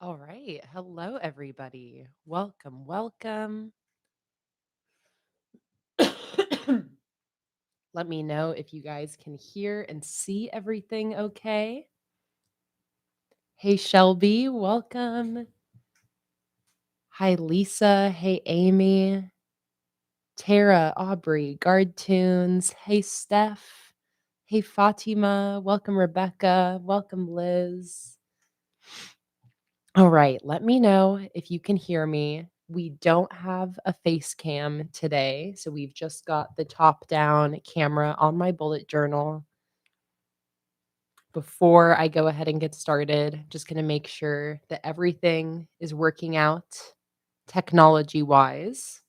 All right. Hello, everybody. Welcome, welcome. Let me know if you guys can hear and see everything okay. Hey, Shelby, welcome. Hi, Lisa. Hey, Amy. Tara, Aubrey, Guard Tunes. Hey, Steph. Hey, Fatima. Welcome, Rebecca. Welcome, Liz. All right, let me know if you can hear me. We don't have a face cam today, so we've just got the top down camera on my bullet journal. Before I go ahead and get started, just going to make sure that everything is working out technology wise.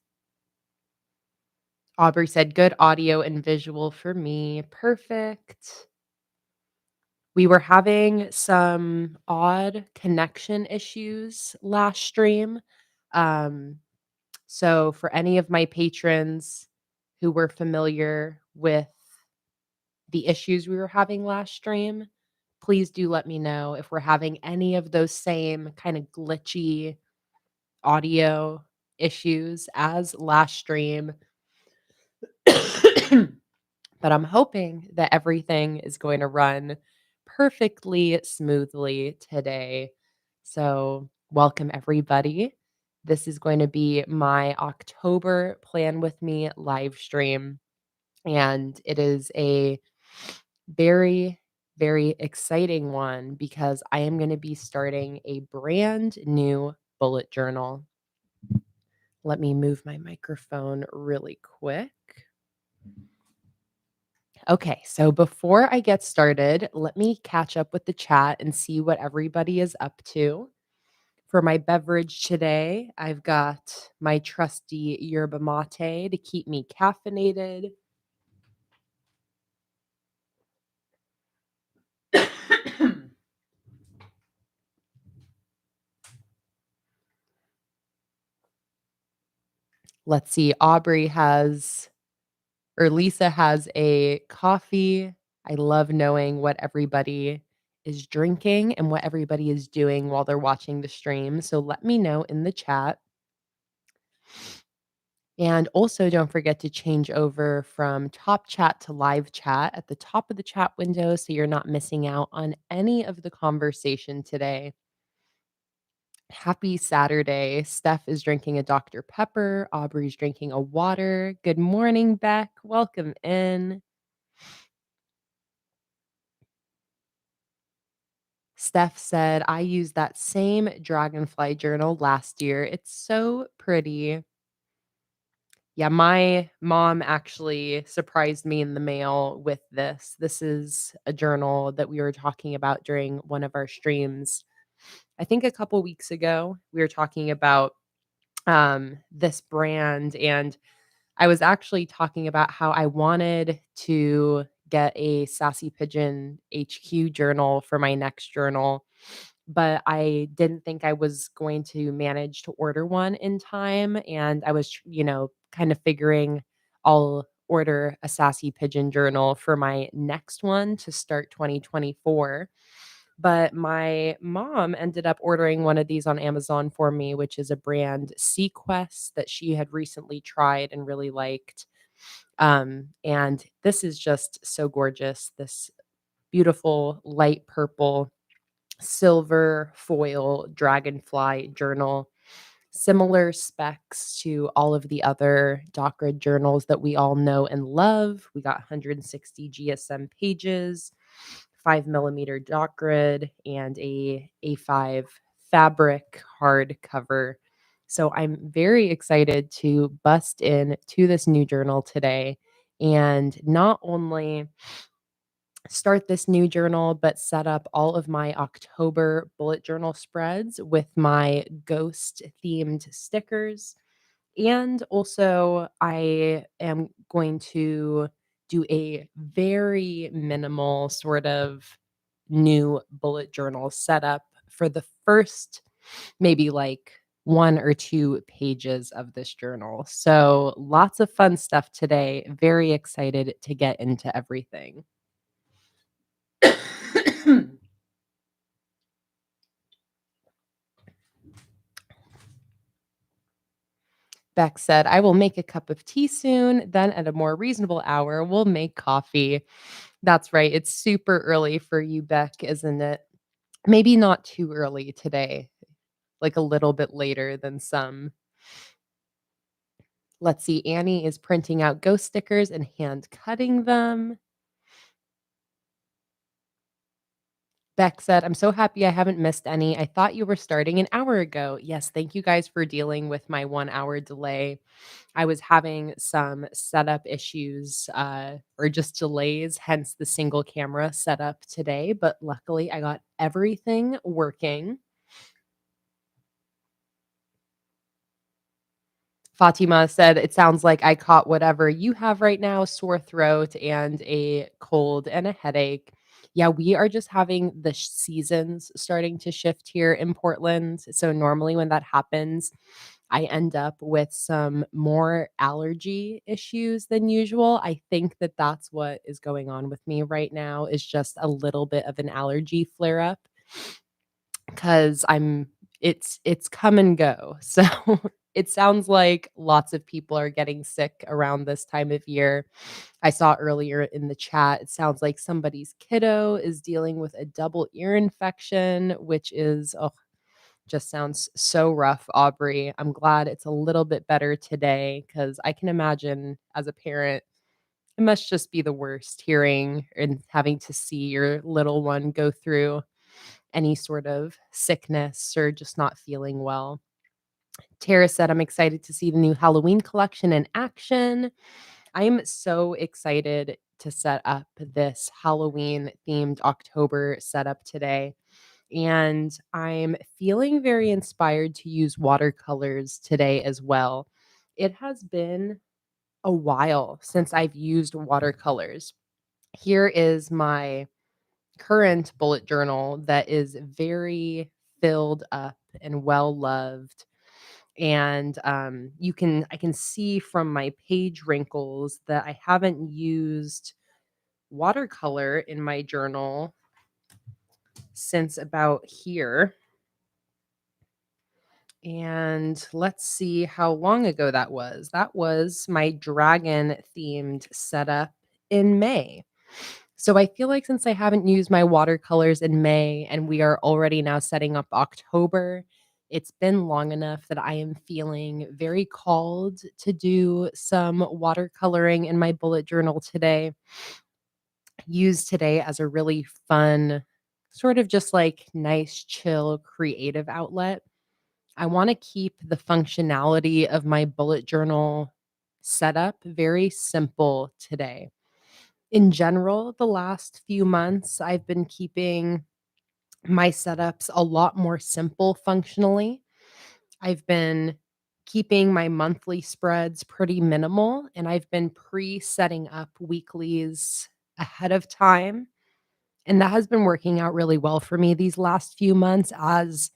Aubrey said, good audio and visual for me. Perfect. We were having some odd connection issues last stream. Um, So, for any of my patrons who were familiar with the issues we were having last stream, please do let me know if we're having any of those same kind of glitchy audio issues as last stream. But I'm hoping that everything is going to run perfectly smoothly today. So, welcome everybody. This is going to be my October Plan With Me live stream. And it is a very, very exciting one because I am going to be starting a brand new bullet journal. Let me move my microphone really quick. Okay, so before I get started, let me catch up with the chat and see what everybody is up to. For my beverage today, I've got my trusty yerba mate to keep me caffeinated. Let's see, Lisa has a coffee. I love knowing what everybody is drinking and what everybody is doing while they're watching the stream. So let me know in the chat. And also, don't forget to change over from top chat to live chat at the top of the chat window so you're not missing out on any of the conversation today. Happy Saturday. Steph is drinking a Dr. Pepper. Aubrey's drinking a water. Good morning, Beck. Welcome in. Steph said, I used that same dragonfly journal last year. It's so pretty. Yeah, my mom actually surprised me in the mail with this. This is a journal that we were talking about during one of our streams. I think a couple weeks ago, we were talking about this brand, and I was actually talking about how I wanted to get a Sassy Pigeon HQ journal for my next journal, but I didn't think I was going to manage to order one in time. And I was, kind of figuring I'll order a Sassy Pigeon journal for my next one to start 2024. But my mom ended up ordering one of these on Amazon for me, which is a brand Sequest that she had recently tried and really liked. And this is just so gorgeous. This beautiful light purple silver foil dragonfly journal. Similar specs to all of the other doc grid journals that we all know and love. We got 160 GSM pages, 5 millimeter doc grid, and a A5 fabric hardcover. So I'm very excited to bust in to this new journal today and not only start this new journal, but set up all of my October bullet journal spreads with my ghost themed stickers. And also, I am going to do a very minimal sort of new bullet journal setup for the first maybe like 1 or 2 pages of this journal. So, lots of fun stuff today. Very excited to get into everything. Beck said, "I will make a cup of tea soon, then at a more reasonable hour, we'll make coffee." That's right, it's super early for you, Beck, isn't it? Maybe not too early today, like a little bit later than some. Let's see, Annie is printing out ghost stickers and hand cutting them. Beck said, "I'm so happy I haven't missed any. I thought you were starting an hour ago." Yes, thank you guys for dealing with my 1 hour delay. I was having some setup issues, or just delays, hence the single camera setup today, but luckily I got everything working. Fatima said, "It sounds like I caught whatever you have right now, sore throat and a cold and a headache." Yeah, we are just having the seasons starting to shift here in Portland. So normally when that happens, I end up with some more allergy issues than usual. I think that that's what is going on with me right now is just a little bit of an allergy flare up. 'Cause it's come and go. So, it sounds like lots of people are getting sick around this time of year. I saw earlier in the chat, it sounds like somebody's kiddo is dealing with a double ear infection, which is just sounds so rough, Aubrey. I'm glad it's a little bit better today because I can imagine as a parent, it must just be the worst hearing and having to see your little one go through any sort of sickness or just not feeling well. Tara said, "I'm excited to see the new Halloween collection in action." I am so excited to set up this Halloween themed October setup today. And I'm feeling very inspired to use watercolors today as well. It has been a while since I've used watercolors. Here is my current bullet journal that is very filled up and well loved. And I can see from my page wrinkles that I haven't used watercolor in my journal since about here. And let's see how long ago that was. That was my dragon themed setup in May. So I feel like since I haven't used my watercolors in May and we are already now setting up October, it's been long enough that I am feeling very called to do some watercoloring in my bullet journal today. Use today as a really fun, sort of just like nice, chill, creative outlet. I want to keep the functionality of my bullet journal setup very simple today. In general, the last few months, I've been keeping my setups a lot more simple functionally. I've been keeping my monthly spreads pretty minimal, and I've been pre-setting up weeklies ahead of time, and that has been working out really well for me these last few months as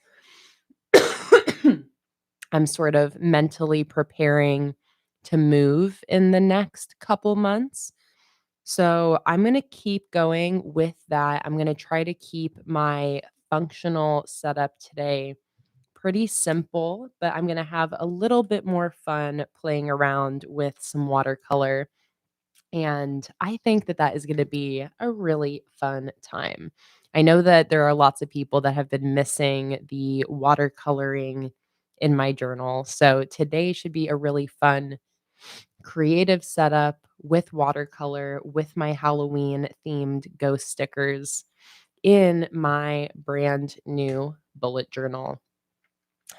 I'm sort of mentally preparing to move in the next couple months. So I'm going to keep going with that. I'm going to try to keep my functional setup today pretty simple, but I'm going to have a little bit more fun playing around with some watercolor. And I think that that is going to be a really fun time. I know that there are lots of people that have been missing the watercoloring in my journal. So today should be a really fun creative setup with watercolor, with my Halloween themed ghost stickers in my brand new bullet journal.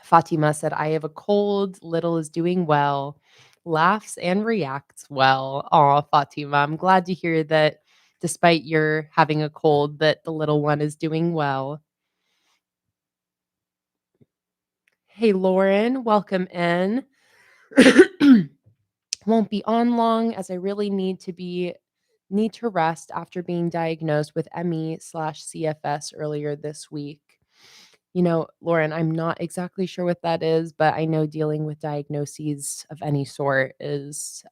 Fatima said, "I have a cold. Little is doing well, laughs and reacts well." Aw, Fatima, I'm glad to hear that despite your having a cold, that the little one is doing well. Hey, Lauren, welcome in. Won't be on long as I really need to rest after being diagnosed with ME/CFS earlier this week. You know, Lauren, I'm not exactly sure what that is, but I know dealing with diagnoses of any sort is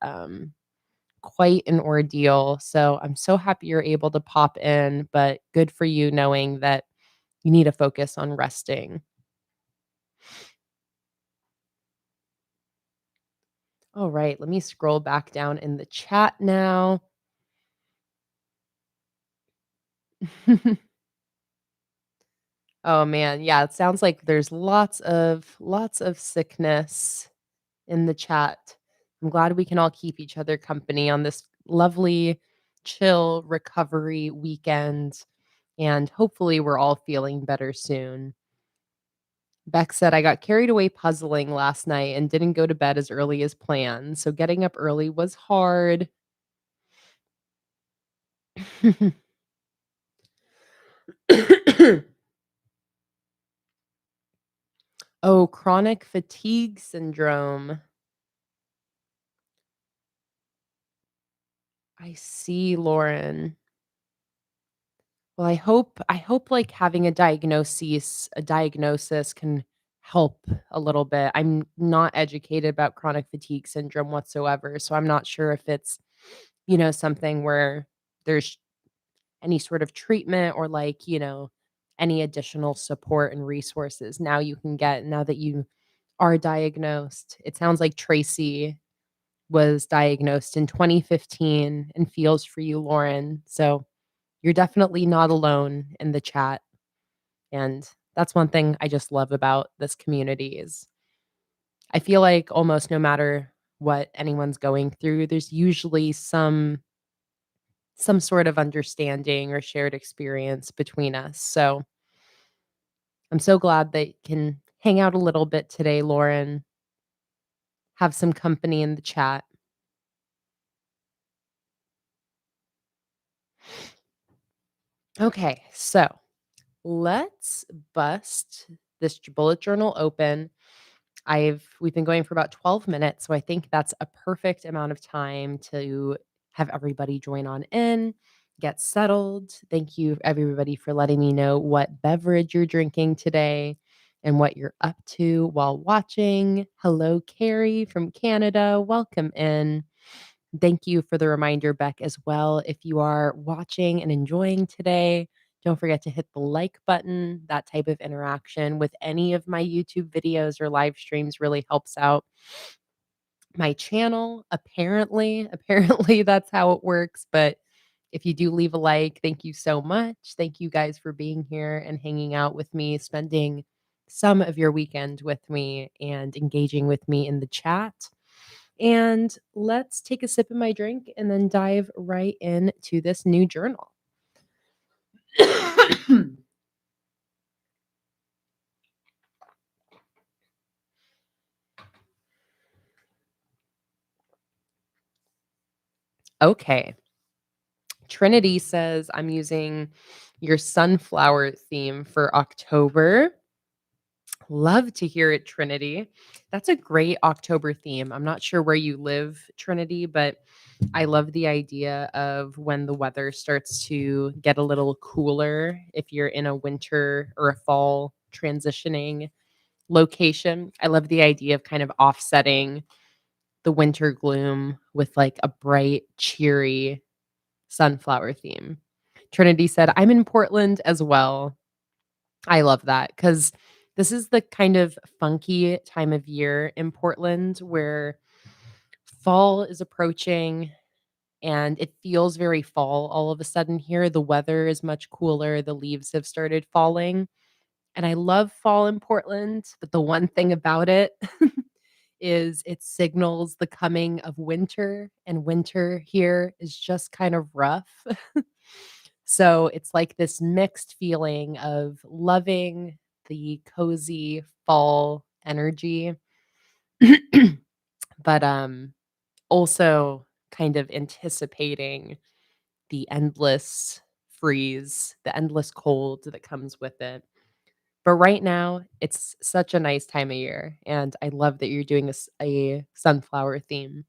quite an ordeal. So I'm so happy you're able to pop in, but good for you knowing that you need to focus on resting. All right, let me scroll back down in the chat now. Oh man, yeah, it sounds like there's lots of sickness in the chat. I'm glad we can all keep each other company on this lovely chill recovery weekend, and hopefully we're all feeling better soon. Beck said, I got carried away puzzling last night and didn't go to bed as early as planned. So getting up early was hard. Oh, chronic fatigue syndrome. I see, Lauren. Well, I hope like having a diagnosis can help a little bit. I'm not educated about chronic fatigue syndrome whatsoever, so I'm not sure if it's, something where there's any sort of treatment or like, any additional support and resources now you can get now that you are diagnosed. It sounds like Tracy was diagnosed in 2015 and feels for you, Lauren. So you're definitely not alone in the chat. And that's one thing I just love about this community is I feel like almost no matter what anyone's going through, there's usually some sort of understanding or shared experience between us. So I'm so glad that you can hang out a little bit today, Lauren, have some company in the chat. Okay, so let's bust this bullet journal open. We've been going for about 12 minutes, so I think that's a perfect amount of time to have everybody join on in, get settled. Thank you everybody for letting me know what beverage you're drinking today and what you're up to while watching. Hello, Carrie from Canada. Welcome in. Thank you for the reminder, Beck, as well. If you are watching and enjoying today, don't forget to hit the like button. That type of interaction with any of my YouTube videos or live streams really helps out my channel. Apparently that's how it works, but if you do leave a like, thank you so much. Thank you guys for being here and hanging out with me, spending some of your weekend with me and engaging with me in the chat. And let's take a sip of my drink and then dive right into this new journal. Okay. Trinity says, I'm using your sunflower theme for October. Love to hear it, Trinity. That's a great October theme. I'm not sure where you live, Trinity, but I love the idea of when the weather starts to get a little cooler if you're in a winter or a fall transitioning location. I love the idea of kind of offsetting the winter gloom with like a bright, cheery sunflower theme. Trinity said, I'm in Portland as well. I love that because this is the kind of funky time of year in Portland where fall is approaching and it feels very fall all of a sudden here. The weather is much cooler, the leaves have started falling. And I love fall in Portland, but the one thing about it is it signals the coming of winter, and winter here is just kind of rough. So it's like this mixed feeling of loving the cozy fall energy, but also kind of anticipating the endless freeze, the endless cold that comes with it. But right now, it's such a nice time of year, and I love that you're doing a sunflower theme.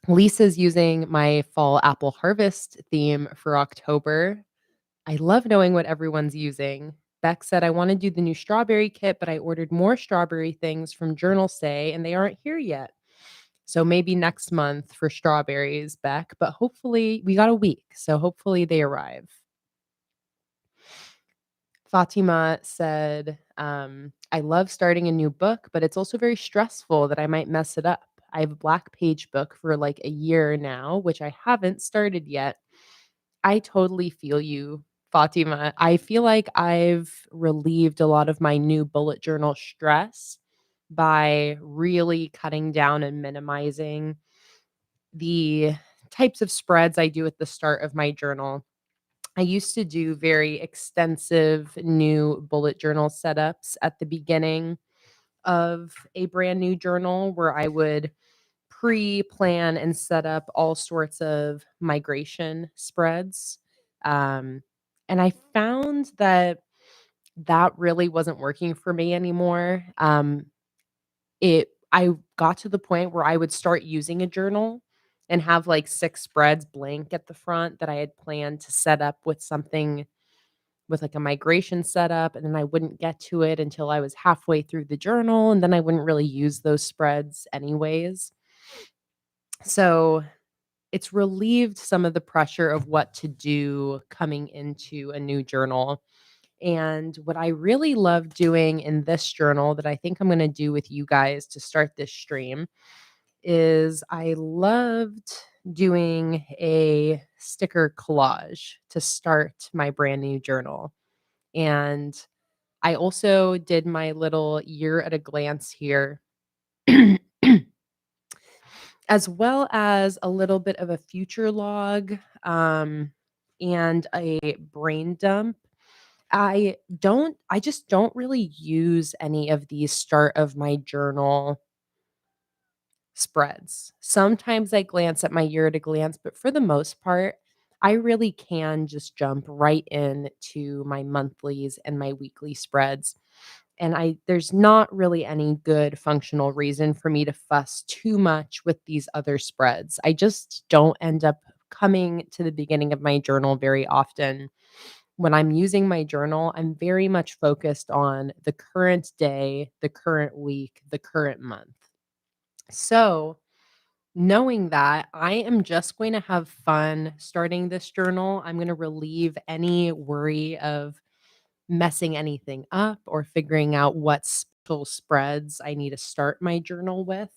Lisa's using my fall apple harvest theme for October. I love knowing what everyone's using. Beck said, I want to do the new strawberry kit, but I ordered more strawberry things from Journal Say, and they aren't here yet. So maybe next month for strawberries, Beck, but hopefully we got a week. So hopefully they arrive. Fatima said, I love starting a new book, but it's also very stressful that I might mess it up. I have a black page book for like a year now, which I haven't started yet. I totally feel you, Fatima. I feel like I've relieved a lot of my new bullet journal stress by really cutting down and minimizing the types of spreads I do at the start of my journal. I used to do very extensive new bullet journal setups at the beginning of a brand new journal where I would pre-plan and set up all sorts of migration spreads. Um, and I found that that really wasn't working for me anymore. I got to the point where I would start using a journal and have like 6 spreads blank at the front that I had planned to set up with something with like a migration setup, and then I wouldn't get to it until I was halfway through the journal, and then I wouldn't really use those spreads anyways. So, it's relieved some of the pressure of what to do coming into a new journal. And what I really love doing in this journal that I think I'm going to do with you guys to start this stream is I loved doing a sticker collage to start my brand new journal. And I also did my little year at a glance here, as well as a little bit of a future log, and a brain dump. I just don't really use any of these start of my journal spreads. Sometimes I glance at my year at a glance, but for the most part, I really can just jump right in to my monthlies and my weekly spreads. And I there's not really any good functional reason for me to fuss too much with these other spreads. I just don't end up coming to the beginning of my journal very often. When I'm using my journal, I'm very much focused on the current day, the current week, the current month. So, knowing that, I am just going to have fun starting this journal. I'm going to relieve any worry of messing anything up or figuring out what special spreads I need to start my journal with.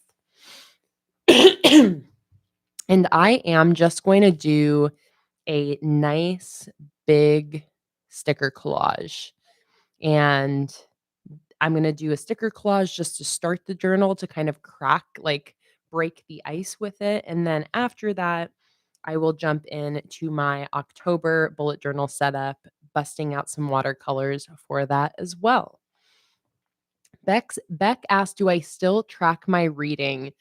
And I am just going to do a nice big sticker collage. And I'm going to do a sticker collage just to start the journal to kind of break the ice with it. And then after that, I will jump in to my October bullet journal setup, busting out some watercolors for that as well. Beck asked, "Do I still track my reading?"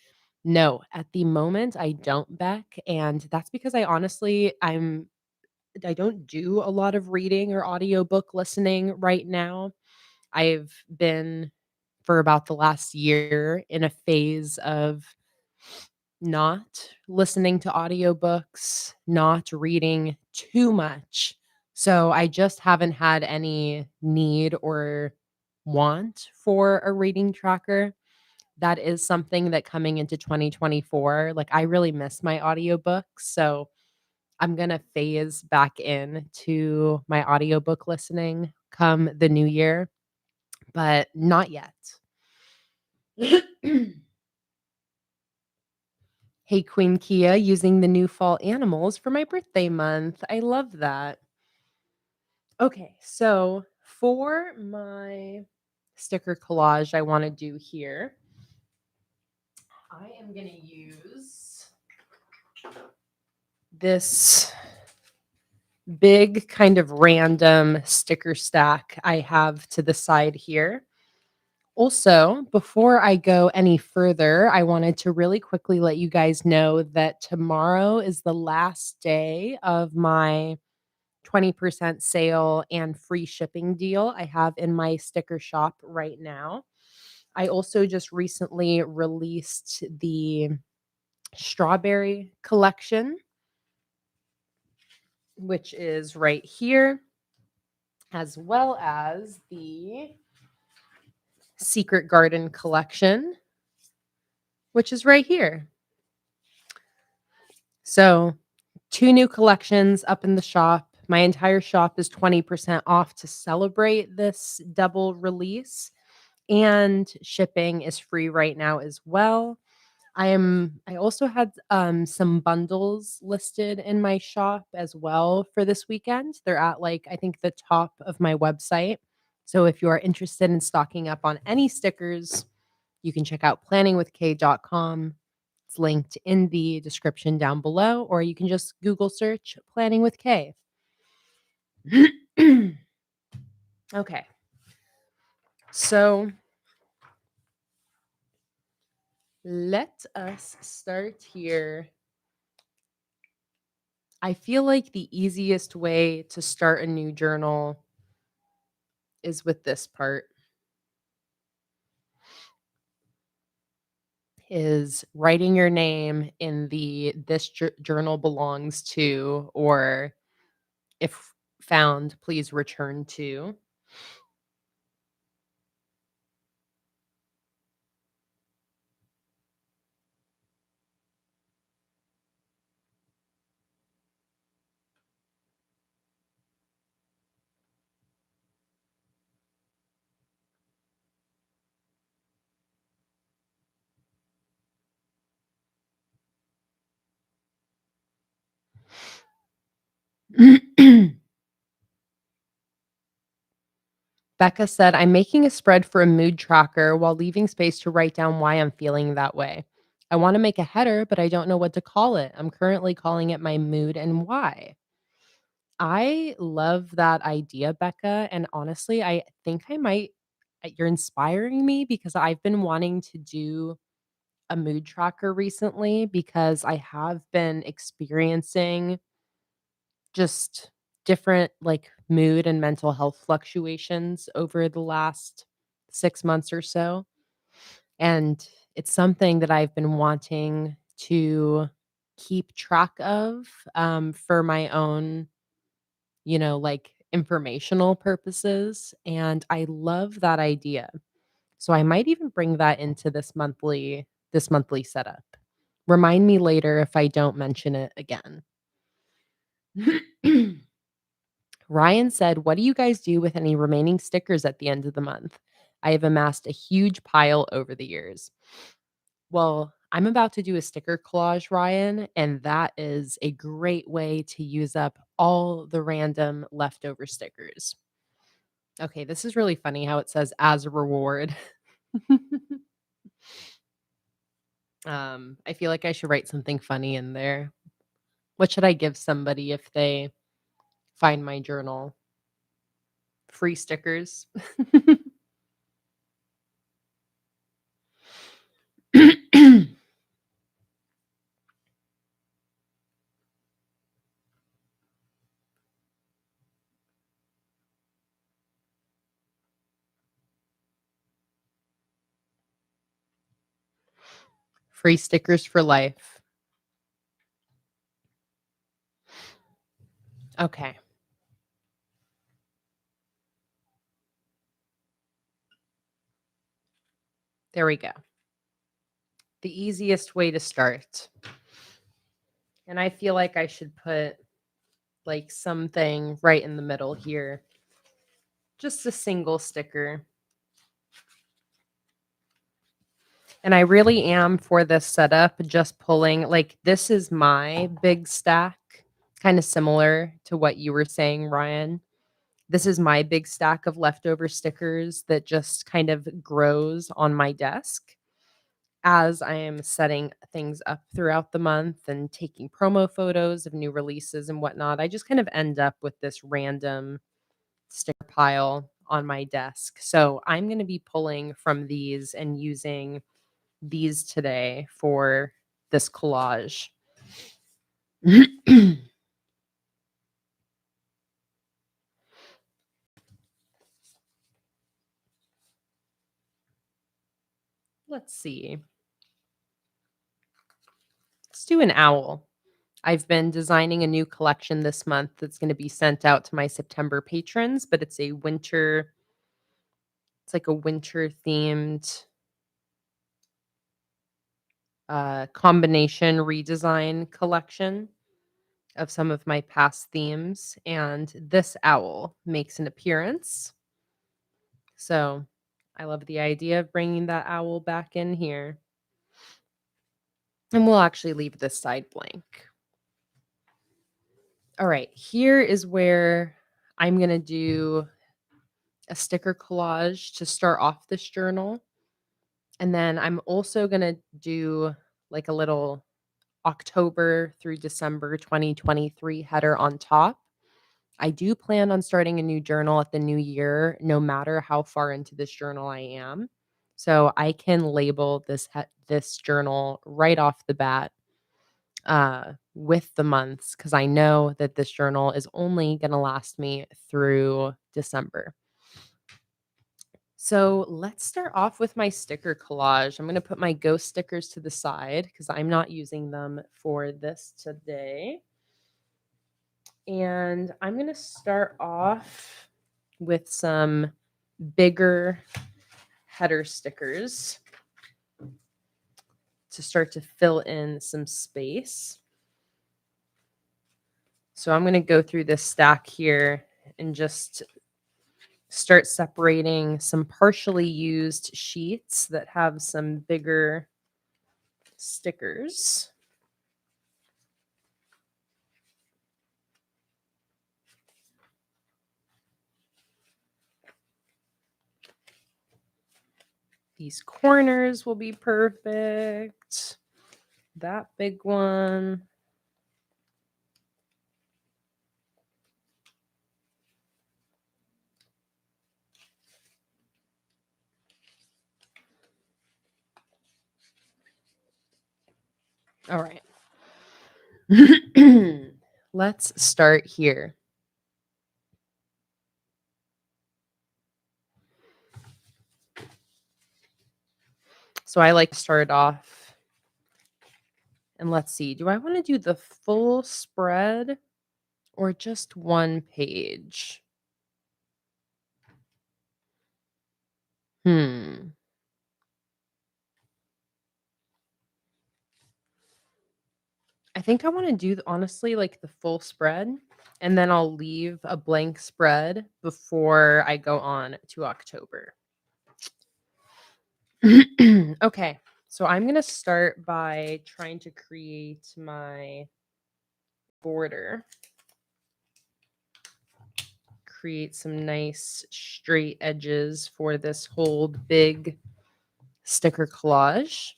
No, at the moment I don't, Beck, and that's because I don't do a lot of reading or audiobook listening right now. I've been for about the last year in a phase of not listening to audiobooks, not reading too much. So I just haven't had any need or want for a reading tracker. That is something that coming into 2024, like I really miss my audiobooks. So I'm going to phase back in to my audiobook listening come the new year, but not yet. Hey, Queen Kia, using the new fall animals for my birthday month. I love that. Okay, so for my sticker collage I want to do here, I am going to use this big kind of random sticker stack I have to the side here. Also, before I go any further, I wanted to really quickly let you guys know that tomorrow is the last day of my 20% sale and free shipping deal I have in my sticker shop right now. I also just recently released the strawberry collection, which is right here, as well as the Secret Garden collection, which is right here. So, 2 new collections up in the shop. My entire shop is 20% off to celebrate this double release, and shipping is free right now as well. I also had, some bundles listed in my shop as well for this weekend. They're at, like, I think the top of my website. So if you are interested in stocking up on any stickers, you can check out planningwithkay.com. It's linked in the description down below, or you can just Google search Planning with Kay. Okay. So let us start here. I feel like the easiest way to start a new journal is with this part, is writing your name in the "This journal belongs to," or if found, please return to. Becca said, "I'm making a spread for a mood tracker while leaving space to write down why I'm feeling that way. I want to make a header, but I don't know what to call it. I'm currently calling it my mood and why." I love that idea, Becca. And honestly, I think I might, you're inspiring me because I've been wanting to do a mood tracker recently because I have been experiencing just different like mood and mental health fluctuations over the last 6 months or so. And it's something that I've been wanting to keep track of for my own, like informational purposes. And I love that idea. So I might even bring that into this monthly setup. Remind me later if I don't mention it again. Ryan said, "What do you guys do with any remaining stickers at the end of the month? I have amassed a huge pile over the years." Well, I'm about to do a sticker collage, Ryan, and that is a great way to use up all the random leftover stickers. Okay, this is really funny how it says as a reward. I feel like I should write something funny in there. What should I give somebody if they find my journal? Free stickers. Free stickers for life. Okay, there we go. The easiest way to start. And I feel like I should put like something right in the middle here. Just a single sticker. And I really am for this setup just pulling like this is my big stack, kind of similar to what you were saying, Ryan. This is my big stack of leftover stickers that just kind of grows on my desk as I am setting things up throughout the month and taking promo photos of new releases and whatnot. I just kind of end up with this random sticker pile on my desk. So I'm going to be pulling from these and using these today for this collage. Let's see. Let's do an owl. I've been designing a new collection this month that's going to be sent out to my September patrons, but it's like a winter themed combination redesign collection of some of my past themes. And this owl makes an appearance. So I love the idea of bringing that owl back in here. And we'll actually leave this side blank. All right, here is where I'm going to do a sticker collage to start off this journal. And then I'm also going to do like a little October through December 2023 header on top. I do plan on starting a new journal at the new year, no matter how far into this journal I am. So I can label this journal right off the bat with the months because I know that this journal is only going to last me through December. So let's start off with my sticker collage. I'm going to put my ghost stickers to the side because I'm not using them for this today. And I'm going to start off with some bigger header stickers to start to fill in some space. So I'm going to go through this stack here and just start separating some partially used sheets that have some bigger stickers. These corners will be perfect. That big one. All right. Let's start here. So I like to start off, and let's see, do I want to do the full spread or just one page? Hmm. I think I want to do honestly like the full spread, and then I'll leave a blank spread before I go on to October. Okay, so I'm going to start by trying to create my border. Create some nice straight edges for this whole big sticker collage.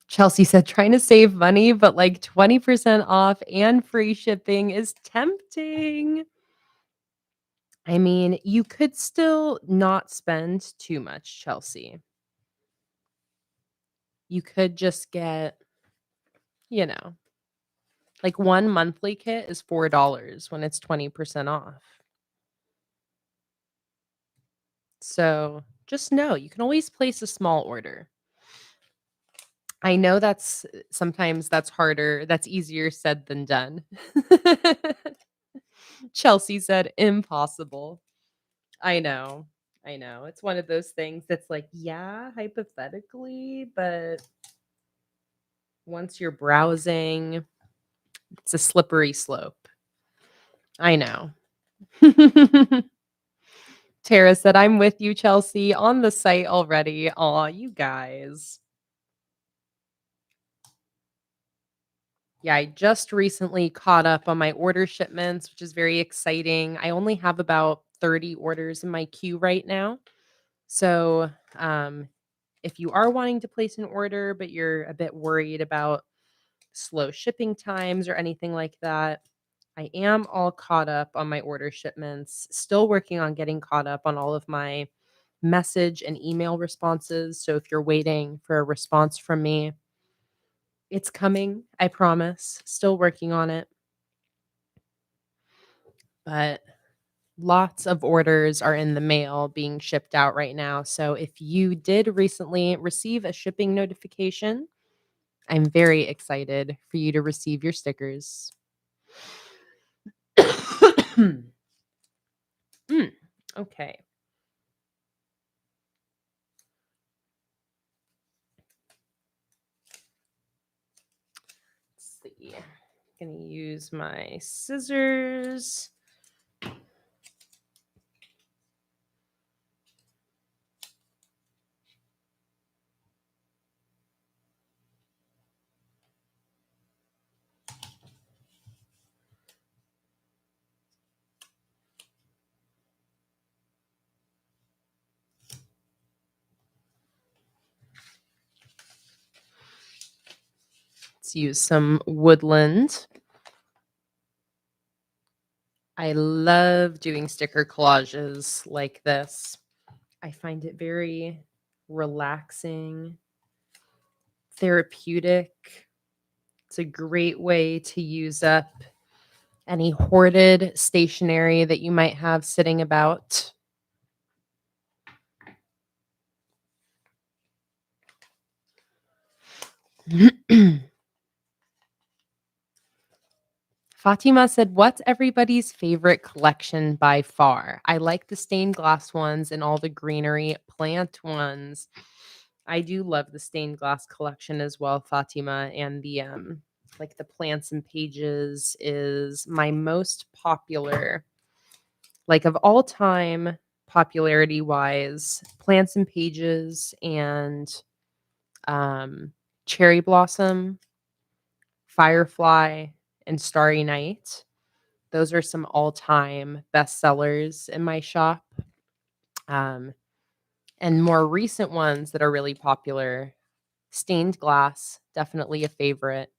Chelsea said trying to save money, but like 20% off and free shipping is tempting. I mean, you could still not spend too much, Chelsea. You could just get, you know, like one monthly kit is $4 when it's 20% off. So just know you can always place a small order. I know sometimes that's harder. That's easier said than done. Chelsea said impossible. I know. I know. It's one of those things that's like, yeah, hypothetically, but once you're browsing, it's a slippery slope. I know. Tara said, I'm with you, Chelsea, on the site already. Aw, you guys. Yeah, I just recently caught up on my order shipments, which is very exciting. I only have about 30 orders in my queue right now. So, if you are wanting to place an order, but you're a bit worried about slow shipping times or anything like that, I am all caught up on my order shipments, still working on getting caught up on all of my message and email responses. So, if you're waiting for a response from me, it's coming, I promise. Still working on it. But lots of orders are in the mail being shipped out right now. So if you did recently receive a shipping notification, I'm very excited for you to receive your stickers. Okay. Let's see. I'm going to use my scissors. Let's use some woodland. I love doing sticker collages like this. I find it very relaxing, therapeutic. It's a great way to use up any hoarded stationery that you might have sitting about. Fatima said, "What's everybody's favorite collection by far? I like the stained glass ones and all the greenery plant ones." I do love the stained glass collection as well, Fatima, and the like the plants and pages is my most popular. Like of all time popularity wise, plants and pages and um cherry blossom, firefly, and starry night. Those are some all-time bestsellers in my shop. Um, and more recent ones that are really popular, stained glass, definitely a favorite.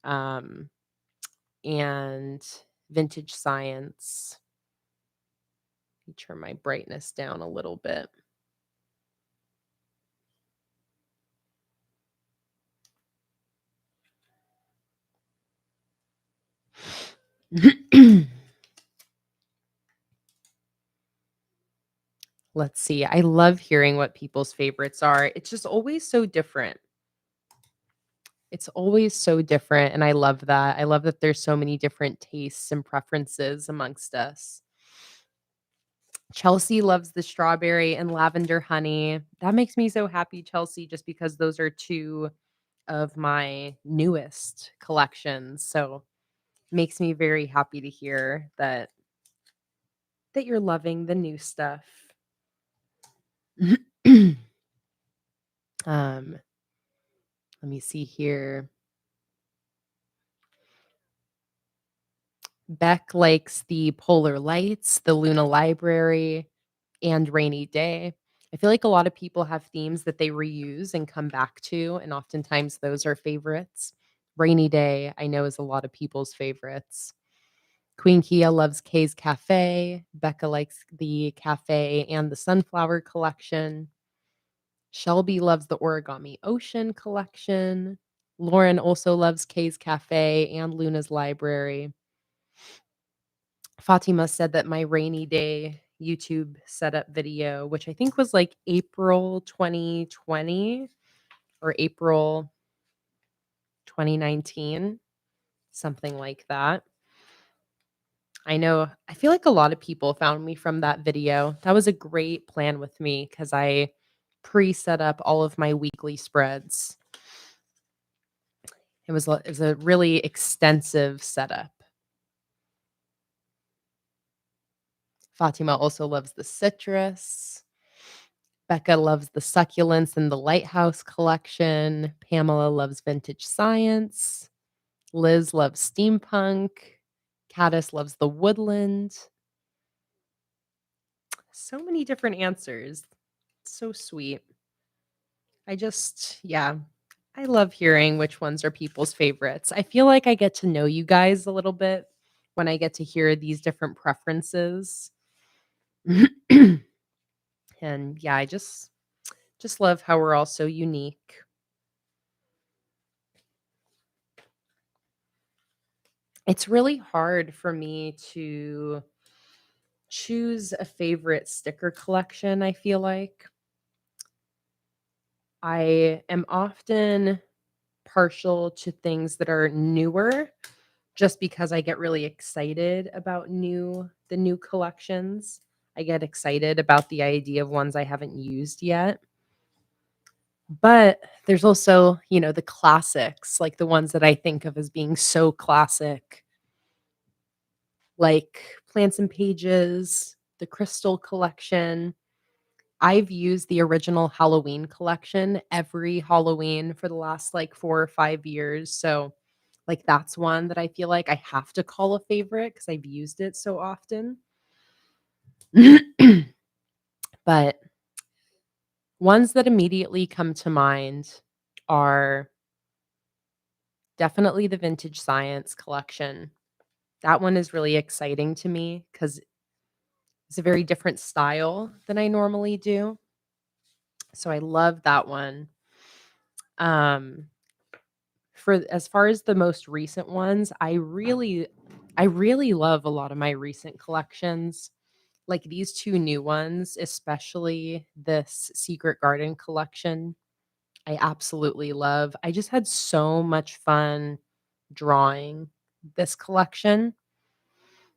Um, and vintage science. Let me turn my brightness down a little bit. Let's see. I love hearing what people's favorites are. It's just always so different. It's always so different, and I love that. I love that there's so many different tastes and preferences amongst us. Chelsea loves the strawberry and lavender honey. That makes me so happy, Chelsea, just because those are 2 of my newest collections. So, makes me very happy to hear that you're loving the new stuff. Um, let me see here. Beck likes the polar lights, the Luna Library, and rainy day. I feel like a lot of people have themes that they reuse and come back to, and oftentimes those are favorites. Rainy day, I know, is a lot of people's favorites. Queen Kia loves Kay's Cafe. Becca likes the cafe and the sunflower collection. Shelby loves the Origami Ocean collection. Lauren also loves Kay's Cafe and Luna's Library. Fatima said that my rainy day YouTube setup video, which I think was like April 2020 or April 2019, something like that. I know I feel like a lot of people found me from that video. That was a great plan with me because I pre-set up all of my weekly spreads. It was a really extensive setup. Fatima also loves the citrus. Becca loves the succulents and the lighthouse collection. Pamela loves vintage science. Liz loves steampunk. Caddis loves the woodland. So many different answers. So sweet. Yeah, I love hearing which ones are people's favorites. I feel like I get to know you guys a little bit when I get to hear these different preferences. And yeah, I just love how we're all so unique. It's really hard for me to choose a favorite sticker collection, I feel like. I am often partial to things that are newer just because I get really excited about the new collections. I get excited about the idea of ones I haven't used yet. But there's also, the classics, like the ones that I think of as being so classic, like Plants and Pages, the Crystal Collection. I've used the original Halloween collection every Halloween for the last, like, 4 or 5 years, so, like, that's one that I feel like I have to call a favorite because 'cause I've used it so often. But ones that immediately come to mind are Definitely the vintage science collection. That one is really exciting to me because it's a very different style than I normally do. So I love that one. Um, for as far as the most recent ones, I really love a lot of my recent collections. Like these 2 new ones, especially this Secret Garden collection, I absolutely love. I just had so much fun drawing this collection.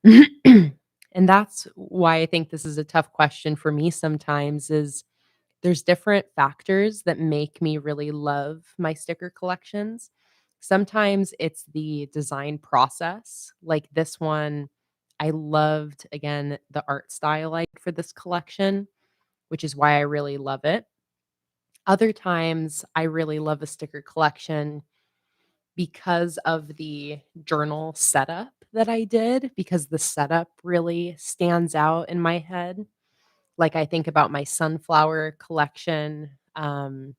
And that's why I think this is a tough question for me sometimes is there's different factors that make me really love my sticker collections. Sometimes it's the design process. Like this one, I loved again the art style I for this collection, which is why I really love it. Other times I really love a sticker collection because of the journal setup that I did, because the setup really stands out in my head. Like, I think about my sunflower collection, my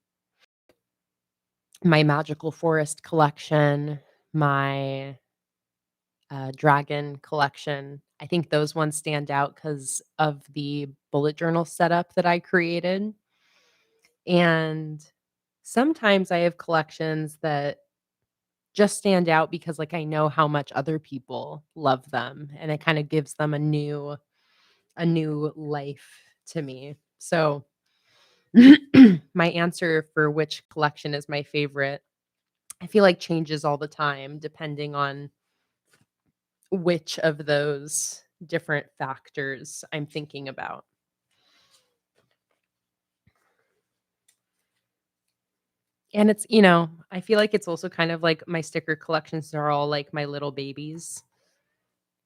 magical forest collection, my, dragon collection. I think those ones stand out because of the bullet journal setup that I created, and sometimes I have collections that just stand out because, like, I know how much other people love them, and it kinda gives them a new life to me. So, my answer for which collection is my favorite, I feel like changes all the time depending on which of those different factors I'm thinking about. And I feel like it's also kind of like my sticker collections are all like my little babies.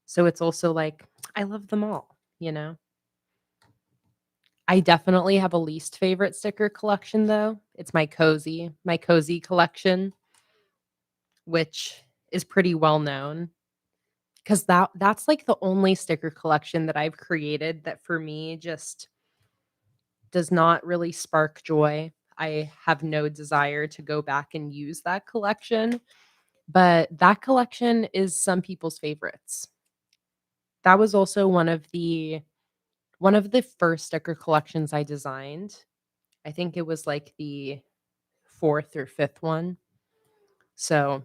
So it's also like I love them all, you know? I definitely have a least favorite sticker collection though. It's my cozy collection, which is pretty well known. 'Cause that's, like, the only sticker collection that I've created that for me just does not really spark joy. I have no desire to go back and use that collection, but that collection is some people's favorites. That was also one of the first sticker collections I designed. I think it was, like, the 4th or 5th one. So,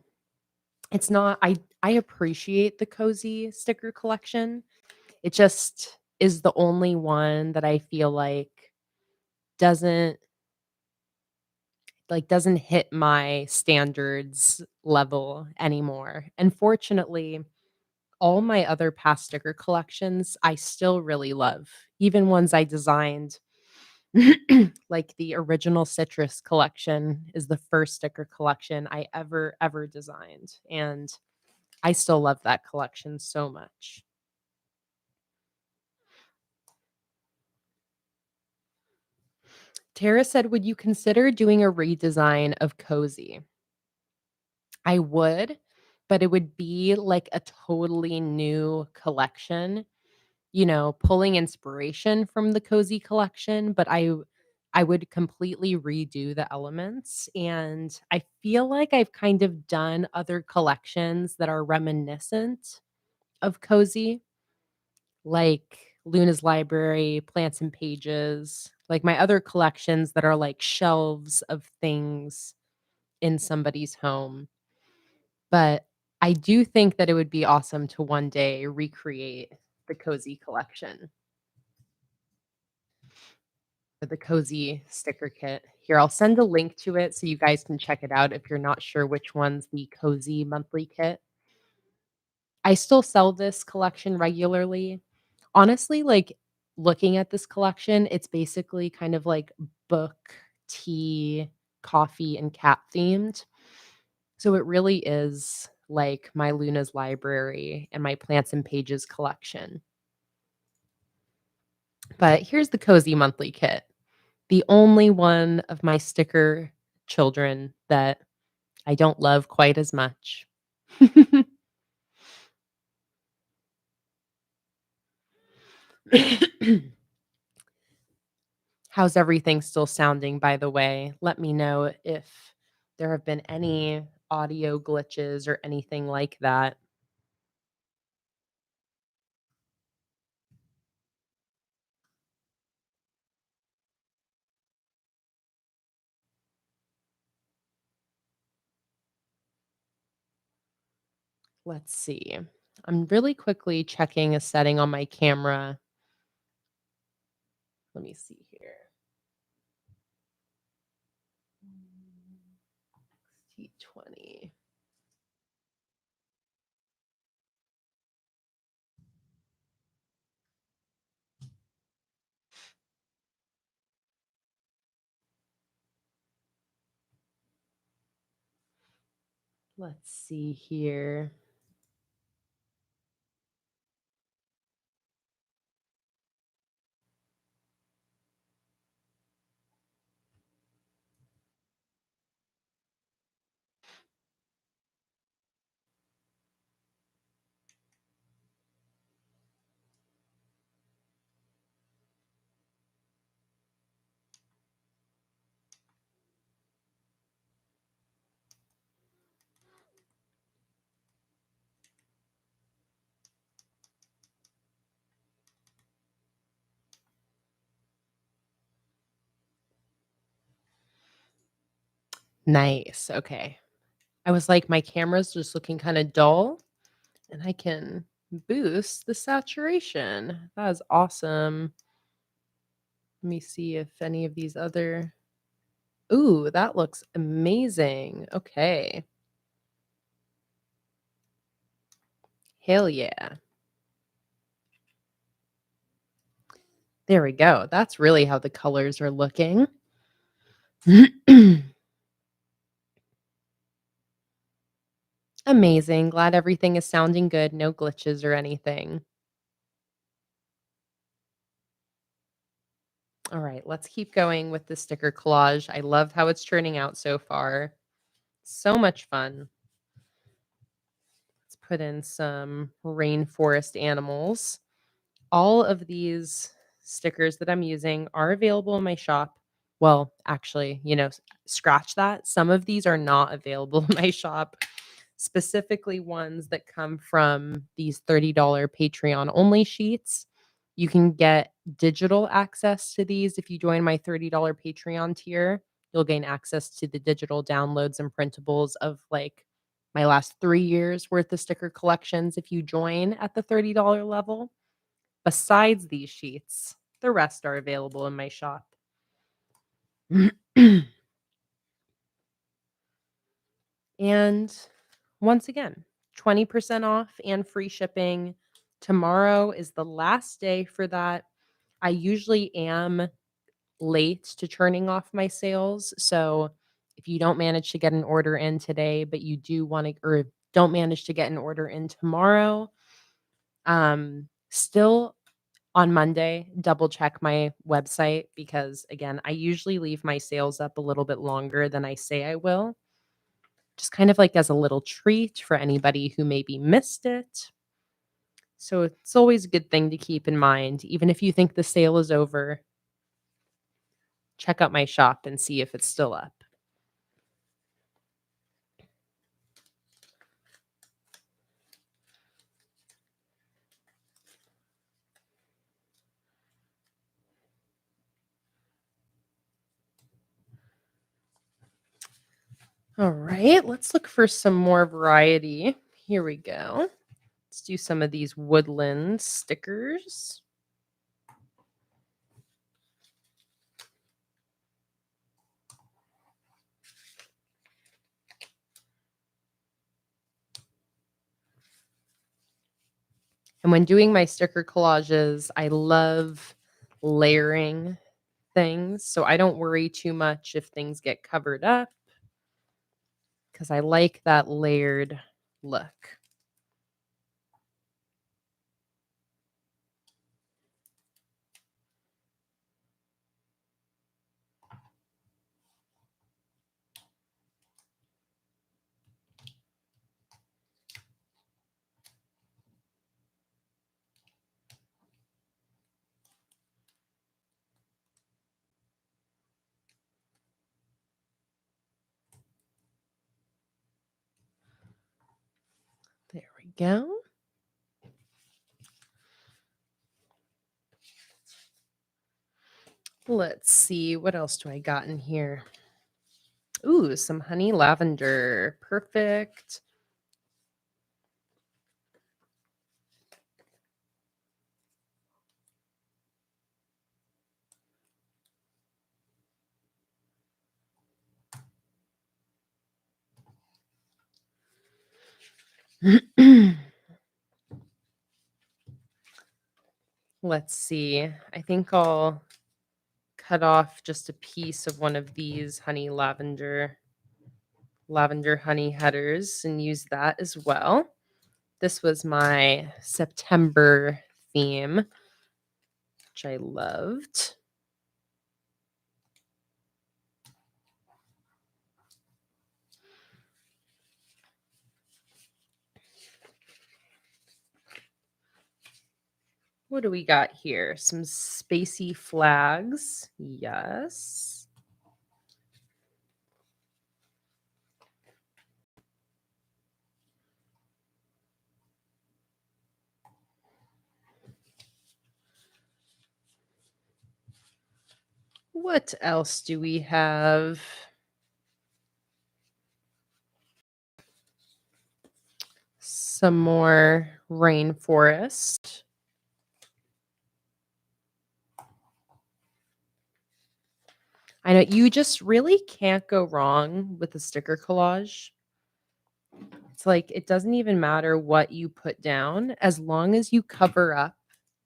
it's not I appreciate the cozy sticker collection. It just is the only one that I feel like doesn't doesn't hit my standards level anymore. And fortunately, all my other past sticker collections, I still really love, even ones I designed. Like the original citrus collection is the first sticker collection I ever designed, and I still love that collection so much. Tara said, "Would you consider doing a redesign of Cozy?" I would, but it would be like a totally new collection, pulling inspiration from the Cozy collection, but I would completely redo the elements, and I feel like I've kind of done other collections that are reminiscent of Cozy, like Luna's Library, Plants and Pages, like my other collections that are like shelves of things in somebody's home. But I do think that it would be awesome to one day recreate the Cozy collection, or the Cozy sticker kit. Here, I'll send a link to it so you guys can check it out if you're not sure which one's the Cozy monthly kit. I still sell this collection regularly. Honestly, like, looking at this collection, it's basically kind of like book, tea, coffee, and cat themed. So it really is like my Luna's Library and my Plants and Pages collection. But here's the Cozy Monthly Kit, the only one of my sticker children that I don't love quite as much. How's everything still sounding, by the way? Let me know if there have been any audio glitches or anything like that. Let's see. I'm really quickly checking a setting on my camera. Let me see here. T20. Let's see here. Nice. Okay. I was like, my camera's just looking kind of dull, and I can boost the saturation. That is awesome. Let me see if any of these other. Ooh, that looks amazing. Okay. Hell yeah. There we go. That's really how the colors are looking. Amazing. Glad everything is sounding good. No glitches or anything. All right, let's keep going with the sticker collage. I love how it's turning out so far. So much fun. Let's put in some rainforest animals. All of these stickers that I'm using are available in my shop. Well, actually, scratch that. Some of these are not available in my shop, specifically ones that come from these $30 Patreon only sheets. You can get digital access to these if you join my $30 Patreon tier. You'll gain access to the digital downloads and printables of like my last 3 years worth of sticker collections if you join at the $30 level. Besides these sheets, the rest are available in my shop. And once again, 20% off and free shipping. Tomorrow is the last day for that. I usually am late to turning off my sales. So if you don't manage to get an order in today, but you do want to, or don't manage to get an order in tomorrow, still on Monday, double check my website because again, I usually leave my sales up a little bit longer than I say I will, just kind of like as a little treat for anybody who maybe missed it. So it's always a good thing to keep in mind. Even if you think the sale is over, check out my shop and see if it's still up. All right, let's look for some more variety. Here we go. Let's do some of these woodland stickers. And when doing my sticker collages, I love layering things. So I don't worry too much if things get covered up because I like that layered look. go. Let's see, what else do I got in here? Ooh, some honey lavender. Perfect. Let's see. I think I'll cut off just a piece of one of these honey lavender honey headers and use that as well. This was my September theme, which I loved. What do we got here? Some spacey flags. Yes. What else do we have? Some more rainforest. I know you just really can't go wrong with a sticker collage. It's like it doesn't even matter what you put down as long as you cover up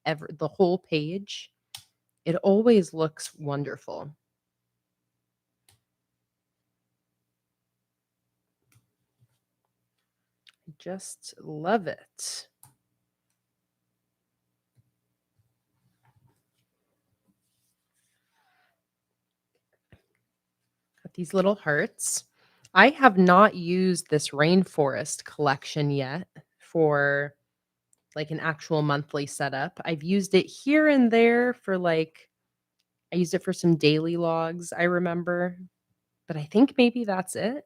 the whole page. It always looks wonderful. I just love it. Got these little hearts. I have not used this rainforest collection yet for like an actual monthly setup. I've used it here and there for like I used it for some daily logs, I remember, but I think maybe that's it.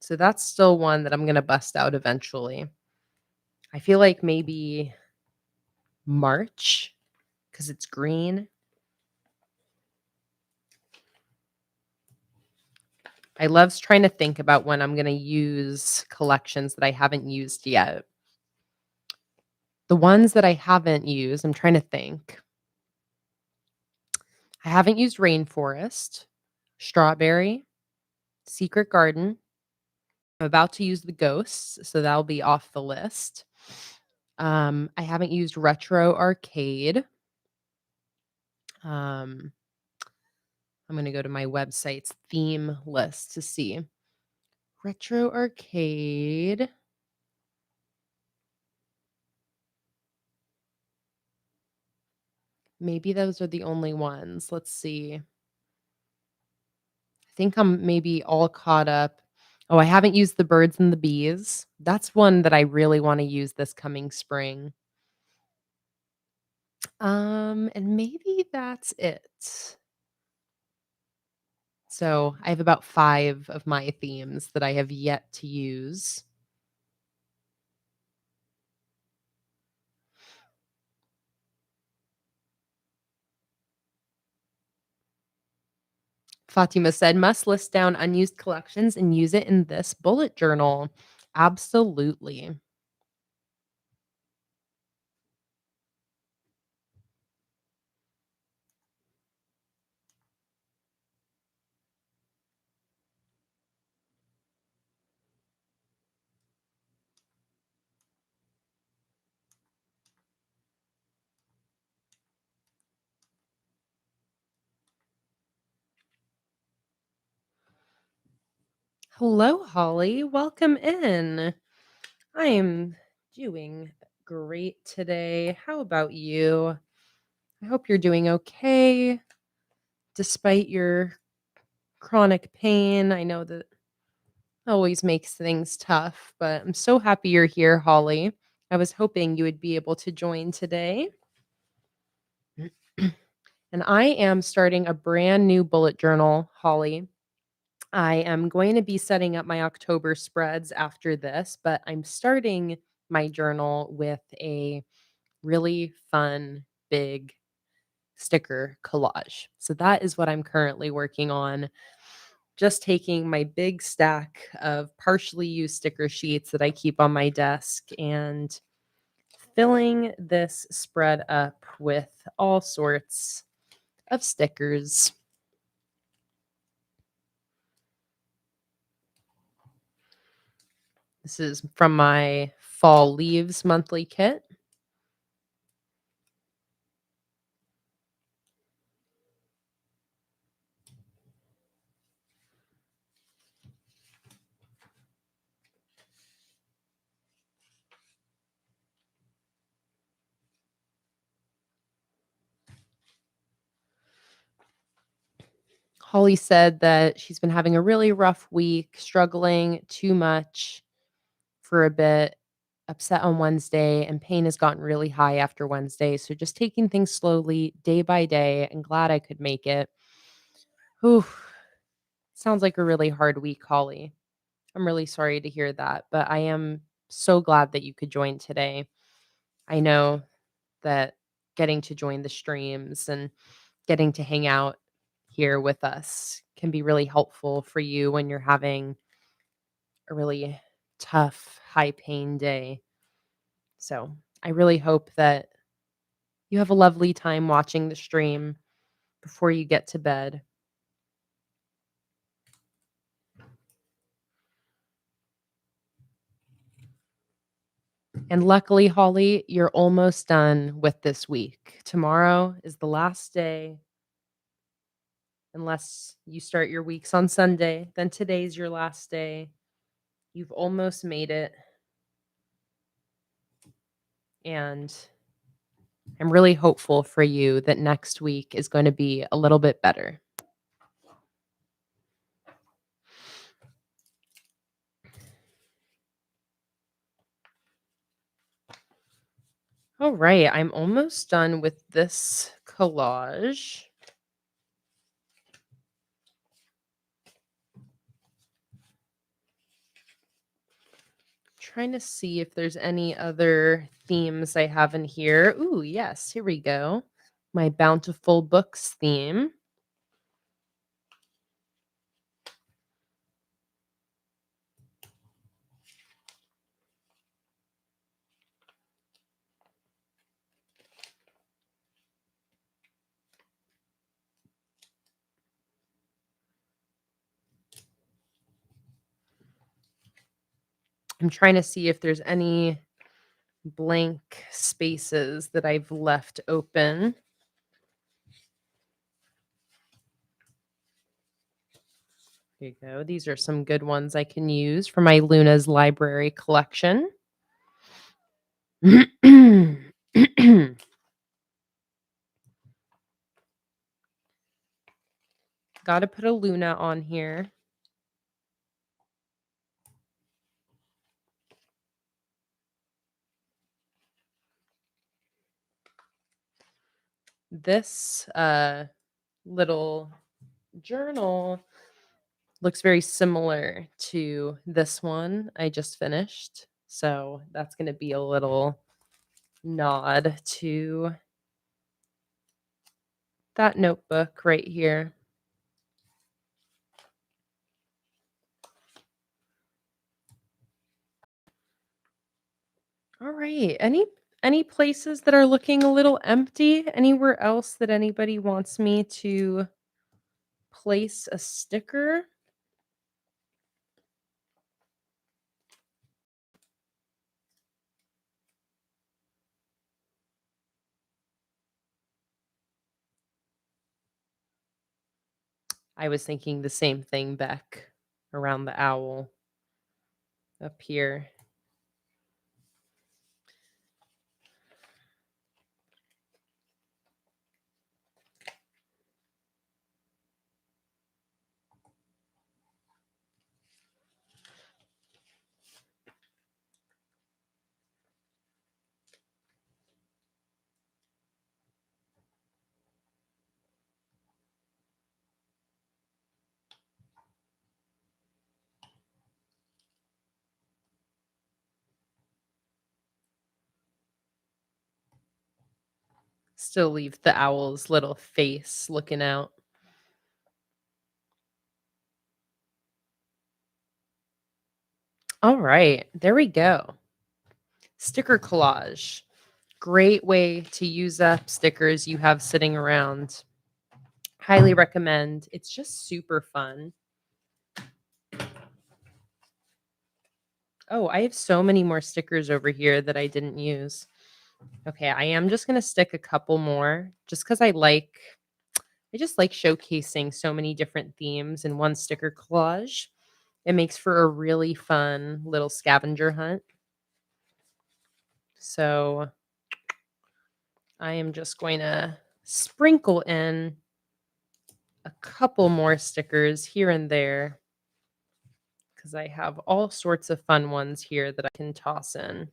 So that's still one that I'm going to bust out eventually. I feel like maybe March because it's green. I love trying to think about when I'm going to use collections that I haven't used yet. The ones that I haven't used, I'm trying to think. I haven't used rainforest, strawberry, secret garden. I'm about to use the ghosts, so that'll be off the list. I haven't used retro arcade. Um, I'm gonna go to my website's theme list to see. Retro arcade. Maybe those are the only ones. Let's see. I think I'm maybe all caught up. Oh, I haven't used the birds and the bees. That's one that I really want to use this coming spring. And maybe that's it. So I have about 5 of my themes that I have yet to use. Fatima said, must list down unused collections and use it in this bullet journal. Absolutely. Hello, Holly. Welcome in. I am doing great today. How about you? I hope you're doing okay despite your chronic pain. I know that always makes things tough, but I'm so happy you're here, Holly. I was hoping you would be able to join today. And I am starting a brand new bullet journal, Holly. I am going to be setting up my October spreads after this, but I'm starting my journal with a really fun, big sticker collage. So that is what I'm currently working on. Just taking my big stack of partially used sticker sheets that I keep on my desk and filling this spread up with all sorts of stickers. This is from my fall leaves monthly kit. Holly said that she's been having a really rough week, struggling too much for a bit, upset on Wednesday, and pain has gotten really high after Wednesday. So just taking things slowly, day by day, and glad I could make it. Whew. Sounds like a really hard week, Holly. I'm really sorry to hear that, but I am so glad that you could join today. I know that getting to join the streams and getting to hang out here with us can be really helpful for you when you're having a really tough, high pain day. So I really hope that you have a lovely time watching the stream before you get to bed. And luckily, Holly, you're almost done with this week. Tomorrow is the last day, unless you start your weeks on Sunday. Then today's your last day. You've almost made it. And I'm really hopeful for you that next week is going to be a little bit better. All right, I'm almost done with this collage. Trying to see if there's any other themes I have in here. Ooh, yes, here we go. My Bountiful Books theme. I'm trying to see if there's any blank spaces that I've left open. Here you go. These are some good ones I can use for my Luna's library collection. Got to put a Luna on here. This little journal looks very similar to this one I just finished. So that's going to be a little nod to that notebook right here. All right. Any places that are looking a little empty? Anywhere else that anybody wants me to place a sticker? I was thinking the same thing, Beck, around the owl up here. Still leave the owl's little face looking out. All right, there we go. Sticker collage. Great way to use up stickers you have sitting around. Highly recommend. It's just super fun. Oh, I have so many more stickers over here that I didn't use. Okay, I am just gonna stick a couple more just because I just like showcasing so many different themes in one sticker collage. It makes for a really fun little scavenger hunt. So I am just going to sprinkle in a couple more stickers here and there because I have all sorts of fun ones here that I can toss in.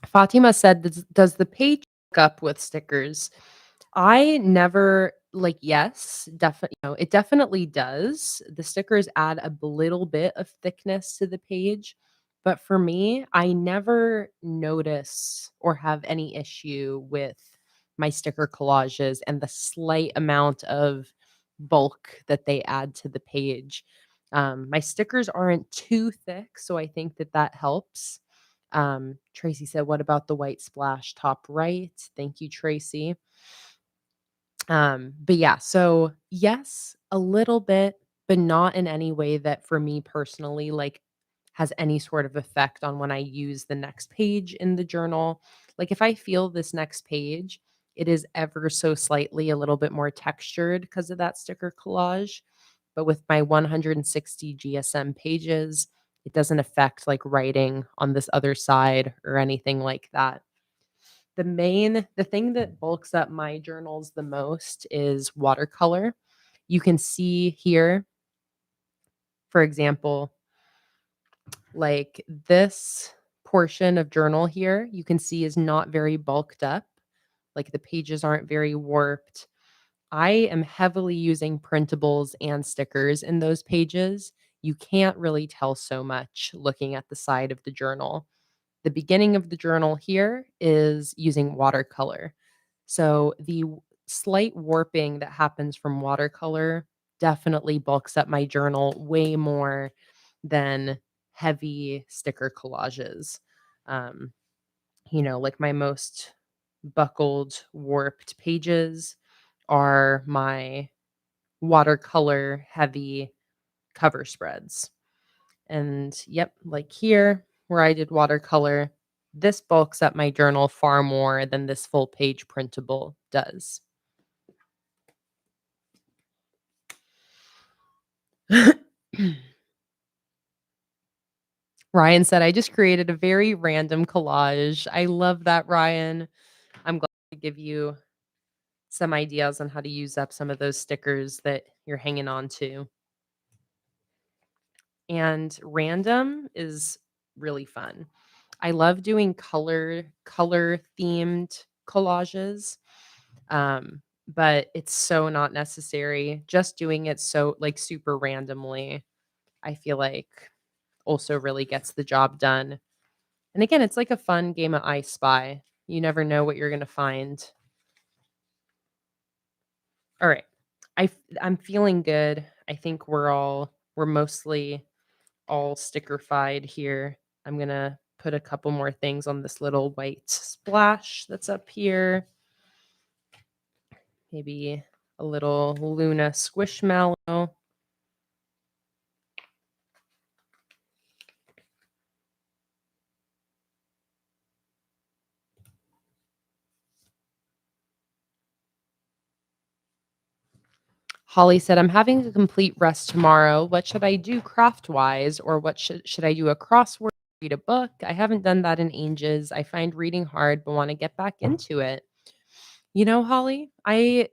Fatima said, does the page look up with stickers? I never like, yes, definitely, it definitely does. The stickers add a little bit of thickness to the page, but for me, I never notice or have any issue with my sticker collages and the slight amount of bulk that they add to the page. My stickers aren't too thick, so I think that that helps. Tracy said, "What about the white splash top right?" Thank you, Tracy. But yeah, so yes, a little bit, but not in any way that for me personally, like, has any sort of effect on when I use the next page in the journal. Like, if I feel this next page, it is ever so slightly a little bit more textured because of that sticker collage. But with my 160 GSM pages, it doesn't affect like writing on this other side or anything like that. The thing that bulks up my journals the most is watercolor. You can see here, for example, like this portion of journal here, you can see is not very bulked up. Like the pages aren't very warped. I am heavily using printables and stickers in those pages. You can't really tell so much looking at the side of the journal. The beginning of the journal here is using watercolor. So the slight warping that happens from watercolor definitely bulks up my journal way more than heavy sticker collages. Um, like my most buckled, warped pages are my watercolor heavy cover spreads. And yep, like here where I did watercolor, this bulks up my journal far more than this full page printable does. Ryan said, I just created a very random collage. I love that, Ryan. I'm glad to give you some ideas on how to use up some of those stickers that you're hanging on to. And random is really fun. I love doing color themed collages. But it's so not necessary. Just doing it so like super randomly, I feel like also really gets the job done. And again, it's like a fun game of I Spy. You never know what you're gonna find. All right. I'm feeling good. I think we're mostly all stickerfied here. I'm gonna put a couple more things on this little white splash that's up here. Maybe a little Luna Squishmallow. Holly said, I'm having a complete rest tomorrow. What should I do craft wise? Or what should I do a crossword, read a book? I haven't done that in ages. I find reading hard, but want to get back into it. Holly, I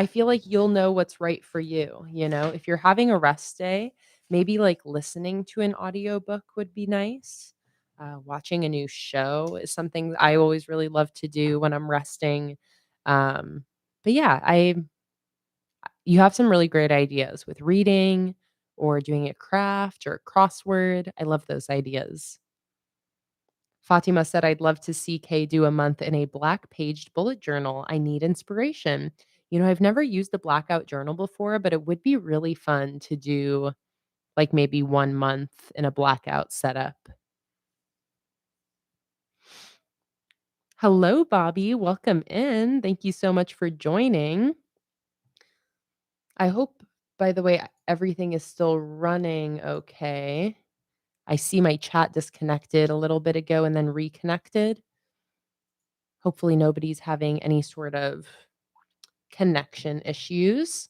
feel like you'll know what's right for you. If you're having a rest day, maybe like listening to an audiobook would be nice. Watching a new show is something I always really love to do when I'm resting. But yeah, You have some really great ideas with reading or doing a craft or a crossword. I love those ideas. Fatima said, I'd love to see Kay do a month in a black paged bullet journal. I need inspiration. I've never used a blackout journal before, but it would be really fun to do like maybe 1 month in a blackout setup. Hello, Bobby. Welcome in. Thank you so much for joining. I hope, by the way, everything is still running okay. I see my chat disconnected a little bit ago and then reconnected. Hopefully, nobody's having any sort of connection issues.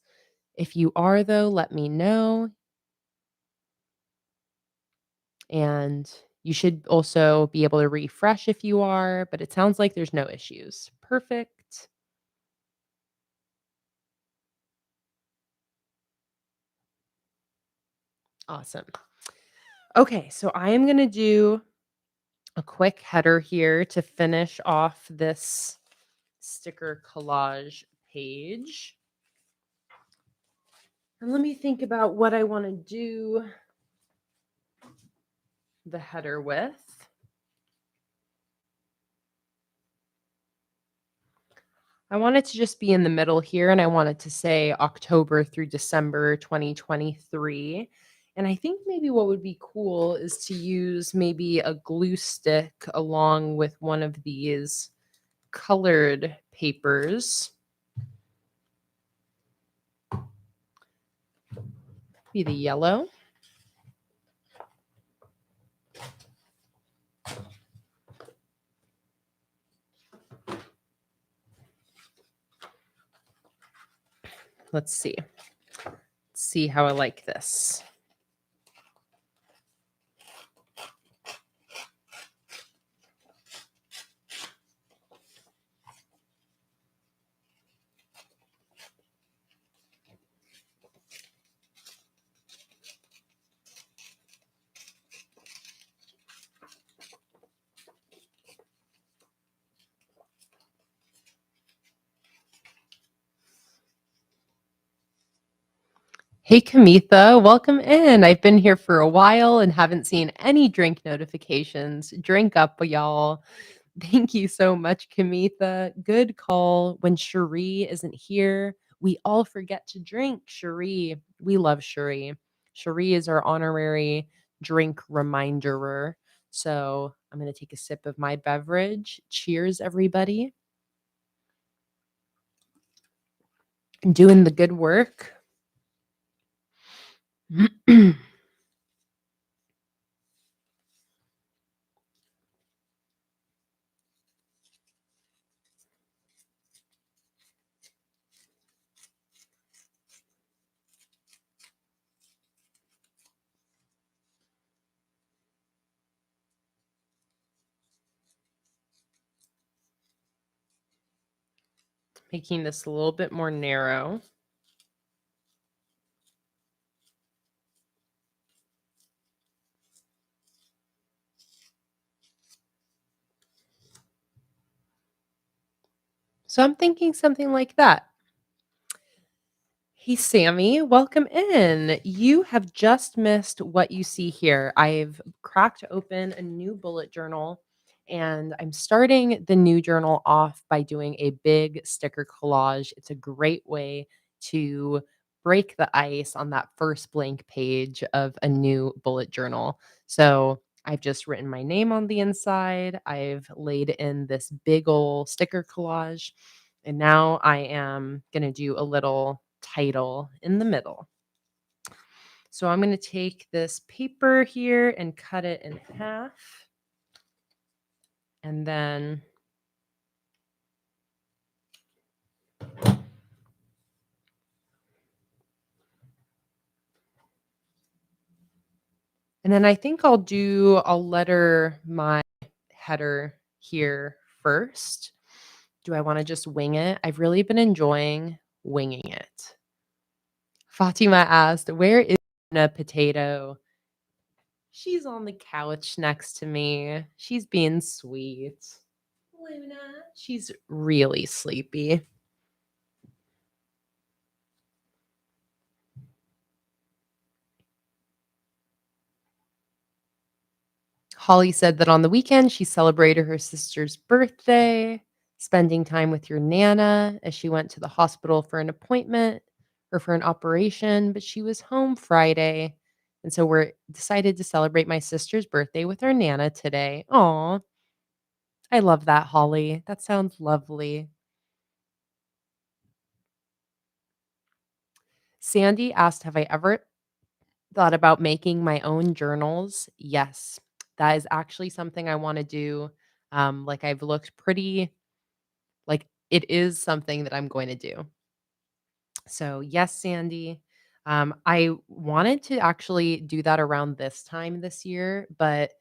If you are, though, let me know. And you should also be able to refresh if you are, but it sounds like there's no issues. Perfect. Awesome. Okay, so I am going to do a quick header here to finish off this sticker collage page. And let me think about what I want to do the header with. I want it to just be in the middle here, and I want it to say October through December 2023. And I think maybe what would be cool is to use maybe a glue stick along with one of these colored papers. Be the yellow. Let's see. See how I like this. Hey, Kamitha, welcome in. I've been here for a while and haven't seen any drink notifications. Drink up, y'all. Thank you so much, Kamitha. Good call. When Cherie isn't here, we all forget to drink. Cherie, we love Cherie. Cherie is our honorary drink reminderer. So I'm going to take a sip of my beverage. Cheers, everybody. Doing the good work. Making this a little bit more narrow. So I'm thinking something like that. Hey, Sammy, welcome in. You have just missed what you see here. I've cracked open a new bullet journal and I'm starting the new journal off by doing a big sticker collage. It's a great way to break the ice on that first blank page of a new bullet journal. So I've just written my name on the inside. I've laid in this big old sticker collage. And now I am going to do a little title in the middle. So I'm going to take this paper here and cut it in half. And then I think I'll letter my header here first. Do I want to just wing it? I've really been enjoying winging it. Fatima asked, where is a potato? She's on the couch next to me. She's being sweet. Luna. She's really sleepy. Holly said that on the weekend, she celebrated her sister's birthday, spending time with your Nana as she went to the hospital for an appointment or for an operation, but she was home Friday. And so we're decided to celebrate my sister's birthday with our Nana today. Aw, I love that, Holly. That sounds lovely. Sandy asked, have I ever thought about making my own journals? Yes, that is actually something I want to do. Like I've looked pretty like, it is something that I'm going to do. So, yes, Sandy. I wanted to actually do that around this time this year, but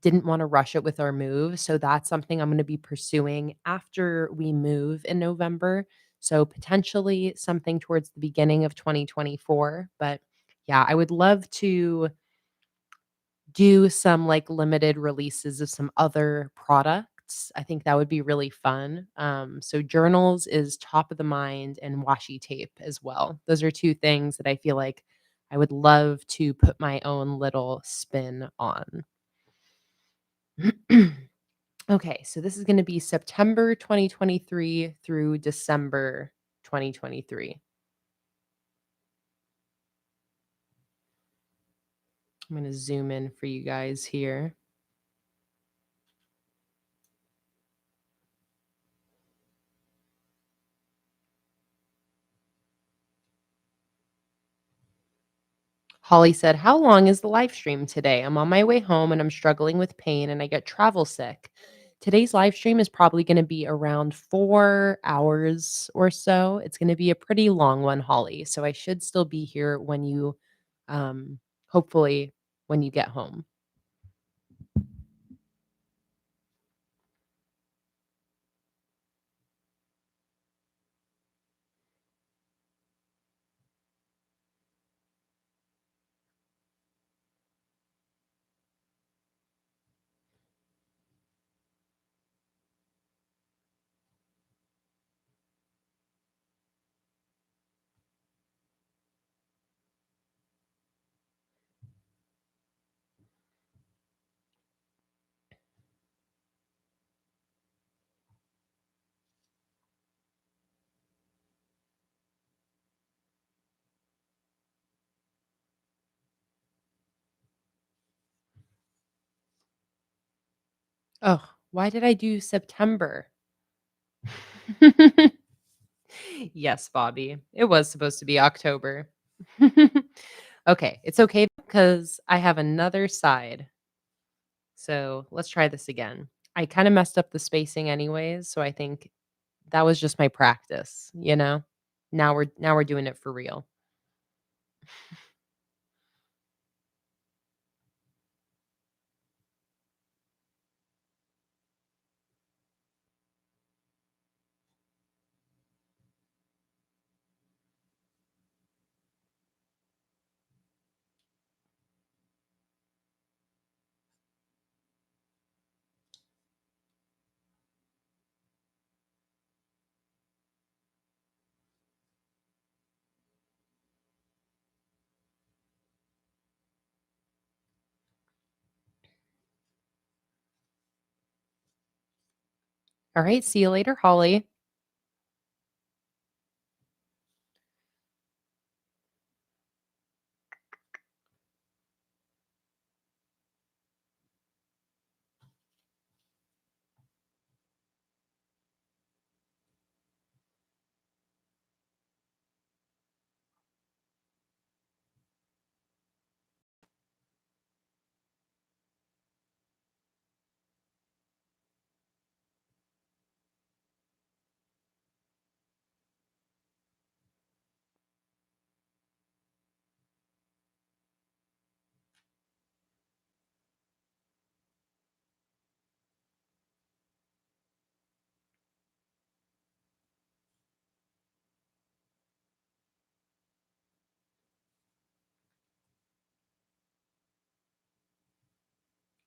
didn't want to rush it with our move. So, that's something I'm going to be pursuing after we move in November. So, potentially something towards the beginning of 2024. But yeah, I would love to do some, like, limited releases of some other products. I think that would be really fun. So journals is top of the mind and washi tape as well. Those are 2 things that I feel like I would love to put my own little spin on. Okay, so this is gonna be September 2023 through December 2023. I'm gonna zoom in for you guys here. Holly said, how long is the live stream today? I'm on my way home and I'm struggling with pain and I get travel sick. Today's live stream is probably going to be around 4 hours or so. It's going to be a pretty long one, Holly. So I should still be here when you, hopefully, when you get home. Oh, why did I do September? Yes, Bobby. It was supposed to be October. Okay, it's okay because I have another side. So let's try this again. I kind of messed up the spacing anyways, so I think that was just my practice, you know? Now we're doing it for real. All right, see you later, Holly.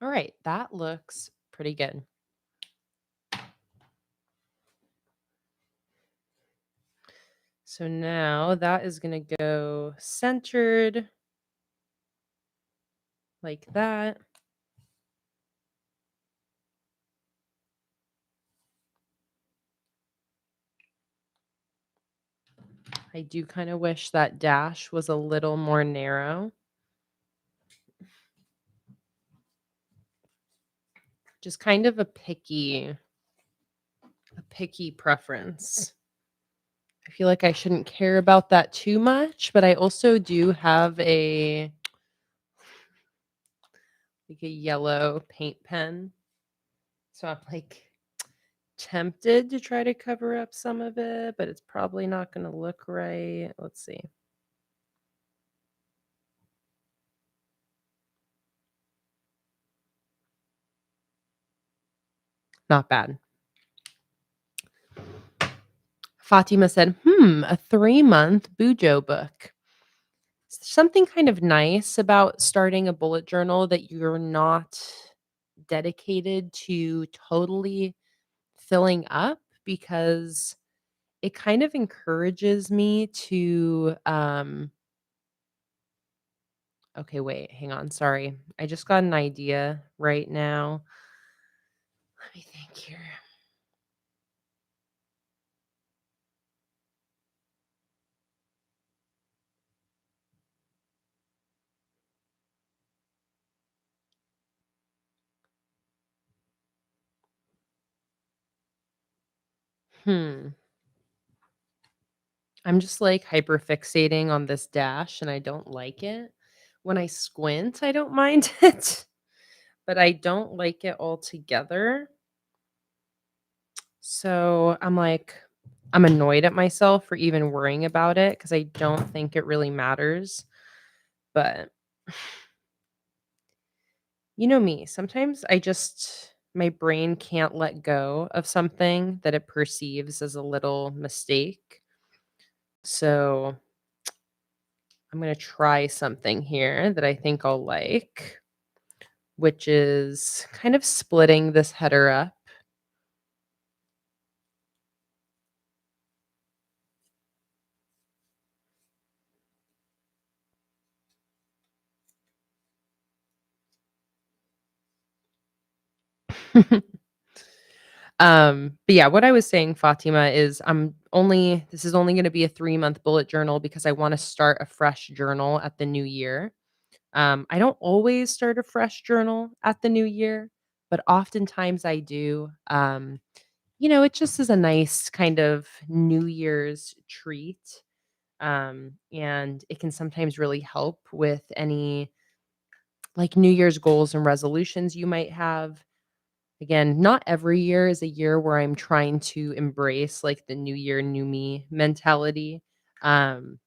All right, that looks pretty good. So now that is going to go centered like that. I do kind of wish that dash was a little more narrow. Just kind of a picky preference. I feel like I shouldn't care about that too much, but I also do have a yellow paint pen. So I'm like tempted to try to cover up some of it, but it's probably not going to look right. Let's see. Not bad. Fatima said, a 3-month Bujo book. Something kind of nice about starting a bullet journal that you're not dedicated to totally filling up because it kind of encourages me to okay, wait, hang on, sorry. I just got an idea right now. Let me think here. Hmm. I'm just like hyper fixating on this dash and I don't like it. When I squint, I don't mind it, but I don't like it altogether. So I'm annoyed at myself for even worrying about it because I don't think it really matters. But you know me, sometimes my brain can't let go of something that it perceives as a little mistake. So I'm going to try something here that I think I'll like, which is kind of splitting this header up. But yeah, what I was saying, Fatima, is this is only going to be a 3-month bullet journal because I want to start a fresh journal at the new year. I don't always start a fresh journal at the new year, but oftentimes I do. It just is a nice kind of New Year's treat. And it can sometimes really help with any like New Year's goals and resolutions you might have. Again, not every year is a year where I'm trying to embrace like the new year, new me mentality. Um,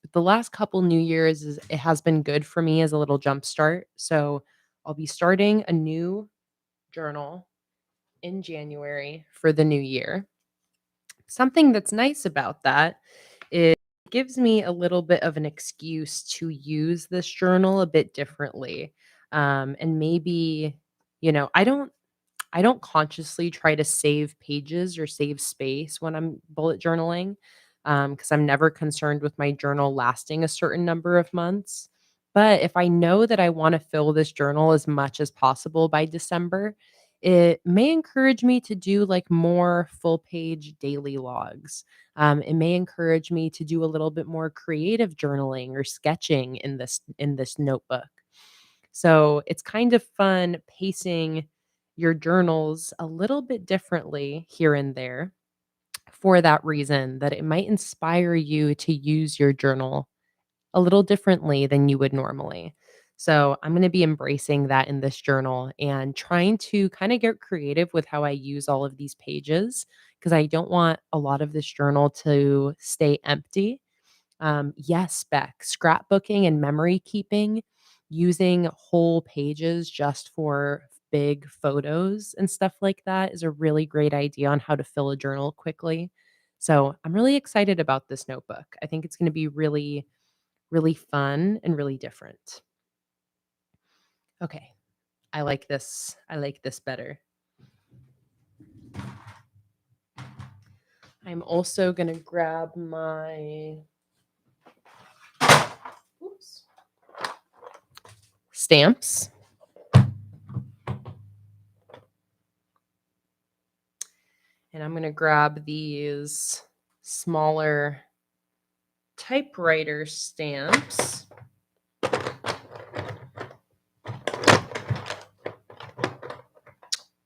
but the last couple New Year's it has been good for me as a little jump start. So I'll be starting a new journal in January for the new year. Something that's nice about that is it gives me a little bit of an excuse to use this journal a bit differently. And maybe, I don't consciously try to save pages or save space when I'm bullet journaling because I'm never concerned with my journal lasting a certain number of months. But if I know that I want to fill this journal as much as possible by December, it may encourage me to do like more full page daily logs. It may encourage me to do a little bit more creative journaling or sketching in this notebook. So it's kind of fun pacing your journals a little bit differently here and there for that reason that it might inspire you to use your journal a little differently than you would normally. So I'm going to be embracing that in this journal and trying to kind of get creative with how I use all of these pages because I don't want a lot of this journal to stay empty. Yes, Beck, scrapbooking and memory keeping, using whole pages just for big photos and stuff like that is a really great idea on how to fill a journal quickly. So I'm really excited about this notebook. I think it's going to be really, really fun and really different. Okay, I like this. I like this better. I'm also going to grab my oops, stamps. And I'm going to grab these smaller typewriter stamps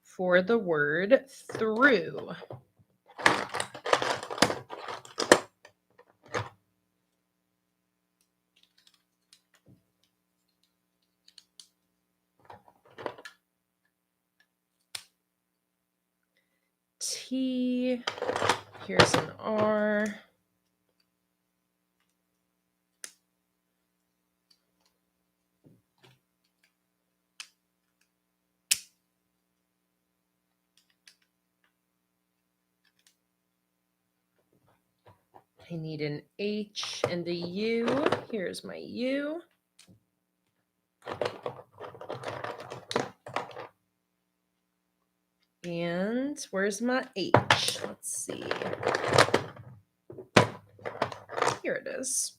for the word through. T, here's an R. I need an H and a U. Here's my U. And where's my H? Let's see. Here it is.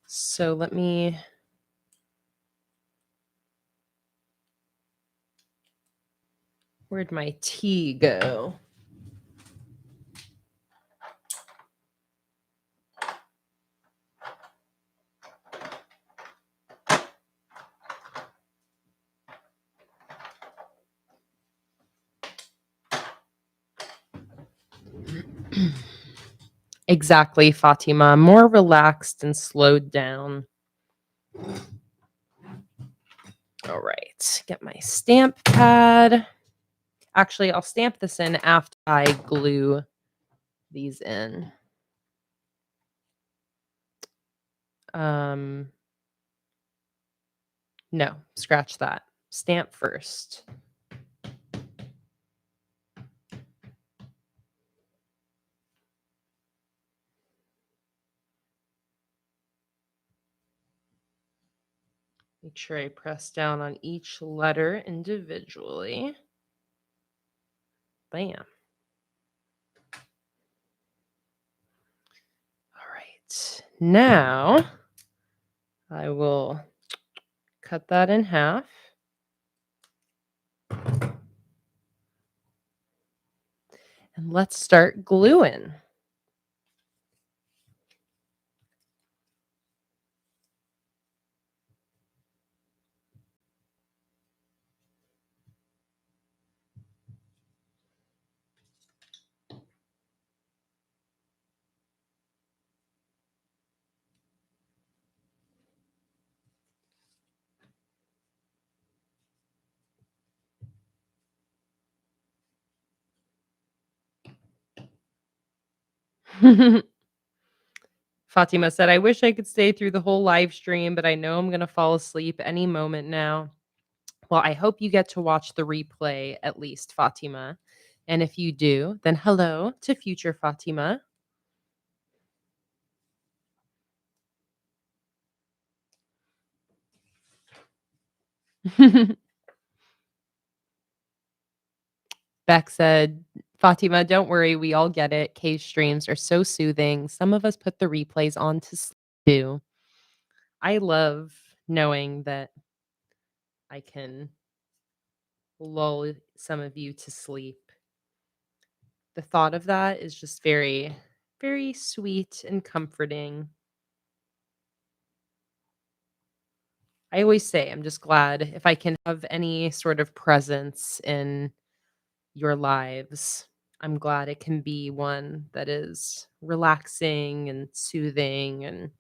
So let me where'd my T go? Exactly, Fatima. More relaxed and slowed down. All right, get my stamp pad. Actually, I'll stamp this in after I glue these in. No, scratch that. Stamp first. Make sure I press down on each letter individually. Bam. All right. Now I will cut that in half. And let's start gluing. Fatima said, I wish I could stay through the whole live stream, but I know I'm going to fall asleep any moment now. Well, I hope you get to watch the replay at least, Fatima. And if you do, then hello to future Fatima. Beck said, Fatima, don't worry. We all get it. Kay's streams are so soothing. Some of us put the replays on to sleep too. I love knowing that I can lull some of you to sleep. The thought of that is just very, very sweet and comforting. I always say I'm just glad if I can have any sort of presence in your lives. I'm glad it can be one that is relaxing and soothing and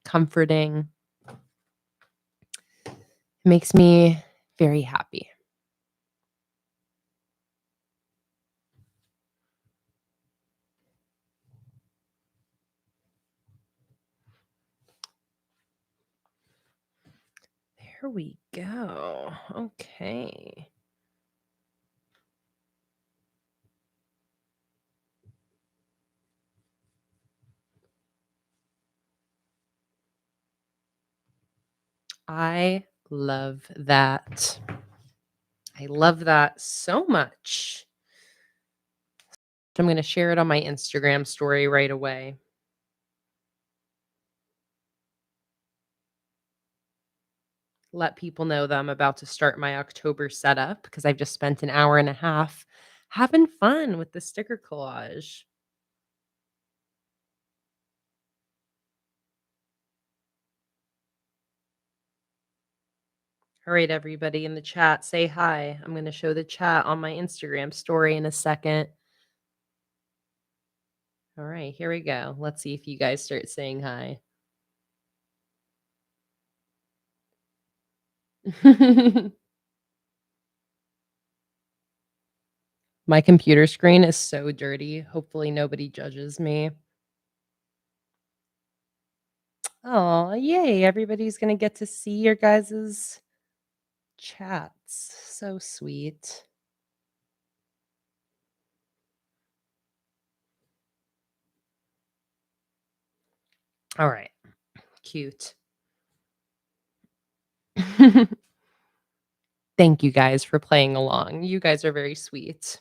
comforting. It makes me very happy. There we go. Okay. I love that. I love that so much. I'm going to share it on my Instagram story right away. Let people know that I'm about to start my October setup because I've just spent an hour and a half Having fun with the sticker collage. All right, everybody in the chat, say hi. I'm going to show the chat on my Instagram story in a second. All right, here we go. Let's see if you guys start saying hi. My computer screen is so dirty. Hopefully, nobody judges me. Oh, yay. Everybody's going to get to see your guys' chats. So sweet. All right, cute. Thank you guys for playing along. You guys are very sweet.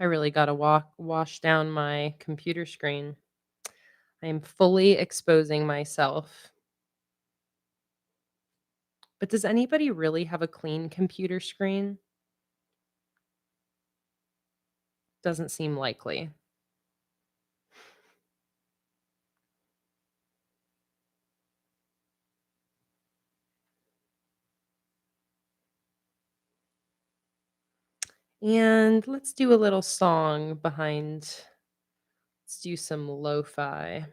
I really got to wash down my computer screen. I am fully exposing myself. But does anybody really have a clean computer screen? Doesn't seem likely. And let's do a little song behind. Let's do some lo-fi.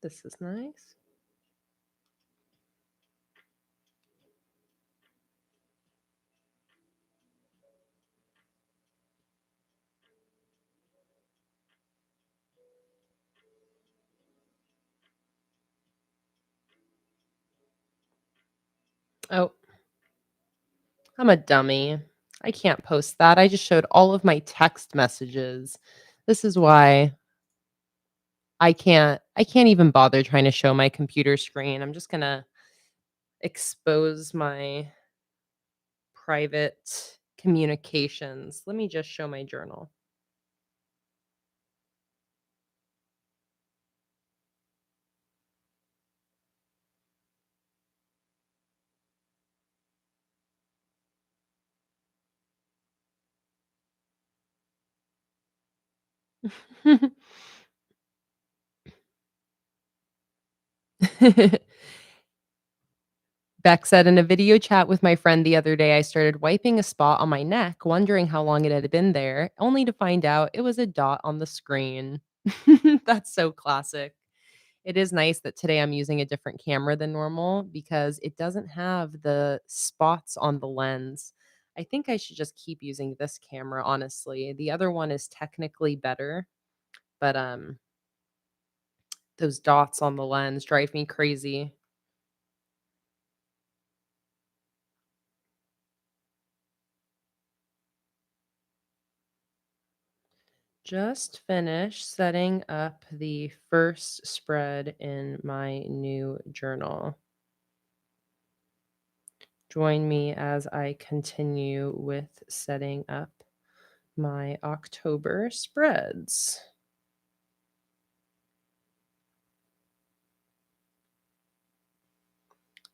This is nice. Oh, I'm a dummy. I can't post that. I just showed all of my text messages. This is why I can't even bother trying to show my computer screen. I'm just going to expose my private communications. Let me just show my journal. Beck said in a video chat with my friend the other day, I started wiping a spot on my neck, wondering how long it had been there, only to find out it was a dot on the screen. That's so classic. It is nice that today I'm using a different camera than normal because it doesn't have the spots on the lens. I think I should just keep using this camera, honestly. The other one is technically better, but those dots on the lens drive me crazy. Just finished setting up the first spread in my new journal. Join me as I continue with setting up my October spreads.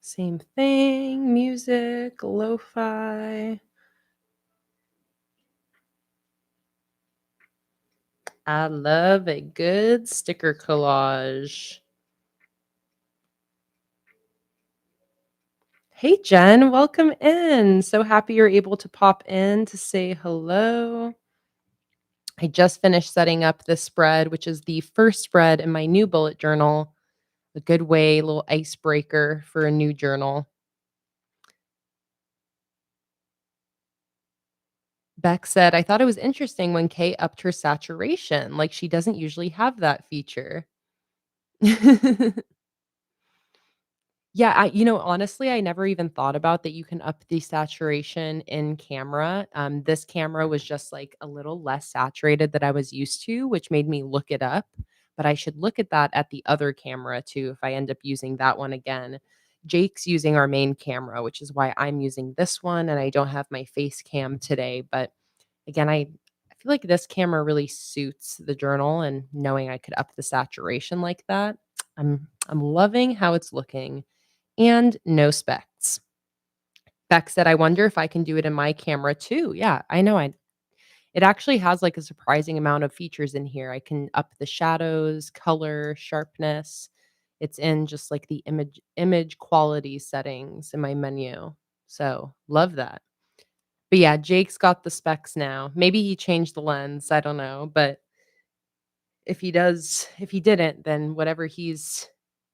Same thing, music, lo-fi. I love a good sticker collage. Hey, Jen, welcome in. So happy you're able to pop in to say hello. I just finished setting up this spread, which is the first spread in my new bullet journal. A good way, a little icebreaker for a new journal. Beck said, I thought it was interesting when Kay upped her saturation. Like she doesn't usually have that feature. Yeah, honestly, I never even thought about that you can up the saturation in camera. This camera was just, like, a little less saturated that I was used to, which made me look it up, but I should look at that at the other camera too if I end up using that one again. Jake's using our main camera, which is why I'm using this one, and I don't have my face cam today, but again, I feel like this camera really suits the journal, and knowing I could up the saturation like that, I'm loving how it's looking. And no specs. Beck said, "I wonder if I can do it in my camera too." Yeah, I know, it actually has, like, a surprising amount of features in here. I can up the shadows, color, sharpness. It's in just, like, the image quality settings in my menu. So, love that. But yeah, Jake's got the specs now. Maybe he changed the lens, I don't know, but if he didn't, then whatever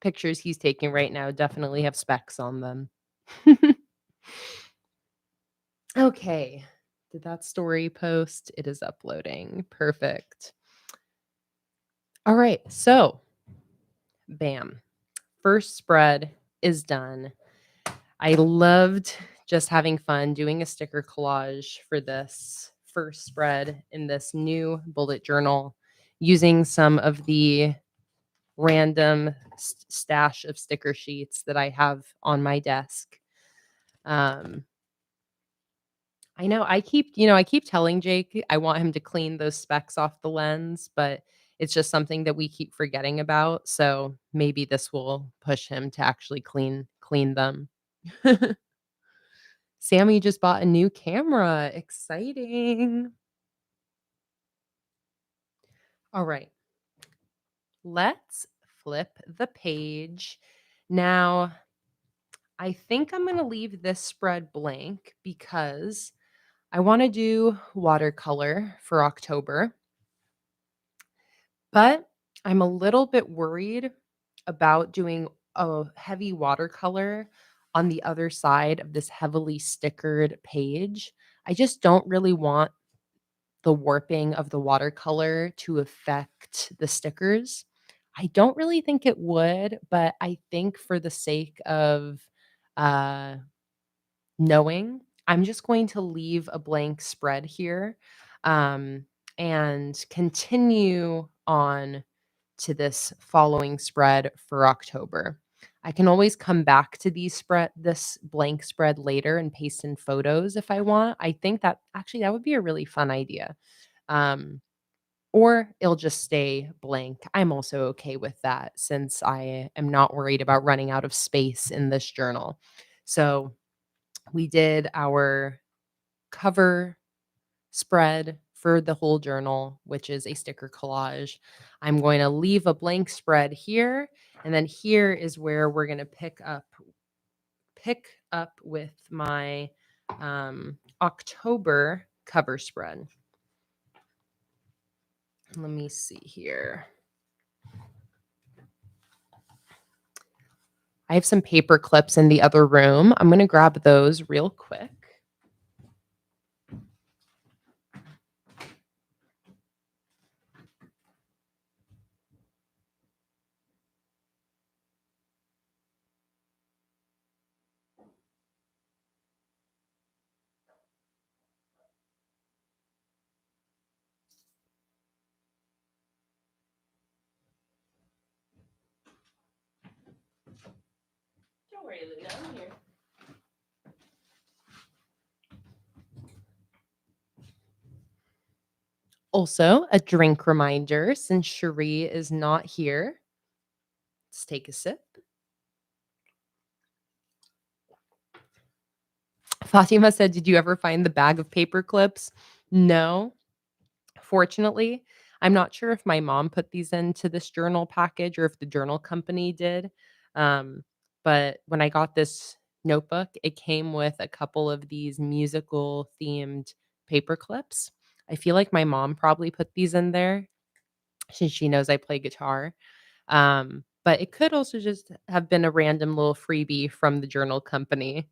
pictures he's taking right now definitely have specs on them. Okay. Did that story post? It is uploading. Perfect. All right. So, bam. First spread is done. I loved just having fun doing a sticker collage for this first spread in this new bullet journal using some of the random stash of sticker sheets that I have on my desk. Um, I know. I keep telling Jake I want him to clean those specks off the lens, but it's just something that we keep forgetting about. So maybe this will push him to actually clean them. Sammy just bought a new camera. Exciting. All right. Let's flip the page. Now, I think I'm going to leave this spread blank because I want to do watercolor for October. But I'm a little bit worried about doing a heavy watercolor on the other side of this heavily stickered page. I just don't really want the warping of the watercolor to affect the stickers. I don't really think it would, but I think for the sake of uh knowing, I'm just going to leave a blank spread here, um, and continue on to this following spread for October. I can always come back to this blank spread later and paste in photos if I want. I think that actually that would be a really fun idea. Um, or it'll just stay blank. I'm also okay with that since I am not worried about running out of space in this journal. So we did our cover spread for the whole journal, which is a sticker collage. I'm going to leave a blank spread here, and then here is where we're going to pick up with my October cover spread. Let me see here. I have some paper clips in the other room. I'm going to grab those real quick. Don't worry, Luna, I'm here. Also, a drink reminder since Cherie is not here. Let's take a sip. Fatima said, "Did you ever find the bag of paper clips?" No, fortunately. I'm not sure if my mom put these into this journal package or if the journal company did. Um, but when I got this notebook, it came with a couple of these musical themed paper clips. I feel like my mom probably put these in there since she knows I play guitar. But it could also just have been a random little freebie from the journal company.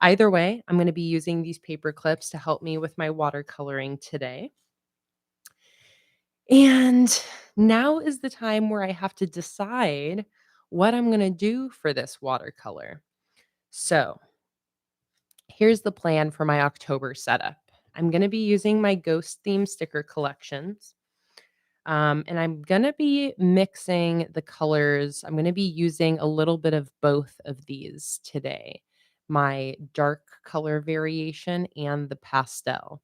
Either way, I'm going to be using these paper clips to help me with my watercoloring today. And now is the time where I have to decide what I'm going to do for this watercolor. So, here's the plan for my October setup. I'm going to be using my ghost theme sticker collections. And I'm going to be mixing the colors. I'm going to be using a little bit of both of these today, my dark color variation and the pastel.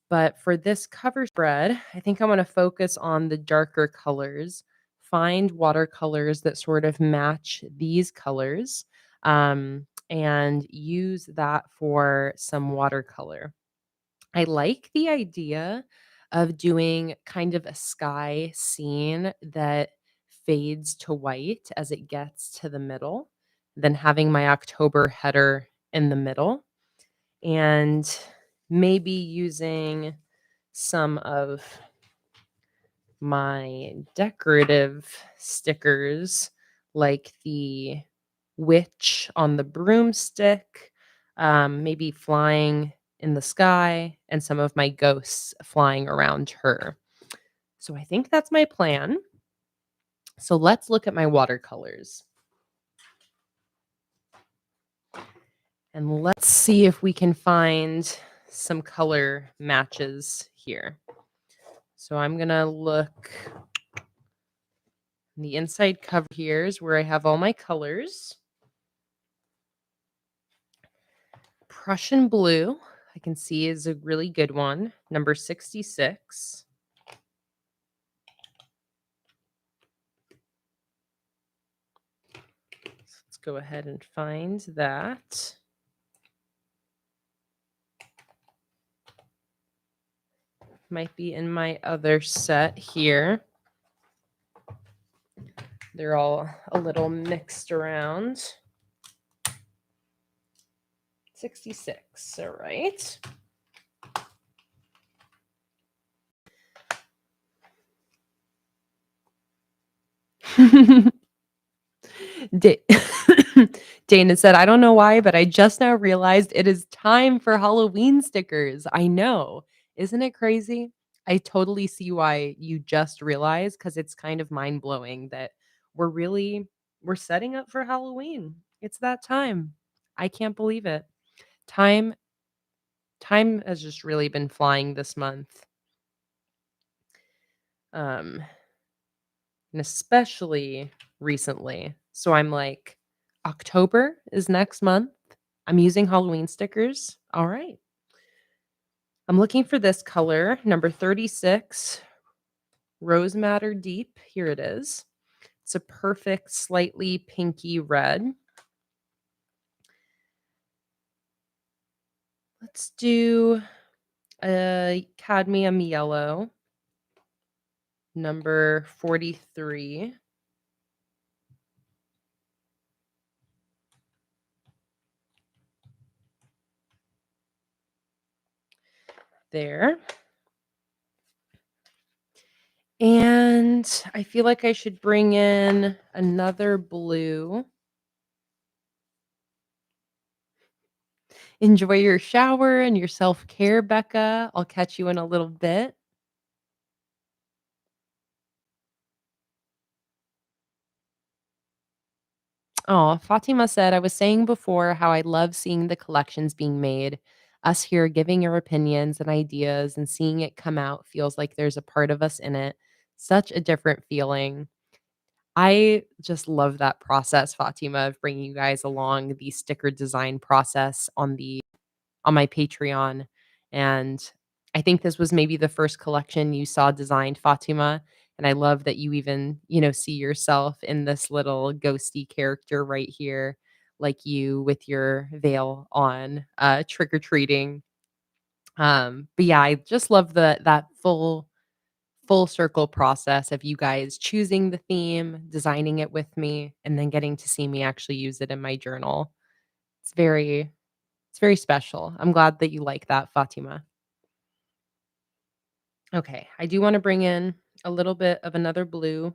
But for this cover spread, I think I want to focus on the darker colors, find watercolors that sort of match these colors, and use that for some watercolor. I like the idea of doing kind of a sky scene that fades to white as it gets to the middle, then having my October header in the middle, and maybe using some of my decorative stickers like the witch on the broomstick, maybe flying in the sky, and some of my ghosts flying around her. So I think that's my plan. So let's look at my watercolors and let's see if we can find some color matches here. So I'm going to look the inside cover here is where I have all my colors. Prussian blue, I can see is a really good one, number 66. So let's go ahead and find that. Might be in my other set here. They're all a little mixed around. 66, all right. Da- Dana said, I don't know why, but I just now realized it is time for Halloween stickers. I know. Isn't it crazy? I totally see why you just realized because it's kind of mind blowing that we're setting up for Halloween. It's that time. I can't believe it. Time time has just really been flying this month. Um and especially recently. So I'm like, October is next month. I'm using Halloween stickers. All right. I'm looking for this color, number 36, Rose Madder Deep. Here it is. It's a perfect, slightly pinky red. Let's do a cadmium yellow, number 43. There. And I feel like I should bring in another blue. Enjoy your shower and your self-care, Becca. I'll catch you in a little bit. Oh, Fatima said, I was saying before how I love seeing the collections being made. Us here giving your opinions and ideas and seeing it come out feels like there's a part of us in it. Such a different feeling. I just love that process, Fatima, of bringing you guys along the sticker design process on my Patreon. And I think this was maybe the first collection you saw designed, Fatima. And I love that you even, see yourself in this little ghosty character right here, like you with your veil on, trick or treating. But yeah, I just love that full circle process of you guys choosing the theme, designing it with me, and then getting to see me actually use it in my journal. It's very it's very special. I'm glad that you like that, Fatima. Okay, I do wanna bring in a little bit of another blue.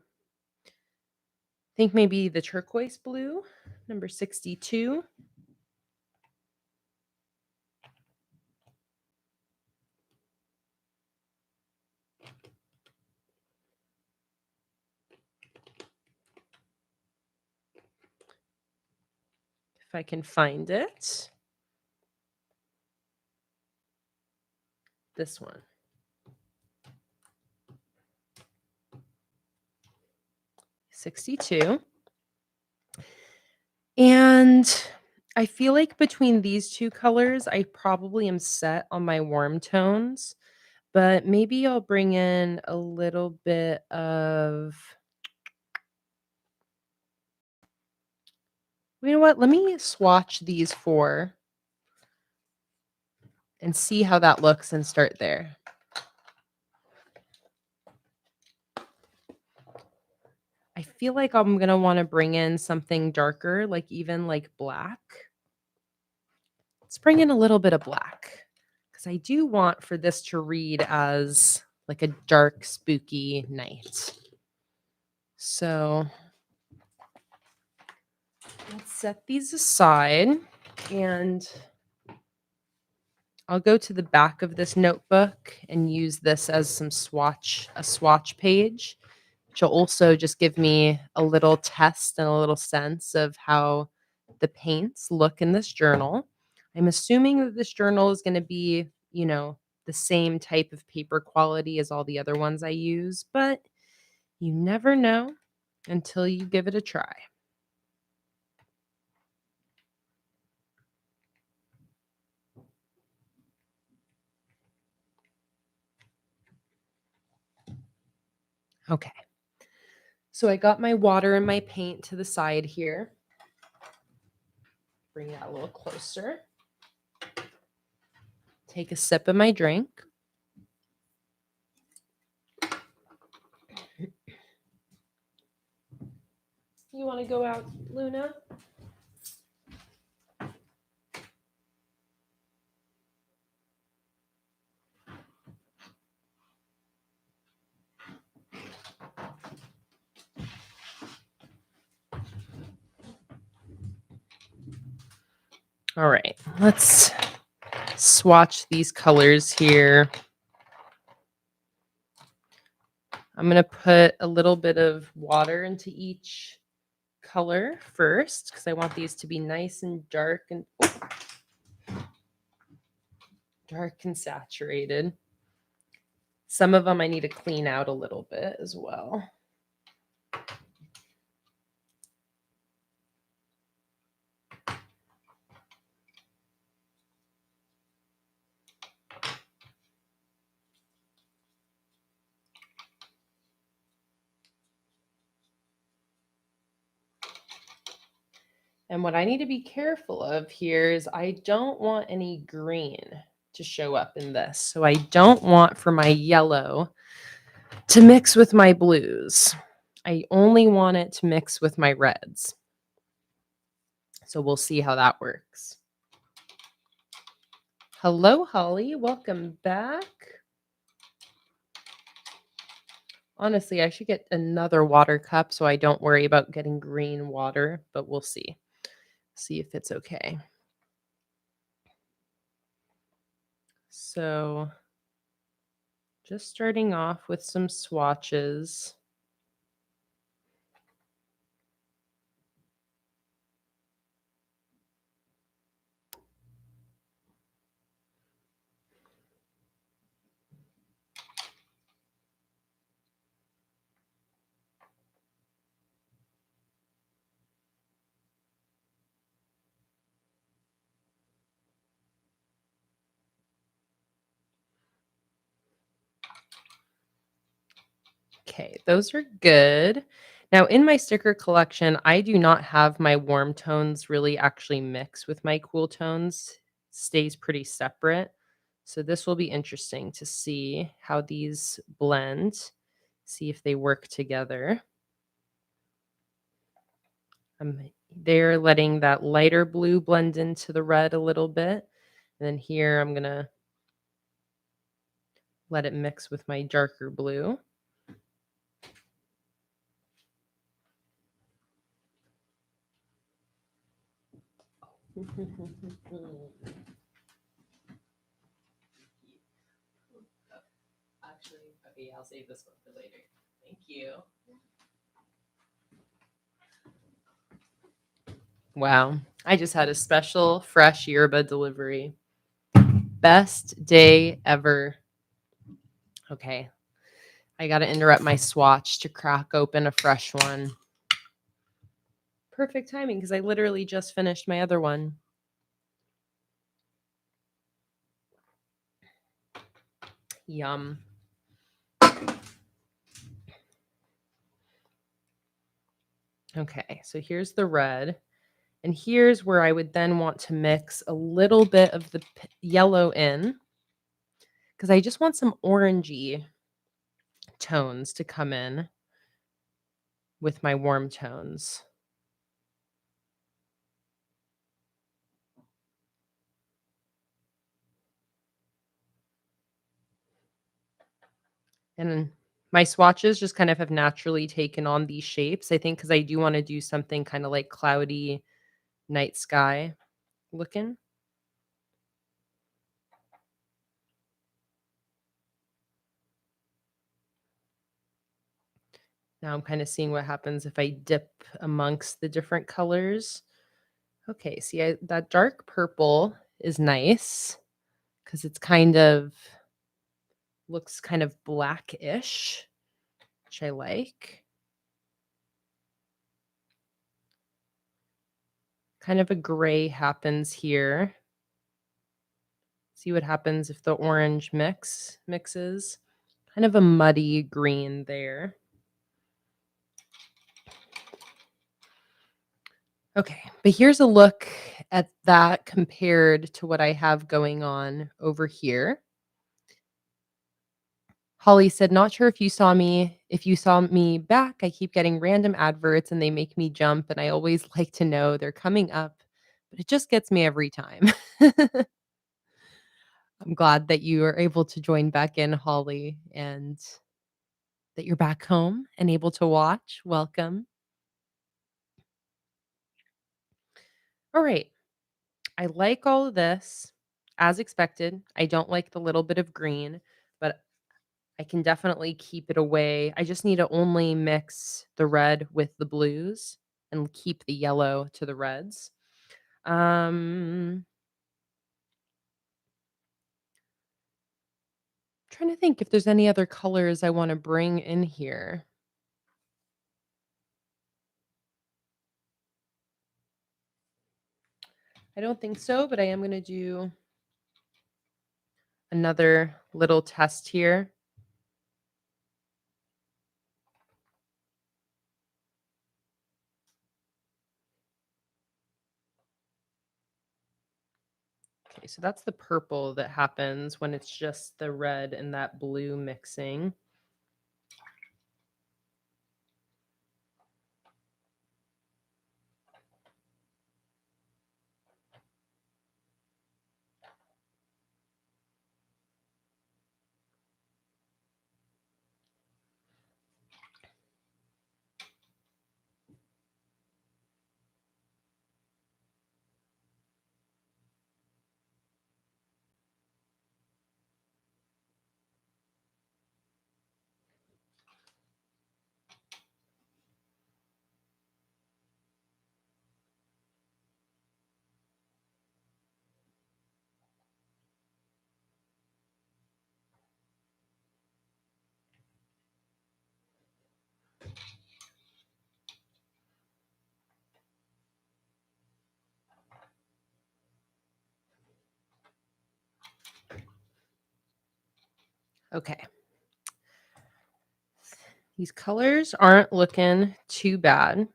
Think maybe the turquoise blue, number 62. if I can find it. This one. 62. And I feel like between these two colors, I probably am set on my warm tones, but maybe I'll bring in a little bit of, you know what? Let me swatch these four and see how that looks and start there. I feel like I'm going to want to bring in something darker, like even like black. Let's bring in a little bit of black because I do want for this to read as like a dark, spooky night. So let's set these aside, and I'll go to the back of this notebook and use this as a swatch page, which will also just give me a little test and a little sense of how the paints look in this journal. I'm assuming that this journal is going to be, the same type of paper quality as all the other ones I use, but you never know until you give it a try. Okay. So I got my water and my paint to the side here. Bring that a little closer. Take a sip of my drink. You want to go out, Luna? All right, let's swatch these colors here. I'm going to put a little bit of water into each color first because I want these to be nice and dark and saturated. Some of them I need to clean out a little bit as well. And what I need to be careful of here is I don't want any green to show up in this. So I don't want for my yellow to mix with my blues. I only want it to mix with my reds. So we'll see how that works. Hello, Holly. Welcome back. Honestly, I should get another water cup so I don't worry about getting green water, but we'll see. See if it's okay. So just starting off with some swatches. Okay, those are good. Now, in my sticker collection, I do not have my warm tones really actually mix with my cool tones. Stays pretty separate. So this will be interesting to see how these blend, see if they work together. They're letting that lighter blue blend into the red a little bit. And then here I'm going to let it mix with my darker blue. Actually, okay, I'll save this one for later. Thank you. Wow. I just had a special fresh yerba delivery. Best day ever. Okay. I got to interrupt my swatch to crack open a fresh one. Perfect timing because I literally just finished my other one. Yum. Okay, so here's the red. And here's where I would then want to mix a little bit of the yellow in because I just want some orangey tones to come in with my warm tones. And my swatches just kind of have naturally taken on these shapes, I think, because I do want to do something kind of like cloudy night sky looking. Now I'm kind of seeing what happens if I dip amongst the different colors. Okay, see, that dark purple is nice because it's kind of looks kind of blackish, which I like. Kind of a gray happens here. See what happens if the orange mixes. Kind of a muddy green there. Okay, but here's a look at that compared to what I have going on over here. Holly said, "Not sure if you saw me. If you saw me back, I keep getting random adverts and they make me jump, and I always like to know they're coming up, but it just gets me every time." I'm glad that you are able to join back in, Holly, and that you're back home and able to watch. Welcome. All right. I like all of this as expected. I don't like the little bit of green, but I can definitely keep it away. I just need to only mix the red with the blues and keep the yellow to the reds. Trying to think if there's any other colors I want to bring in here. I don't think so, but I am going to do another little test here. Okay, so that's the purple that happens when it's just the red and that blue mixing. Okay. These colors aren't looking too bad.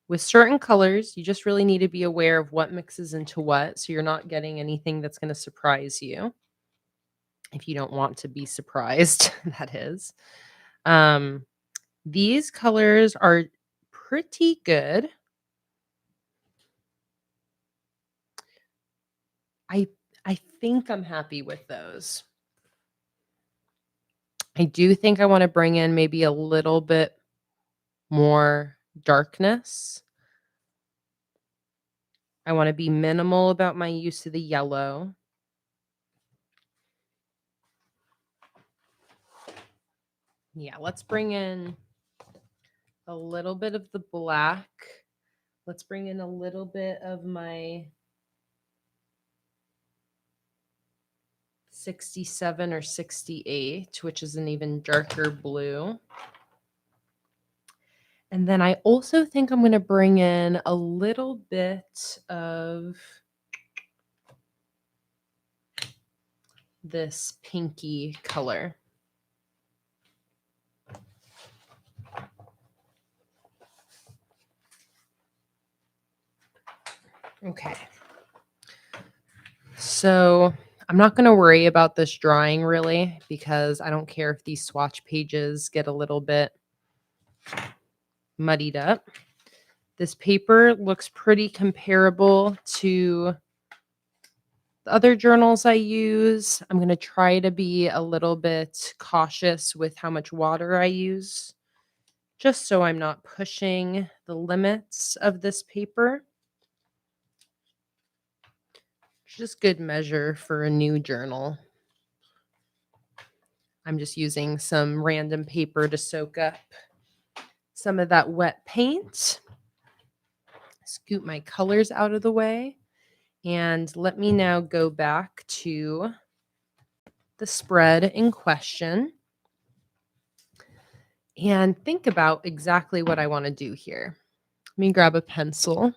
With certain colors, you just really need to be aware of what mixes into what so you're not getting anything that's going to surprise you. If you don't want to be surprised, that is. Um, these colors are pretty good. I I think I'm happy with those. I do think I want to bring in maybe a little bit more darkness. I want to be minimal about my use of the yellow. Yeah, let's bring in a little bit of the black Let's bring in a little bit of my 67 or 68, which is an even darker blue. And then I also think I'm going to bring in a little bit of this pinky color. Okay. So I'm not going to worry about this drawing really, because I don't care if these swatch pages get a little bit muddied up. This paper looks pretty comparable to the other journals I use. I'm going to try to be a little bit cautious with how much water I use, just so I'm not pushing the limits of this paper. Just good measure for a new journal. I'm just using some random paper to soak up some of that wet paint. Scoot my colors out of the way. And let me now go back to the spread in question and think about exactly what I want to do here. Let me grab a pencil.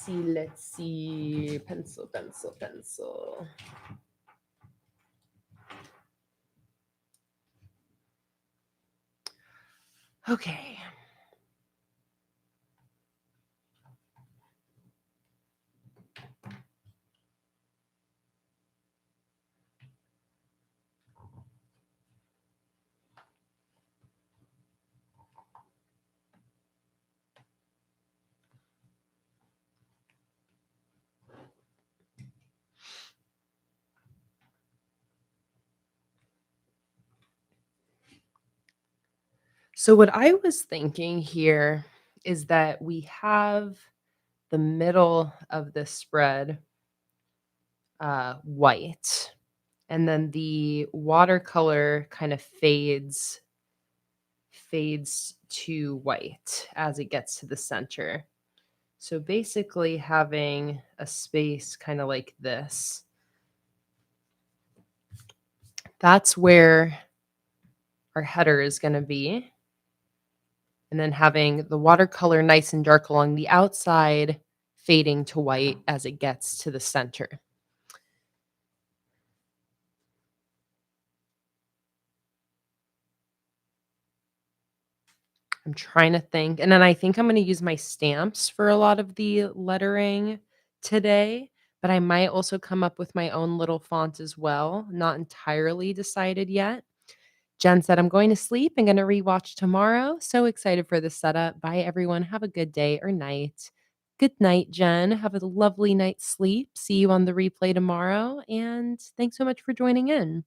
Let's see. Pencil, pencil, pencil. Okay. So what I was thinking here is that we have the middle of this spread white, and then the watercolor kind of fades to white as it gets to the center. So basically having a space kind of like this. That's where our header is going to be. And then having the watercolor nice and dark along the outside, fading to white as it gets to the center. I'm trying to think. And then I think I'm going to use my stamps for a lot of the lettering today, but I might also come up with my own little font as well. Not entirely decided yet. Jen said, I'm going to sleep and going to rewatch tomorrow. So excited for this setup. Bye, everyone. Have a good day or night. Good night, Jen. Have a lovely night's sleep. See you on the replay tomorrow. And thanks so much for joining in.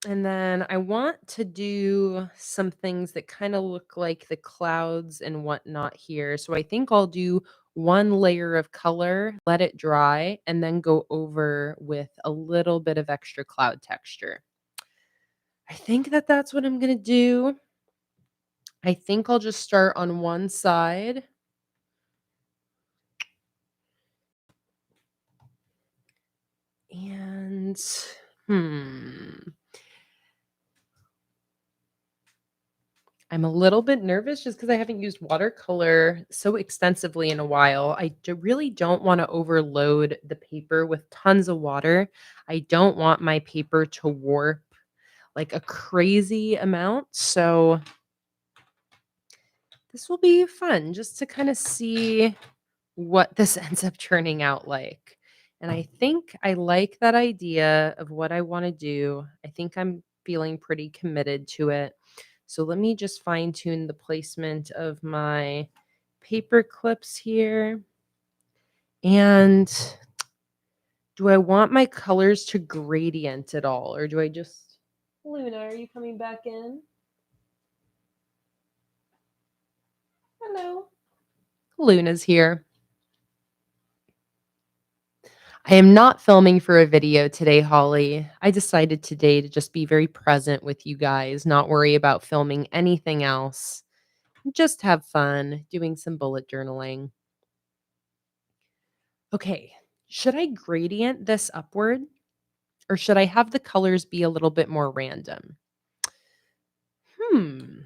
And then I want to do some things that kind of look like the clouds and whatnot here. So I think I'll do one layer of color, let it dry, and then go over with a little bit of extra cloud texture. I think that that's what I'm going to do. I think I'll just start on one side. And, I'm a little bit nervous just because I haven't used watercolor so extensively in a while. Really don't want to overload the paper with tons of water. I don't want my paper to warp like a crazy amount. So this will be fun just to kind of see what this ends up turning out like. And I think I like that idea of what I want to do. I think I'm feeling pretty committed to it. So let me just fine tune the placement of my paper clips here. And do I want my colors to gradient at all, or do I just Luna, are you coming back in? Hello. Luna's here. I am not filming for a video today, Holly. I decided today to just be very present with you guys, not worry about filming anything else. Just have fun doing some bullet journaling. Okay, should I gradient this upward or should I have the colors be a little bit more random? Hmm.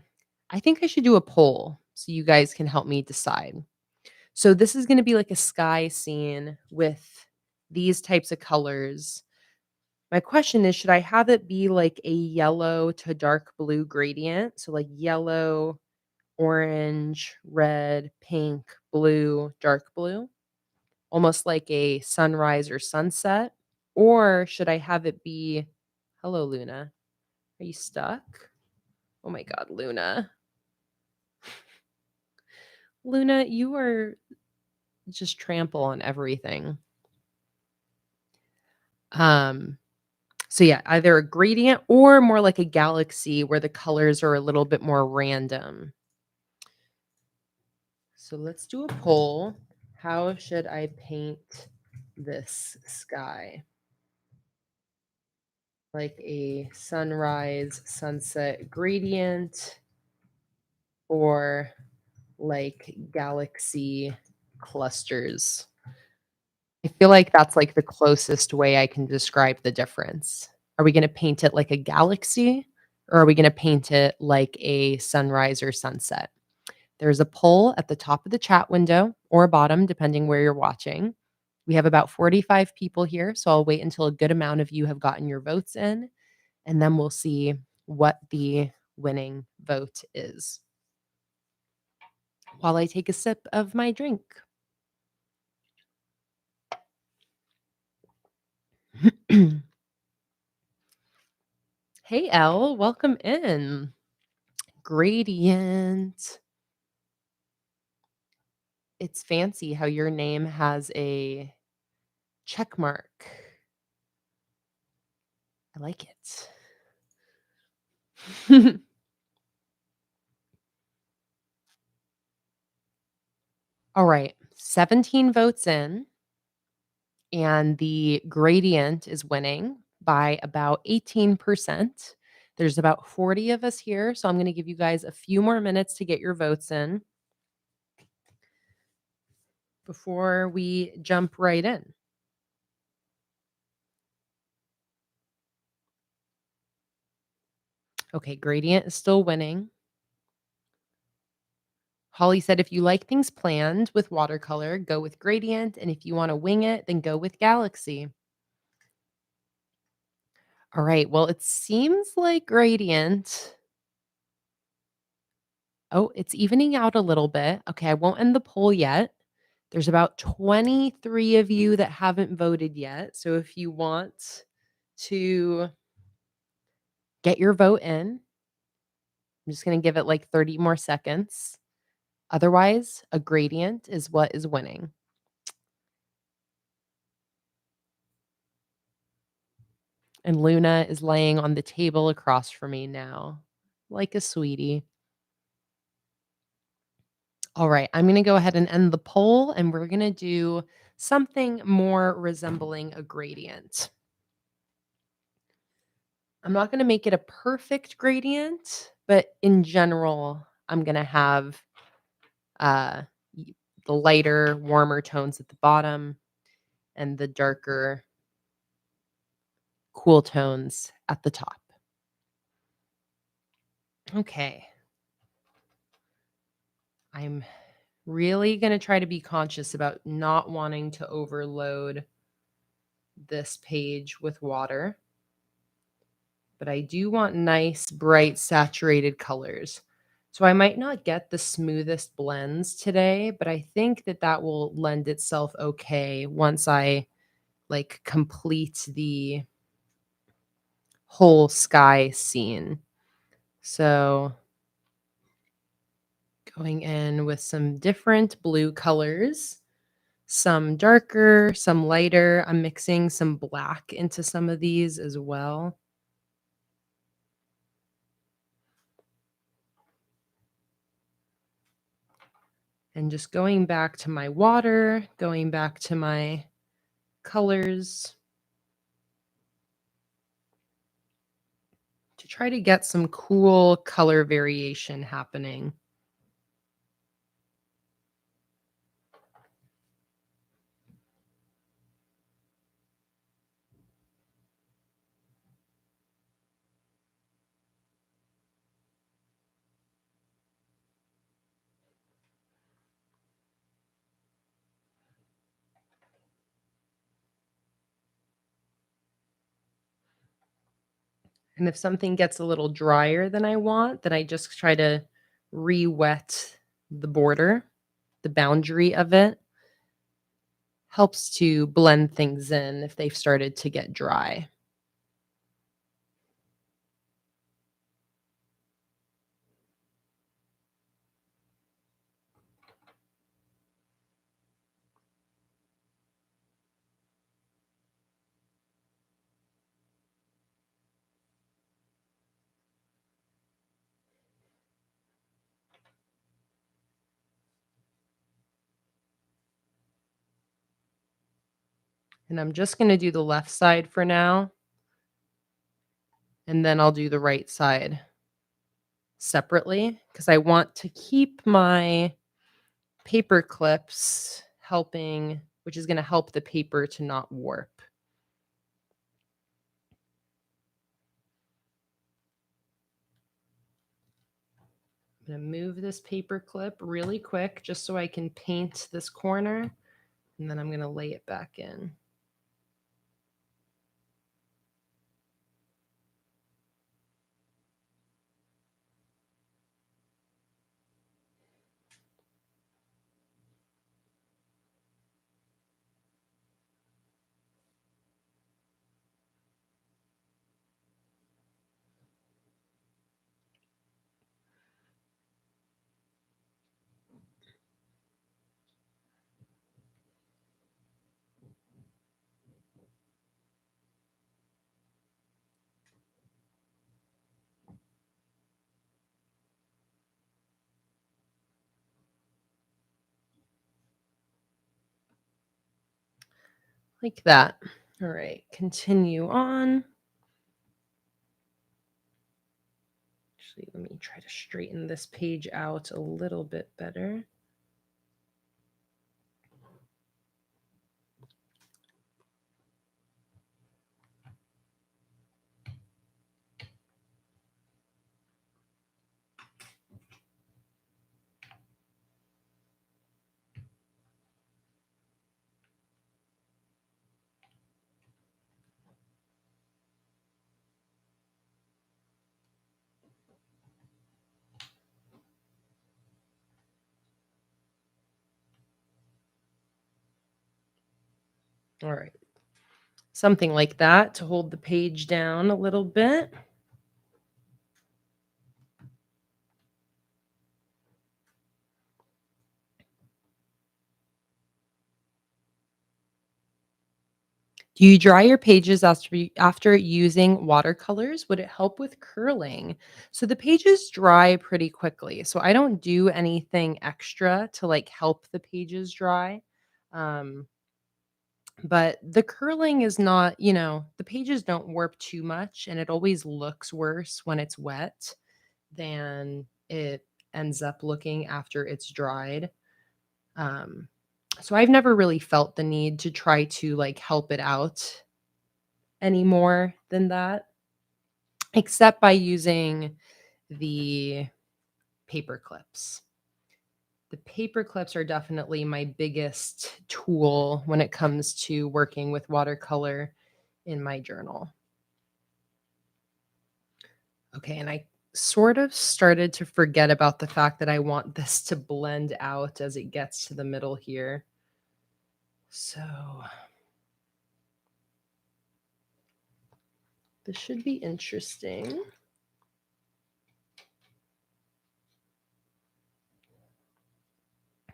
I think I should do a poll so you guys can help me decide. So this is going to be like a sky scene with these types of colors. My question is, should I have it be like a yellow to dark blue gradient? So like yellow, orange, red, pink, blue, dark blue, almost like a sunrise or sunset? Or should I have it be, hello, Luna. Are you stuck? Oh my God, Luna. Luna, you are just trample on everything. Um, so yeah, either a gradient or more like a galaxy where the colors are a little bit more random. So let's do a poll. How should I paint this sky? Like a sunrise, sunset gradient, or like galaxy clusters? I feel like that's like the closest way I can describe the difference. Are we going to paint it like a galaxy or are we going to paint it like a sunrise or sunset? There's a poll at the top of the chat window or bottom, depending where you're watching. We have about 45 people here, so I'll wait until a good amount of you have gotten your votes in, and then we'll see what the winning vote is while I take a sip of my drink. Hey, Elle, welcome in. Gradient. It's fancy how your name has a check mark. I like it. All right, 17 votes in, and the gradient is winning by about 18%. There's about 40 of us here, so I'm going to give you guys a few more minutes to get your votes in before we jump right in. Okay, gradient is still winning. Holly said, if you like things planned with watercolor, go with gradient. And if you want to wing it, then go with galaxy. All right. Well, it seems like gradient. Oh, it's evening out a little bit. Okay. I won't end the poll yet. There's about 23 of you that haven't voted yet. So if you want to get your vote in, I'm just going to give it like 30 more seconds. Otherwise, a gradient is what is winning. And Luna is laying on the table across from me now, like a sweetie. All right, I'm going to go ahead and end the poll, and we're going to do something more resembling a gradient. I'm not going to make it a perfect gradient, but in general, I'm going to have the lighter, warmer tones at the bottom and the darker, cool tones at the top. Okay. I'm really going to try to be conscious about not wanting to overload this page with water. But I do want nice, bright, saturated colors. So I might not get the smoothest blends today, but I think that that will lend itself okay once I like complete the whole sky scene. So Going in with some different blue colors, some darker, some lighter. I'm mixing some black into some of these as well. And just going back to my water, going back to my colors to try to get some cool color variation happening. And if something gets a little drier than I want, then I just try to re-wet the border, the boundary of it. Helps to blend things in if they've started to get dry. And I'm just gonna do the left side for now, and then I'll do the right side separately because I want to keep my paper clips helping, which is gonna help the paper to not warp. I'm gonna move this paper clip really quick just so I can paint this corner, and then I'm gonna lay it back in. Like that. All right, continue on. Actually, let me try to straighten this page out a little bit better. All right. Something like that to hold the page down a little bit. Do you dry your pages after using watercolors? Would it help with curling? So the pages dry pretty quickly. So I don't do anything extra to like help the pages dry. Um, but the curling is not, the pages don't warp too much and it always looks worse when it's wet than it ends up looking after it's dried. Um, so I've never really felt the need to try to like help it out any more than that, except by using the paper clips. The paper clips are definitely my biggest tool when it comes to working with watercolor in my journal. Okay, and I sort of started to forget about the fact that I want this to blend out as it gets to the middle here. So this should be interesting.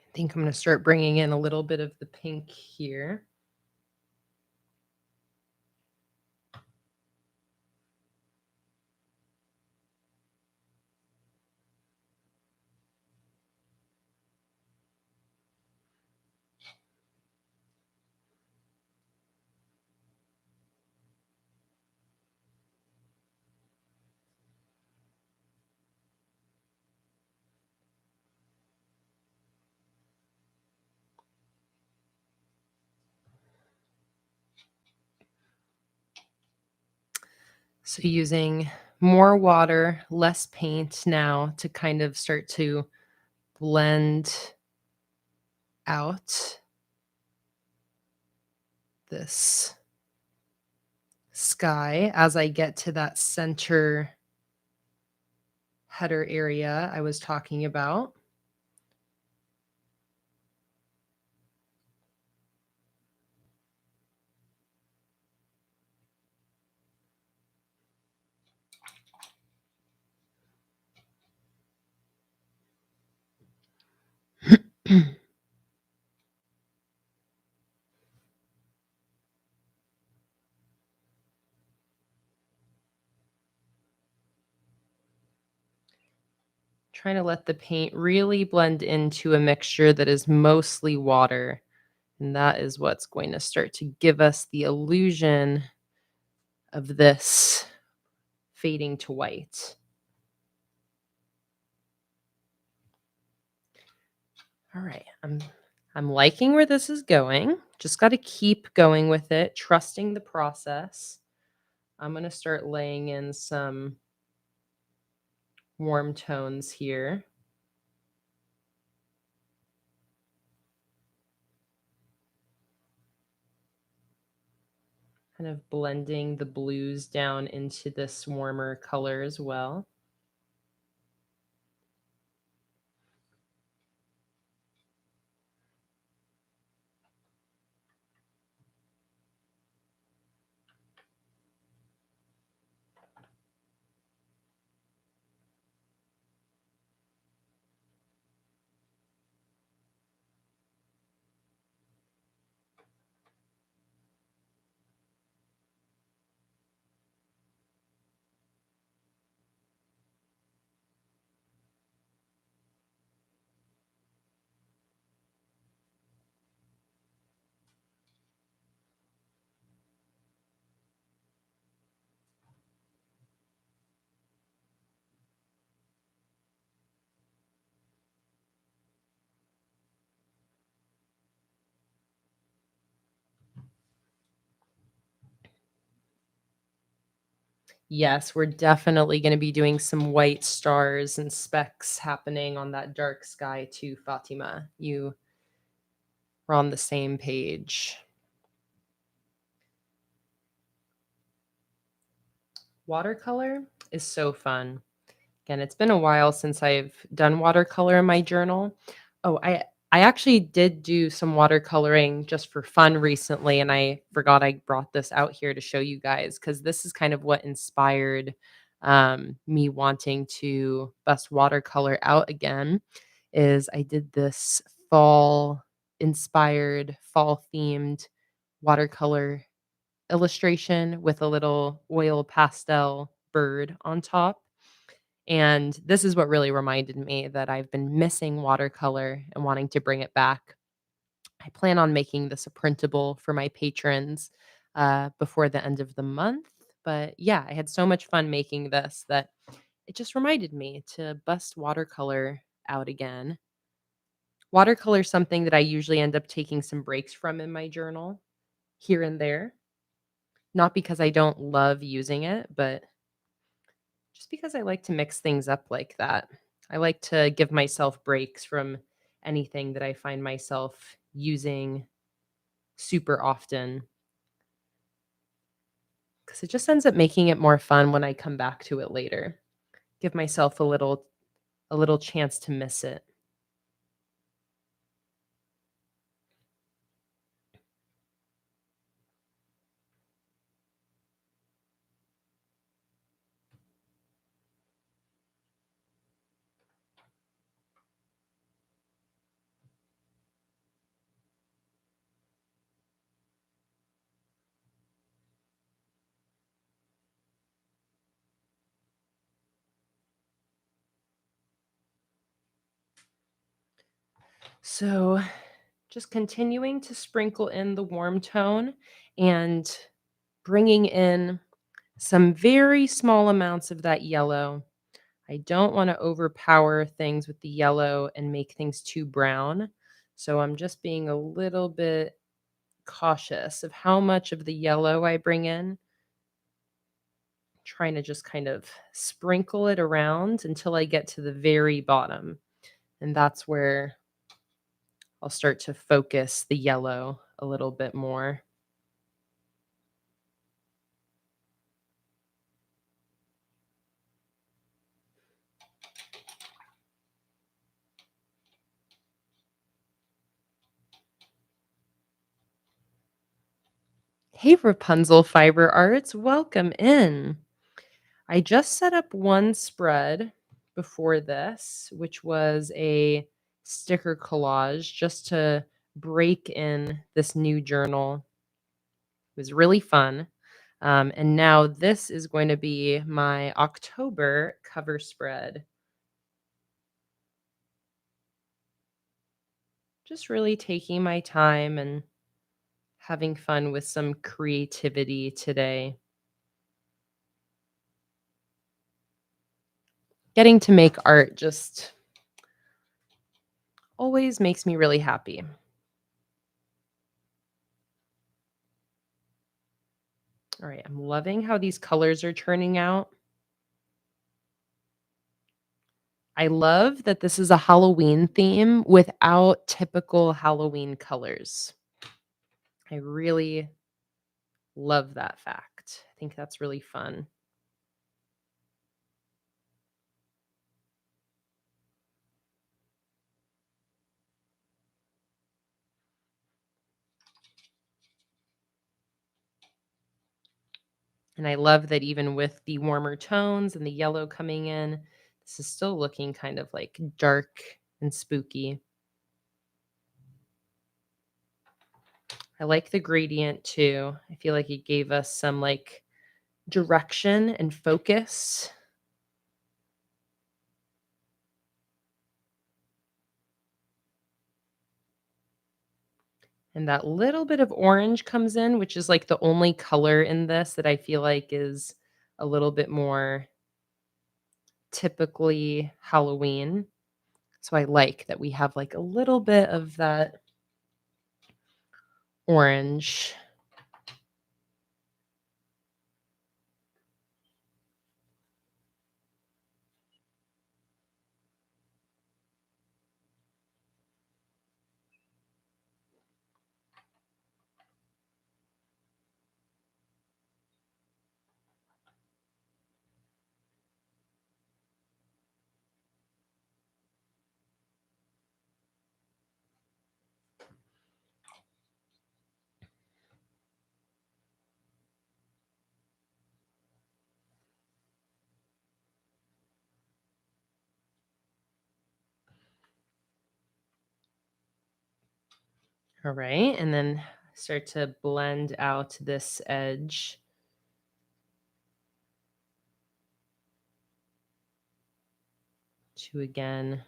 I think I'm gonna start bringing in a little bit of the pink here. So using more water, less paint now to kind of start to blend out this sky as I get to that center header area I was talking about. Trying to let the paint really blend into a mixture that is mostly water. And that is what's going to start to give us the illusion of this fading to white. All right, I'm liking where this is going. Just got to keep going with it, trusting the process. I'm going to start laying in some warm tones here. Kind of blending the blues down into this warmer color as well. Yes, we're definitely going to be doing some white stars and specks happening on that dark sky too, Fatima. You were on the same page. Watercolor is so fun. Again, it's been a while since I've done watercolor in my journal. Oh, I actually did do some watercoloring just for fun recently, and I forgot I brought this out here to show you guys because this is kind of what inspired me wanting to bust watercolor out again. Is I did this fall inspired, fall themed watercolor illustration with a little oil pastel bird on top. And this is what really reminded me that I've been missing watercolor and wanting to bring it back. I plan on making this a printable for my patrons before the end of the month. But yeah, I had so much fun making this that it just reminded me to bust watercolor out again. Watercolor is something that I usually end up taking some breaks from in my journal here and there. Not because I don't love using it, but just because I like to mix things up like that. I like to give myself breaks from anything that I find myself using super often because it just ends up making it more fun when I come back to it later. Give myself a little chance to miss it. So just continuing to sprinkle in the warm tone and bringing in some very small amounts of that yellow. I don't want to overpower things with the yellow and make things too brown. So I'm just being a little bit cautious of how much of the yellow I bring in, trying to just kind of sprinkle it around until I get to the very bottom. And that's where I'll start to focus the yellow a little bit more. Hey, Rapunzel Fiber Arts, welcome in. I just set up one spread before this, which was a sticker collage just to break in this new journal. It was really fun. And now this is going to be my October cover spread. Just really taking my time and having fun with some creativity today. Getting to make art just always makes me really happy. All right, I'm loving how these colors are turning out. I love that this is a Halloween theme without typical Halloween colors. I really love that fact. I think that's really fun. And I love that even with the warmer tones and the yellow coming in, this is still looking kind of like dark and spooky. I like the gradient too. I feel like it gave us some like direction and focus. And that little bit of orange comes in, which is like the only color in this that I feel like is a little bit more typically Halloween. So I like that we have like a little bit of that orange. All right. And then start to blend out this edge to again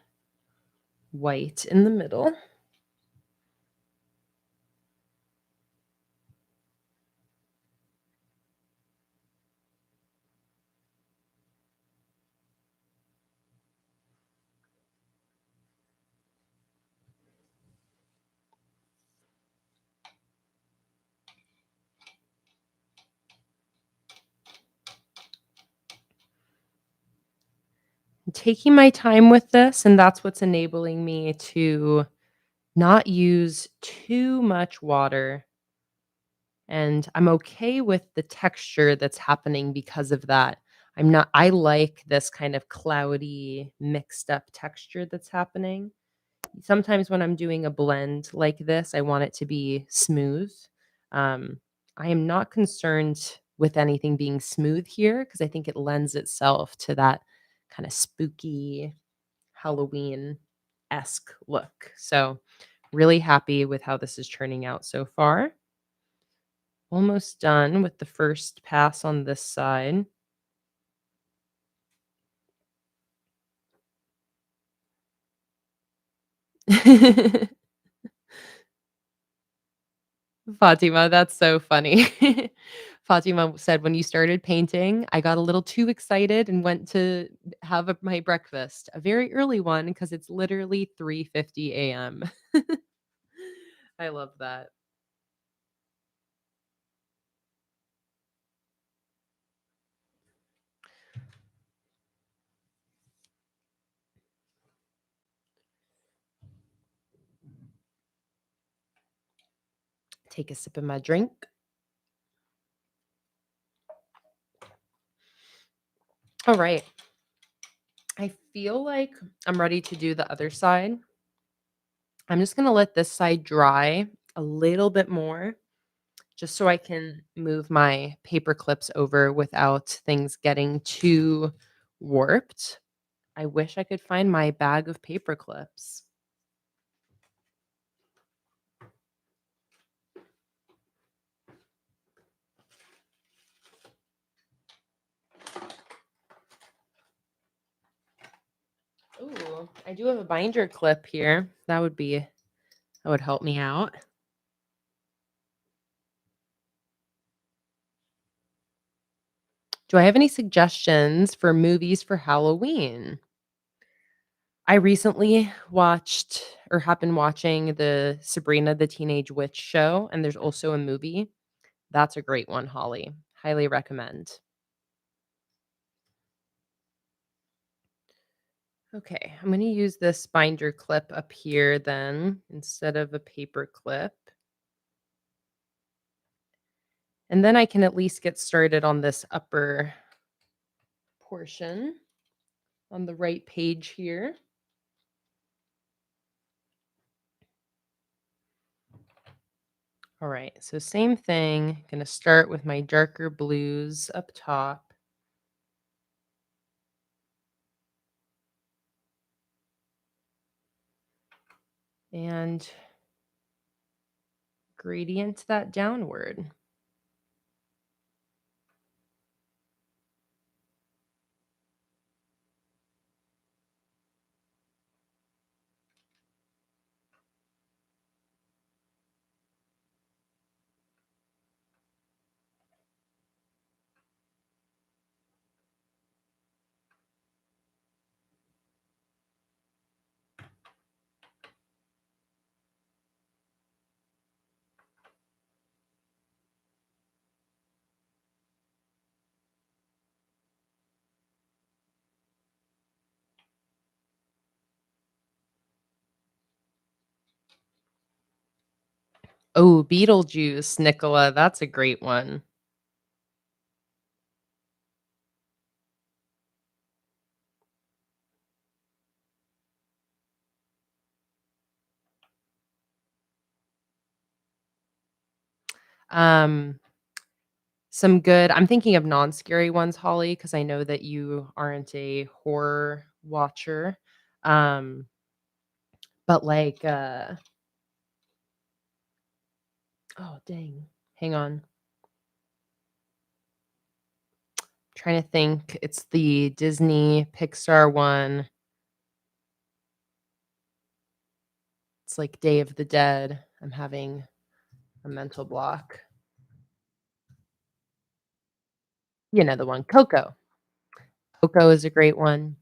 white in the middle. Taking my time with this, and that's what's enabling me to not use too much water. And I'm okay with the texture that's happening because of that. I like this kind of cloudy, mixed up texture that's happening. Sometimes when I'm doing a blend like this, I want it to be smooth. Um, I am not concerned with anything being smooth here because I think it lends itself to that kind of spooky Halloween esque look. So, really happy with how this is turning out so far. Almost done with the first pass on this side. Fatima, that's so funny. Fatima said, "When you started painting, I got a little too excited and went to have my breakfast, a very early one because it's literally 3:50 AM." I love that. Take a sip of my drink. All right. I feel like I'm ready to do the other side. I'm just gonna let this side dry a little bit more just so I can move my paper clips over without things getting too warped. I wish I could find my bag of paper clips. Ooh, I do have a binder clip here. That would help me out. Do I have any suggestions for movies for Halloween? I recently watched or have been watching the Sabrina the Teenage Witch show, and there's also a movie. That's a great one, Holly. Highly recommend. Okay, I'm going to use this binder clip up here then instead of a paper clip. And then I can at least get started on this upper portion on the right page here. All right, so same thing. Going to start with my darker blues up top. And gradient that downward. Oh, Beetlejuice, Nicola, that's a great one. Um, some good I'm thinking of non-scary ones, Holly, because I know that you aren't a horror watcher. Um, but like, oh, dang. Hang on. Trying to think. It's the Disney Pixar one. It's like Day of the Dead. I'm having a mental block. You know the one, Coco. Coco is a great one.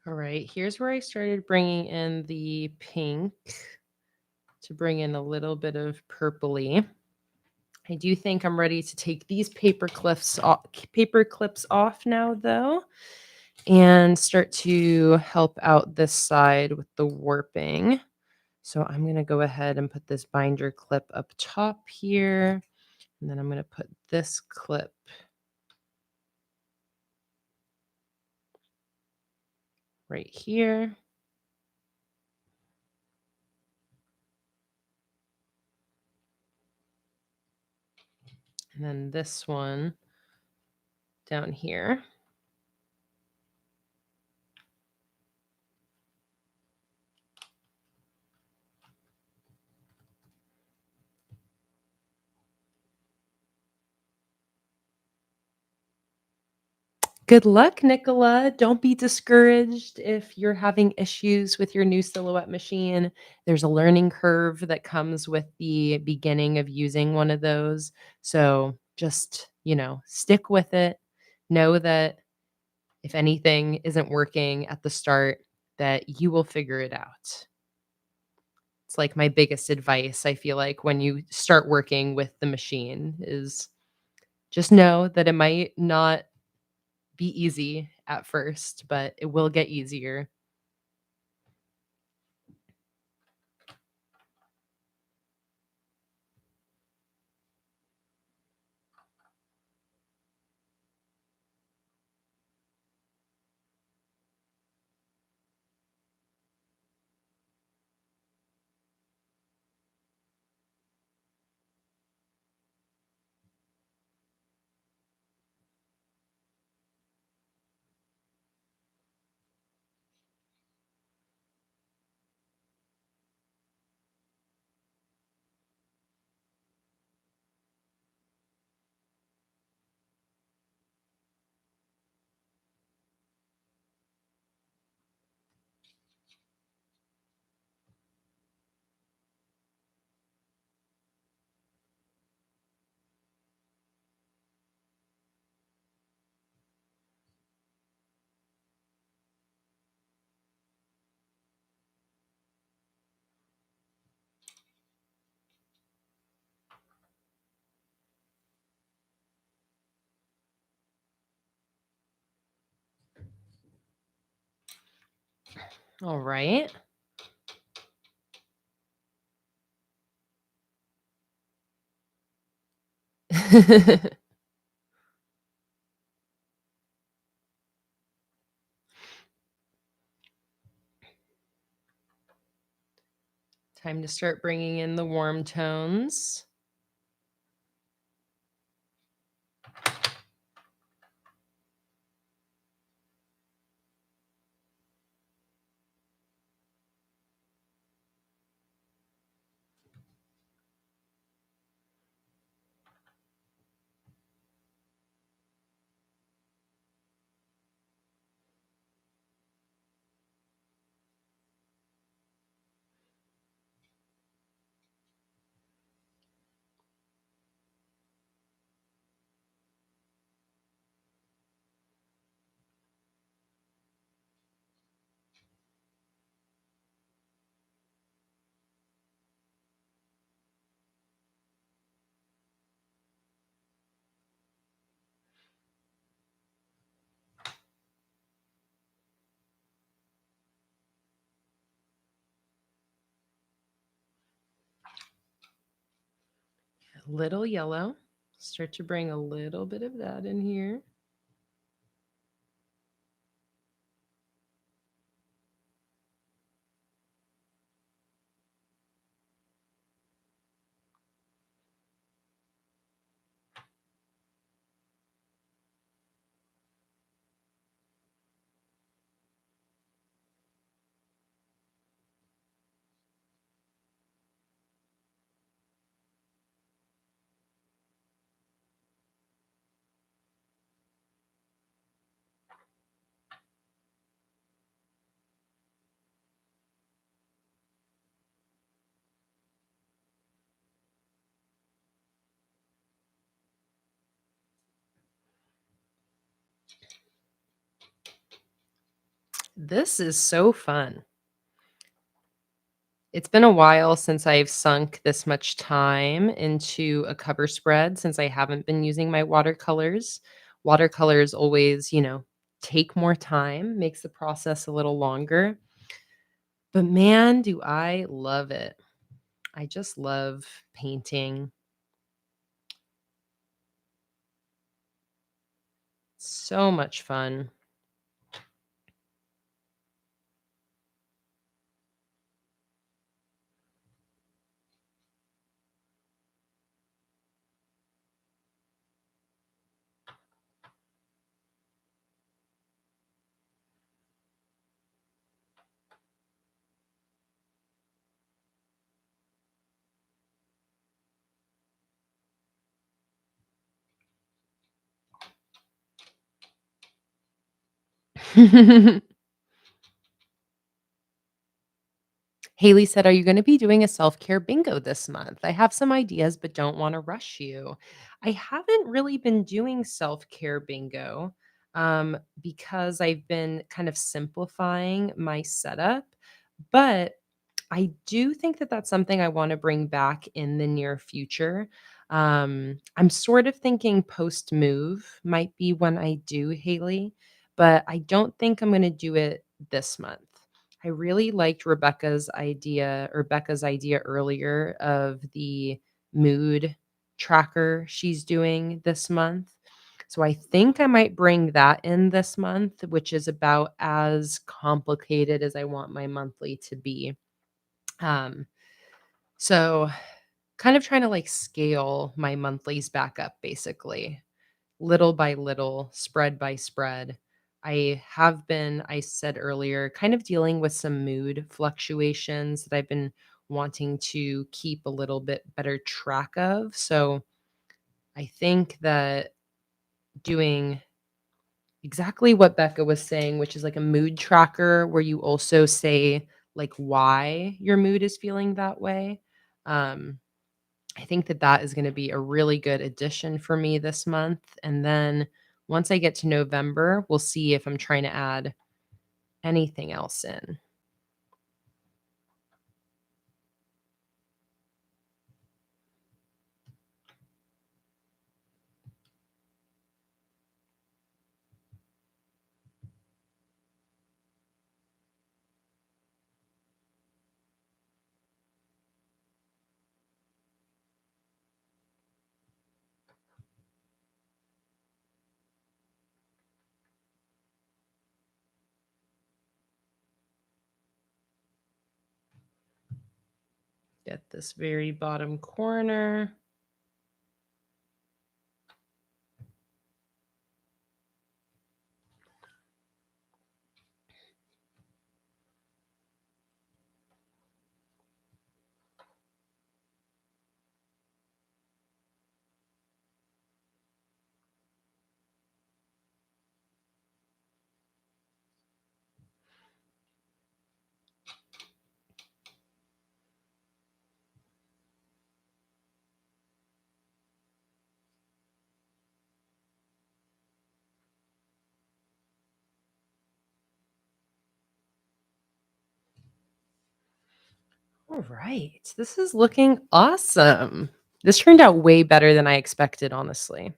All right, here's where I started bringing in the pink to bring in a little bit of purpley. I do think I'm ready to take these paper clips off now though, and start to help out this side with the warping. So I'm going to go ahead and put this binder clip up top here, and then I'm going to put this clip right here. And then this one down here. Good luck, Nicola. Don't be discouraged if you're having issues with your new silhouette machine. There's a learning curve that comes with the beginning of using one of those. So just, stick with it. Know that if anything isn't working at the start, that you will figure it out. It's like my biggest advice, I feel like, when you start working with the machine is just know that it might not be easy at first, but it will get easier. All right. Time to start bringing in the warm tones. A little yellow. Start to bring a little bit of that in here. This is so fun. It's been a while since I've sunk this much time into a cover spread since I haven't been using my watercolors. Watercolors always, take more time, makes the process a little longer. But man, do I love it. I just love painting. So much fun. Haley said, "Are you going to be doing a self care bingo this month? I have some ideas, but don't want to rush you." I haven't really been doing self care bingo because I've been kind of simplifying my setup. But I do think that that's something I want to bring back in the near future. I'm sort of thinking post move might be when I do, Haley, but I don't think I'm going to do it this month. I really liked Becca's idea earlier of the mood tracker she's doing this month. So I think I might bring that in this month, which is about as complicated as I want my monthly to be. Um, so kind of trying to like scale my monthlies back up basically, little by little, spread by spread. I have been, I said earlier, kind of dealing with some mood fluctuations that I've been wanting to keep a little bit better track of. So I think that doing exactly what Becca was saying, which is like a mood tracker where you also say like why your mood is feeling that way. Um, I think that that is going to be a really good addition for me this month. And then once I get to November, we'll see if I'm trying to add anything else in. Get this very bottom corner. All right. This is looking awesome. This turned out way better than I expected, honestly.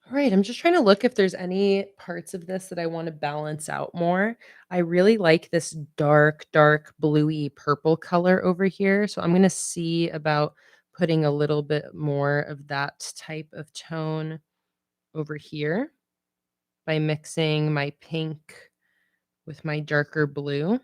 All right, I'm just trying to look if there's any parts of this that I want to balance out more. I really like this dark, dark bluey purple color over here. So I'm going to see about putting a little bit more of that type of tone over here by mixing my pink with my darker blue.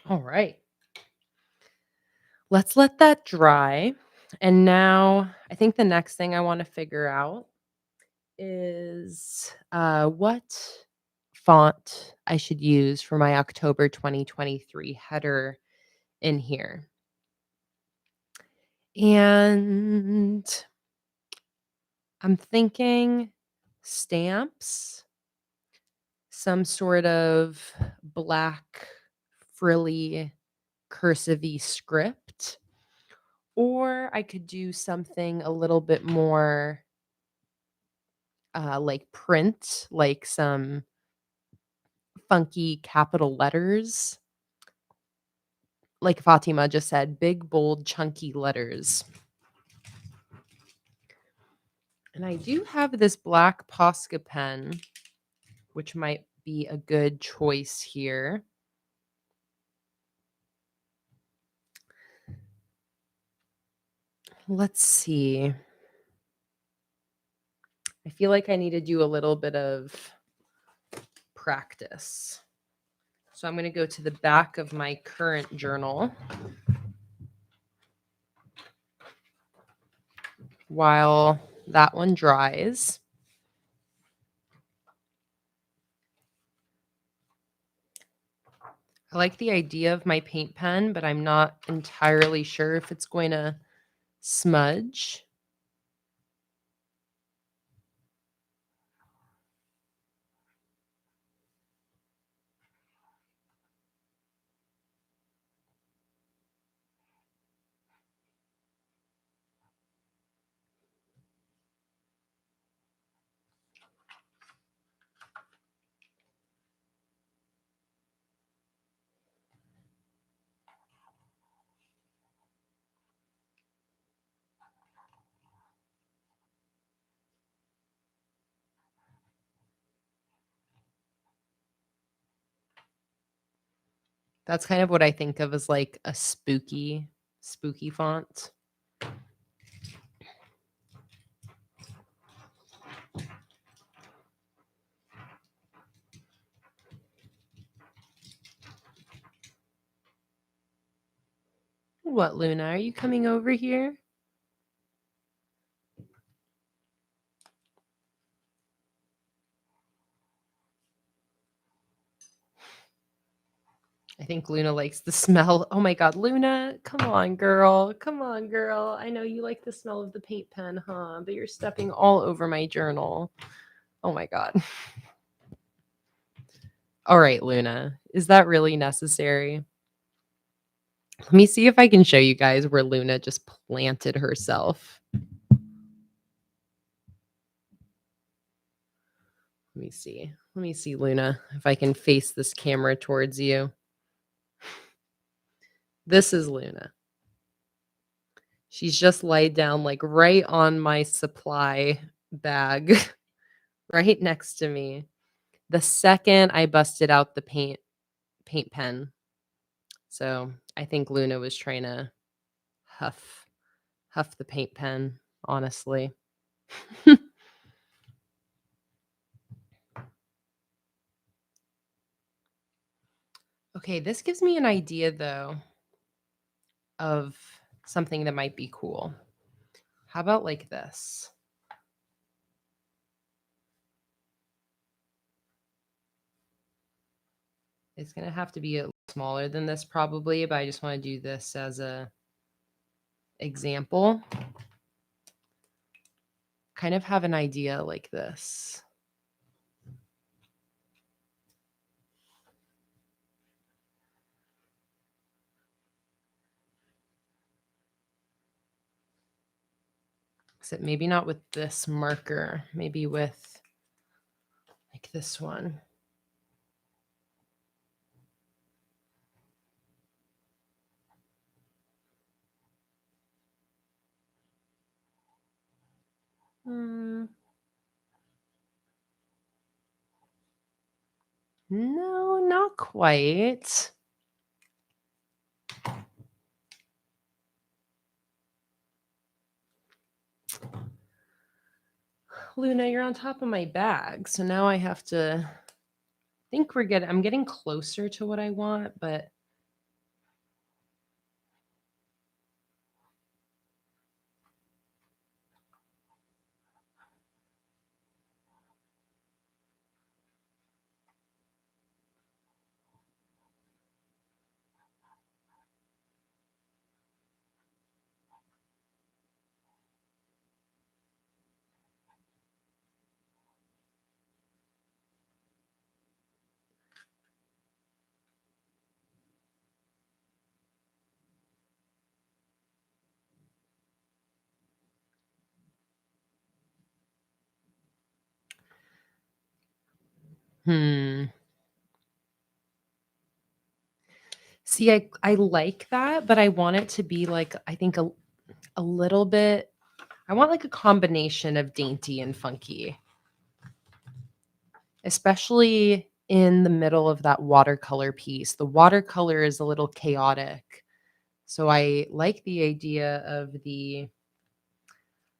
All right. Let's let that dry. And now I think the next thing I want to figure out is what font I should use for my October 2023 header in here. And I'm thinking stamps, some sort of black, frilly, cursive-y script, or I could do something a little bit more like print, like some funky capital letters. Like Fatima just said, big, bold, chunky letters. And I do have this black Posca pen, which might be a good choice here. Let's see. I feel like I need to do a little bit of practice. So I'm going to go to the back of my current journal while that one dries. I like the idea of my paint pen, but I'm not entirely sure if it's going to smudge. That's kind of what I think of as like a spooky font. What, Luna? Are you coming over here? I think Luna likes the smell. Oh my God, Luna, come on, girl. Come on, girl. I know you like the smell of the paint pen, huh? But you're stepping all over my journal. Oh my God. All right, Luna. Is that really necessary? Let me see if I can show you guys where Luna just planted herself. Let me see. Let me see, Luna, if I can face this camera towards you. This is Luna. She's just laid down like right on my supply bag, right next to me. The second I busted out the paint pen. So I think Luna was trying to huff the paint pen, honestly. Okay, this gives me an idea though of something that might be cool. How about like this? It's going to have to be a little smaller than this probably, but I just want to do this as a example. Kind of have an idea like this. Except maybe not with this marker, maybe with like this one. No, not quite. Luna, you're on top of my bag, so now I have to think I'm getting closer to what I want, but Hmm. See, I like that, but I want it to be, like, I think a little bit I want, like, a combination of dainty and funky, especially in the middle of that watercolor piece. The watercolor is a little chaotic, so I like the idea of the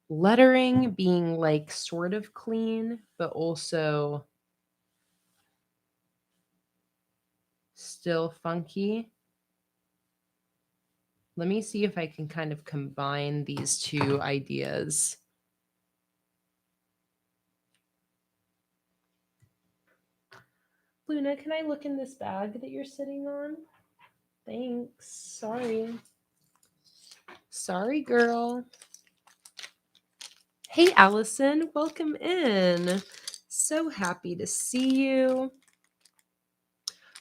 lettering being, like, sort of clean, but also still funky. Let me see if I can kind of combine these 2 ideas. Luna, can I look in this bag that you're sitting on? Thanks. Sorry. Sorry, girl. Hey, Allison. Welcome in. So happy to see you.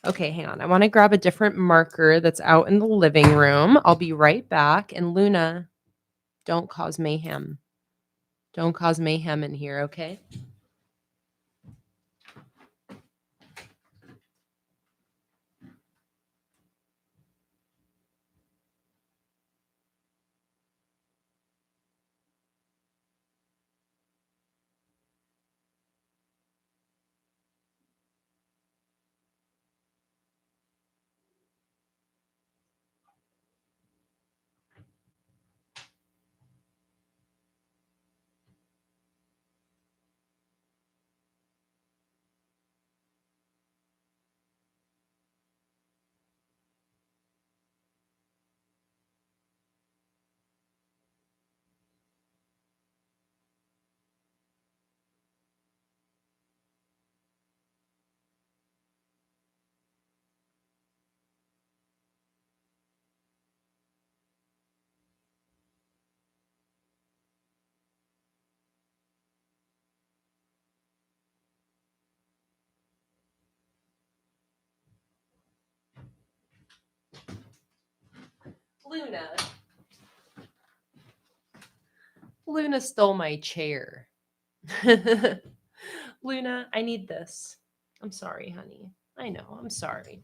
Okay, hang on. I want to grab a different marker that's out in the living room. I'll be right back. And Luna, don't cause mayhem. Don't cause mayhem in here, okay? Luna. Luna stole my chair. Luna, I need this. I'm sorry, honey. I know. I'm sorry.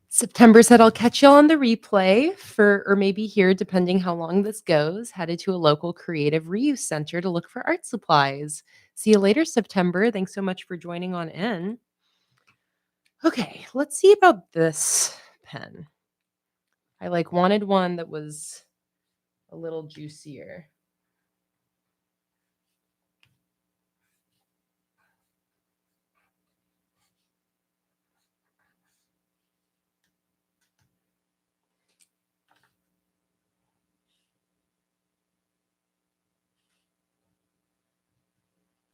September said, I'll catch y'all on the replay for, or maybe here, depending how long this goes. Headed to a local creative reuse center to look for art supplies. See you later, September. Thanks so much for joining on in. Okay, let's see about this pen. I wanted one that was a little juicier.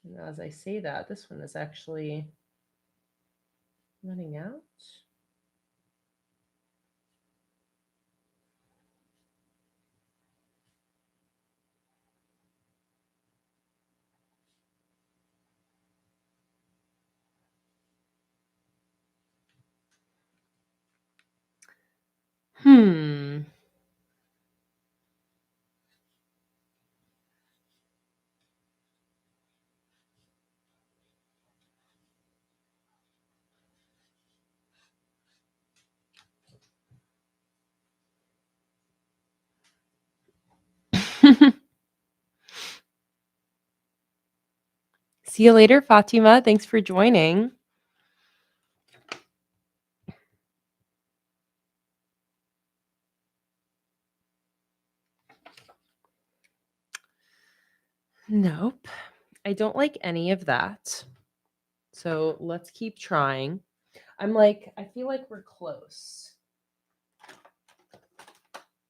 And as I say that, this one is actually running out. Hmm. See you later, Fatima. Thanks for joining. Nope. I don't like any of that. So let's keep trying. I feel like we're close.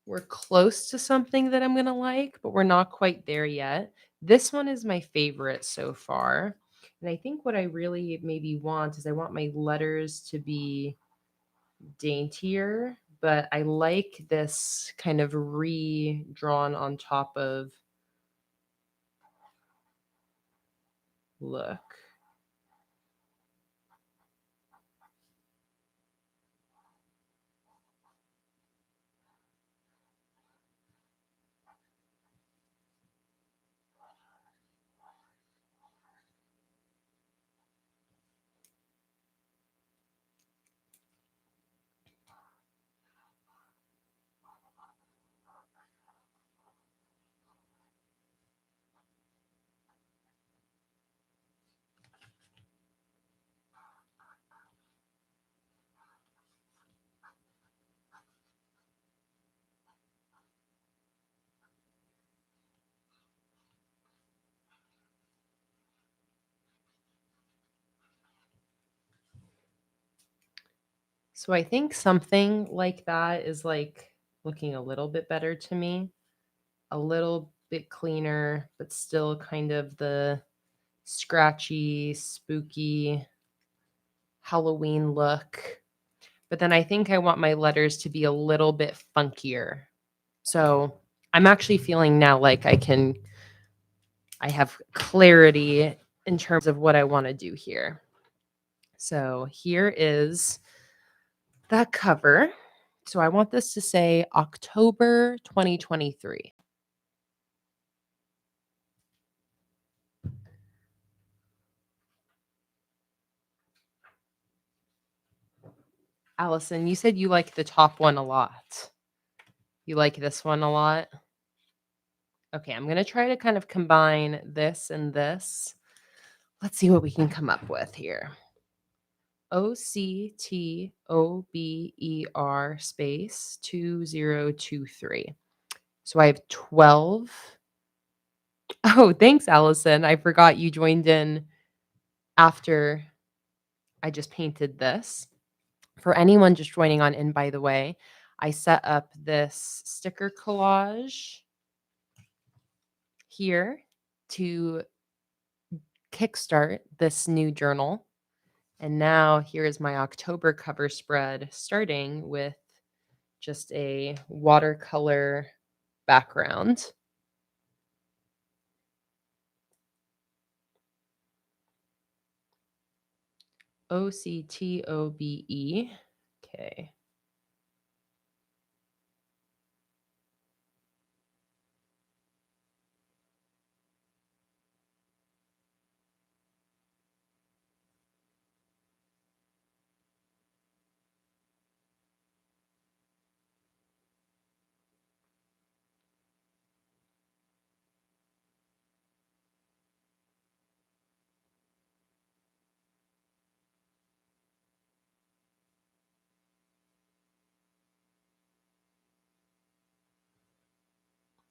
We're close to something that I'm going to like, but we're not quite there yet. This one is my favorite so far. And I think what I really maybe want is I want my letters to be daintier, but I like this kind of redrawn on top of look. So I think something like that is like looking a little bit better to me, a little bit cleaner, but still kind of the scratchy, spooky Halloween look. But then I think I want my letters to be a little bit funkier. So I'm actually feeling now like I have clarity in terms of what I want to do here. So here is that cover. So I want this to say October 2023. Allison, you said you like the top one a lot. You like this one a lot? Okay, I'm going to try to kind of combine this and this. Let's see what we can come up with here. OCTOBER space 2023. So I have 12. Oh, thanks, Allison. I forgot you joined in after I just painted this. For anyone just joining on in, by the way, I set up this sticker collage here to kickstart this new journal. And now here is my October cover spread, starting with just a watercolor background. OCTOBE. Okay.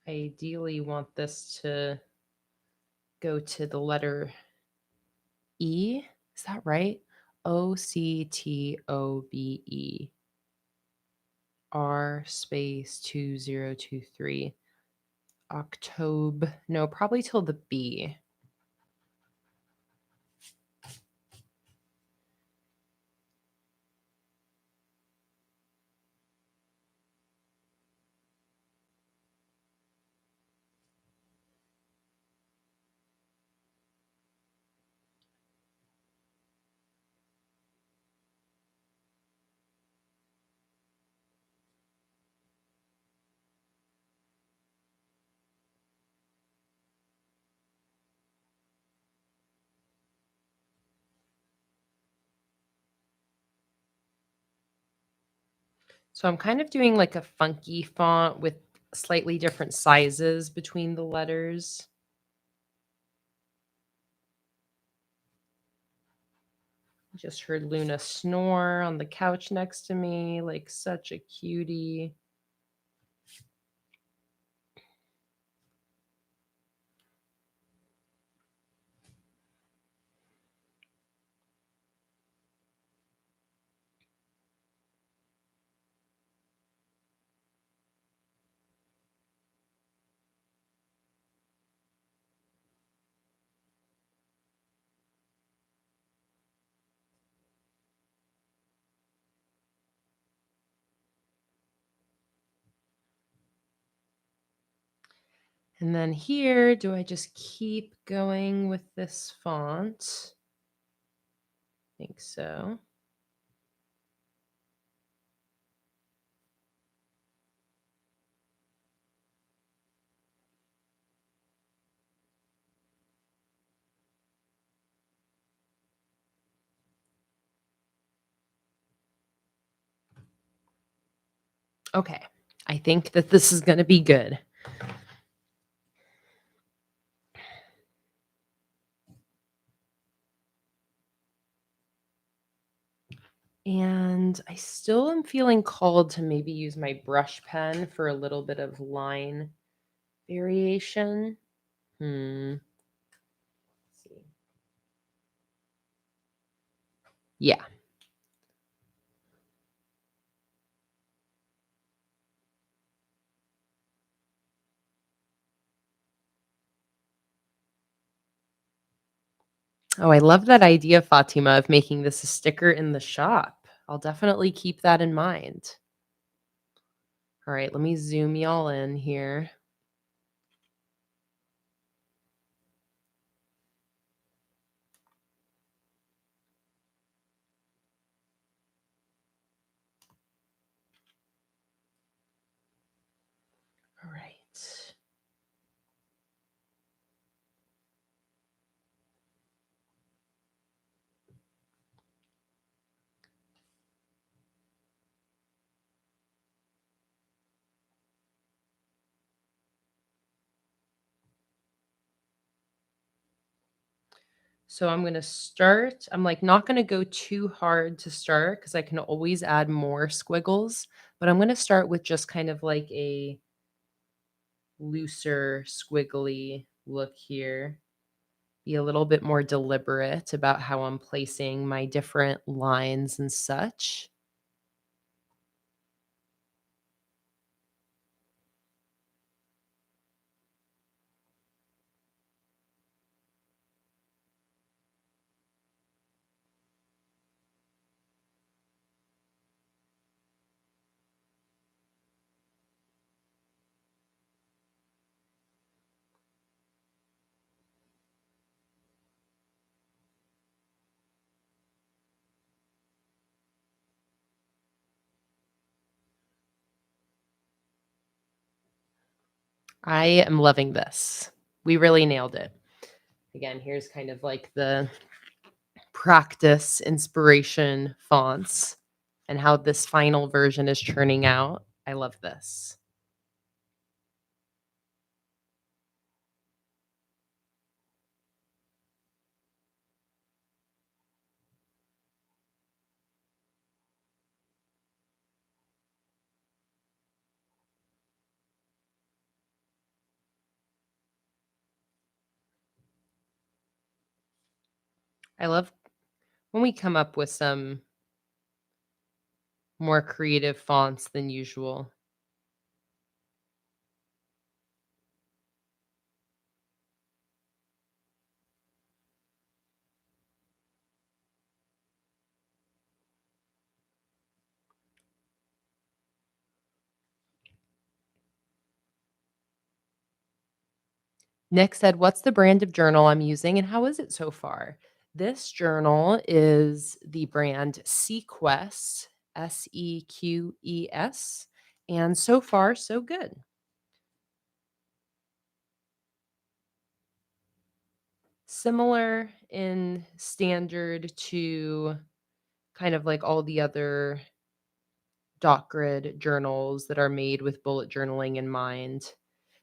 I ideally want this to go to the letter E. Is that right? OCTOBE. R space 2023. October. No, probably till the B. So I'm kind of doing like a funky font with slightly different sizes between the letters. Just heard Luna snore on the couch next to me, like such a cutie. And then here, do I just keep going with this font? I think so. Okay, I think that this is going to be good. And I still am feeling called to maybe use my brush pen for a little bit of line variation. Let's see. Yeah. Oh, I love that idea, Fatima, of making this a sticker in the shop. I'll definitely keep that in mind. All right, let me zoom y'all in here. All right. So I'm going to start. I'm like not going to go too hard to start because I can always add more squiggles, but I'm going to start with just kind of like a looser, squiggly look here. Be a little bit more deliberate about how I'm placing my different lines and such. I am loving this. We really nailed it. Again, here's kind of like the practice inspiration fonts and how this final version is turning out. I love this. I love when we come up with some more creative fonts than usual. Nick said, "What's the brand of journal I'm using and how is it so far?" This journal is the brand Sequest, Seques, and so far, so good. Similar in standard to kind of like all the other dot grid journals that are made with bullet journaling in mind.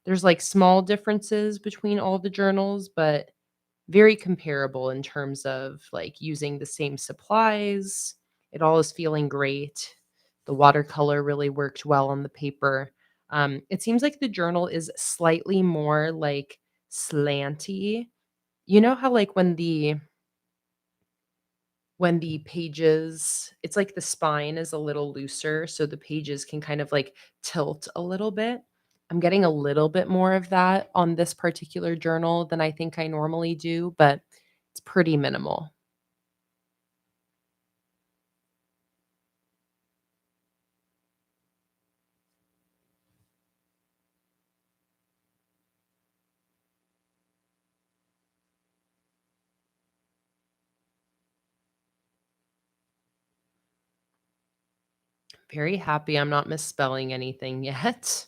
There's like small differences between all the journals, but very comparable in terms of like using the same supplies. It all is feeling great. The watercolor really worked well on the paper. It seems like the journal is slightly more like slanty. You know how like when the pages, it's like the spine is a little looser, so the pages can kind of like tilt a little bit. I'm getting a little bit more of that on this particular journal than I think I normally do, but it's pretty minimal. Very happy I'm not misspelling anything yet.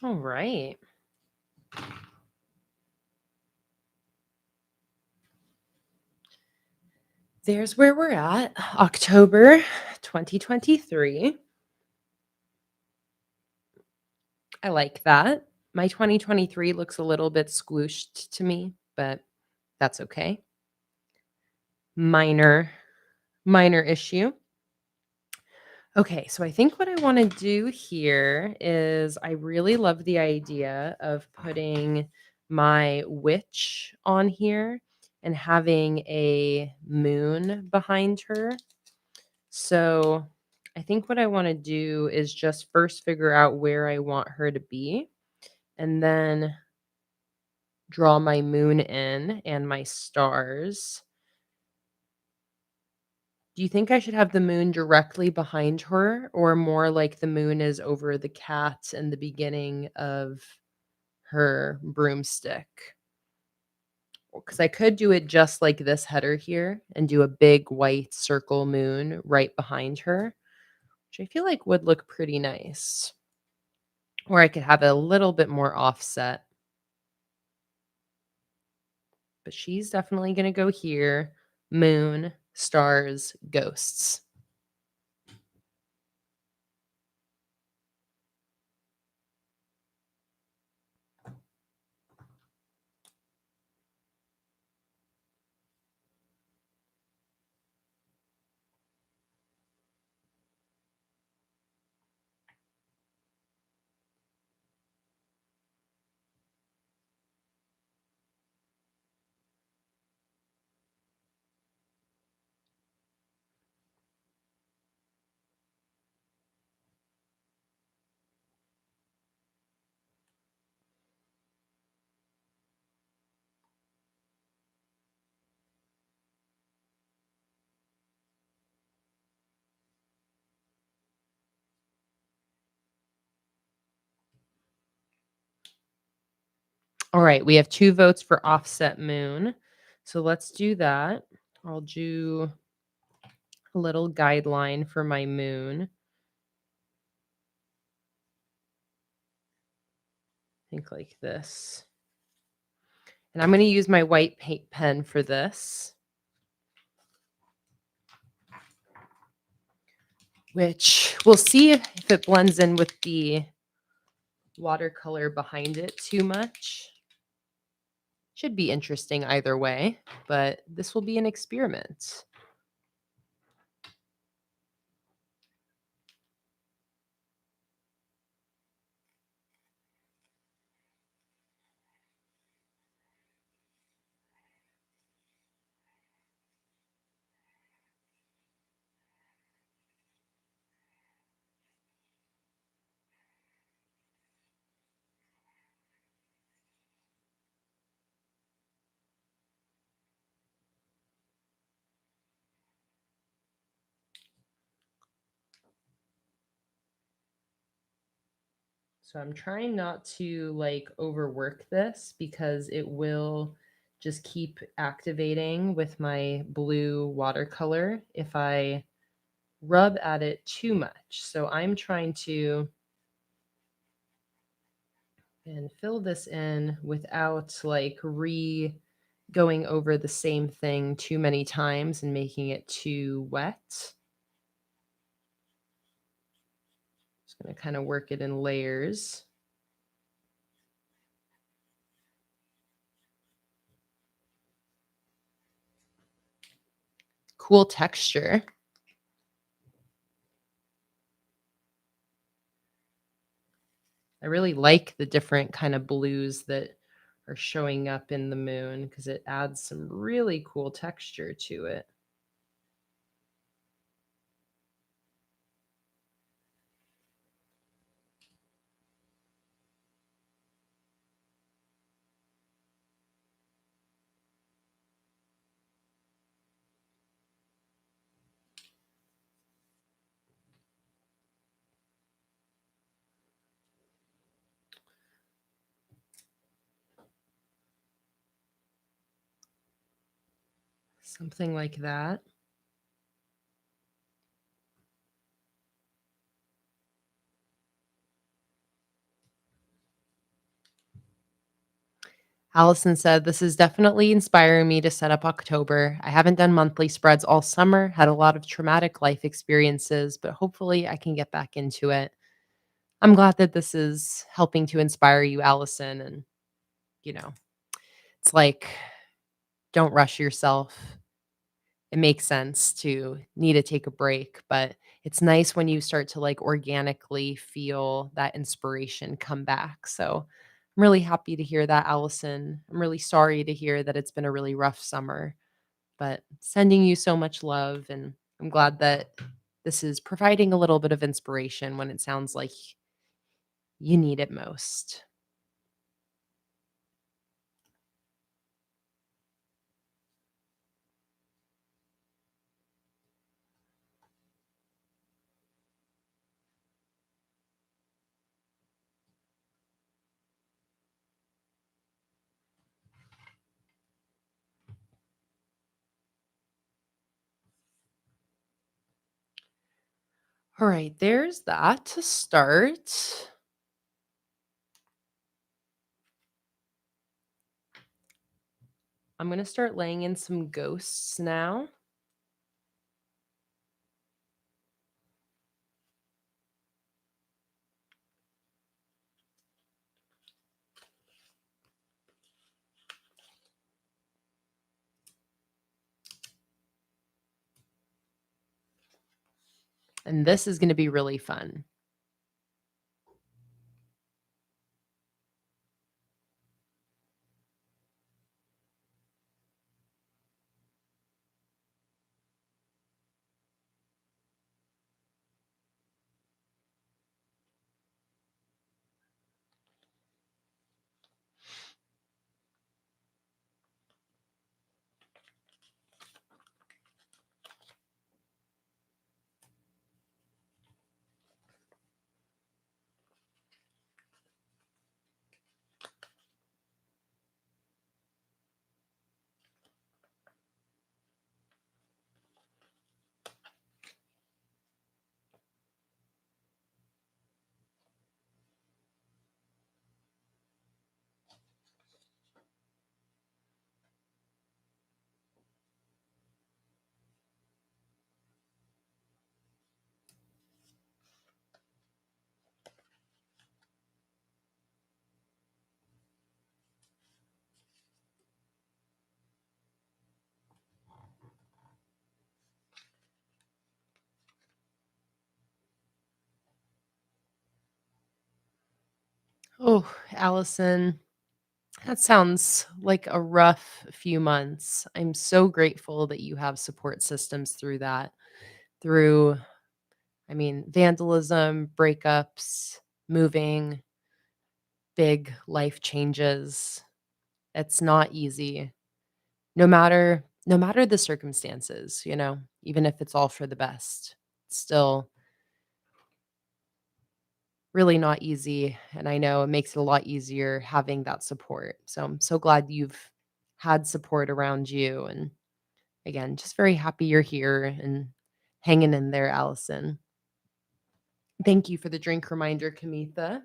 All right. There's where we're at, October 2023. I like that. My 2023 looks a little bit squooshed to me, but that's okay. Minor, minor issue. Okay, so I think what I want to do here is I really love the idea of putting my witch on here and having a moon behind her. So I think what I want to do is just first figure out where I want her to be and then draw my moon in and my stars. Do you think I should have the moon directly behind her or more like the moon is over the cat and the beginning of her broomstick? Because I could do it just like this header here and do a big white circle moon right behind her, which I feel like would look pretty nice. Or I could have it a little bit more offset. But she's definitely going to go here. Moon, stars, ghosts. All right, we have 2 votes for offset moon. So let's do that. I'll do a little guideline for my moon. Think like this. And I'm going to use my white paint pen for this, which we'll see if it blends in with the watercolor behind it too much. Should be interesting either way, but this will be an experiment. So I'm trying not to like overwork this because it will just keep activating with my blue watercolor if I rub at it too much. So I'm trying to and fill this in without like going over the same thing too many times and making it too wet. Just going to kind of work it in layers. Cool texture. I really like the different kind of blues that are showing up in the moon because it adds some really cool texture to it. Something like that. Allison said, "This is definitely inspiring me to set up October. I haven't done monthly spreads all summer, had a lot of traumatic life experiences, but hopefully I can get back into it." I'm glad that this is helping to inspire you, Allison. And, you know, it's like, don't rush yourself. It makes sense to need to take a break, but it's nice when you start to like organically feel that inspiration come back. So I'm really happy to hear that, Allison. I'm really sorry to hear that it's been a really rough summer, but sending you so much love. And I'm glad that this is providing a little bit of inspiration when it sounds like you need it most. All right, there's that to start. I'm going to start laying in some ghosts now. And this is going to be really fun. Oh, Allison, that sounds like a rough few months. I'm so grateful that you have support systems through that, through, I mean, vandalism, breakups, moving, big life changes. It's not easy. No matter the circumstances, even if it's all for the best. It's still really not easy, and I know it makes it a lot easier having that support. So I'm so glad you've had support around you, and again, just very happy you're here and hanging in there, Allison. Thank you for the drink reminder, Kamitha.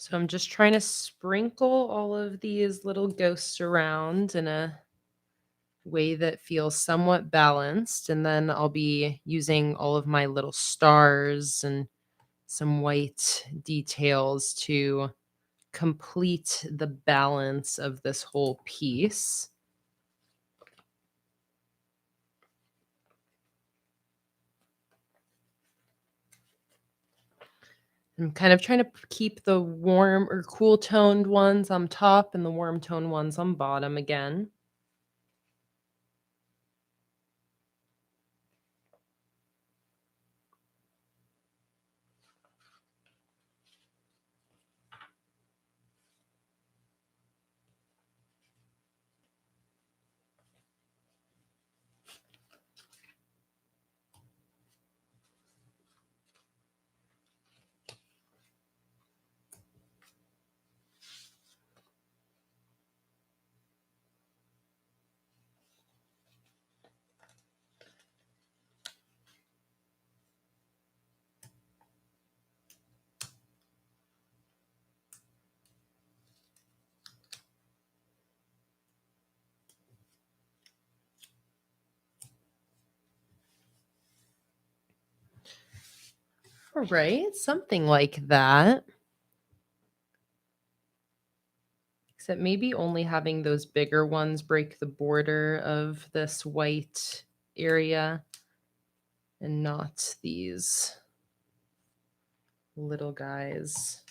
So I'm just trying to sprinkle all of these little ghosts around in a way that feels somewhat balanced. And then I'll be using all of my little stars and some white details to complete the balance of this whole piece. I'm kind of trying to keep the warm or cool toned ones on top and the warm toned ones on bottom again. All right, something like that. Except maybe only having those bigger ones break the border of this white area and not these little guys.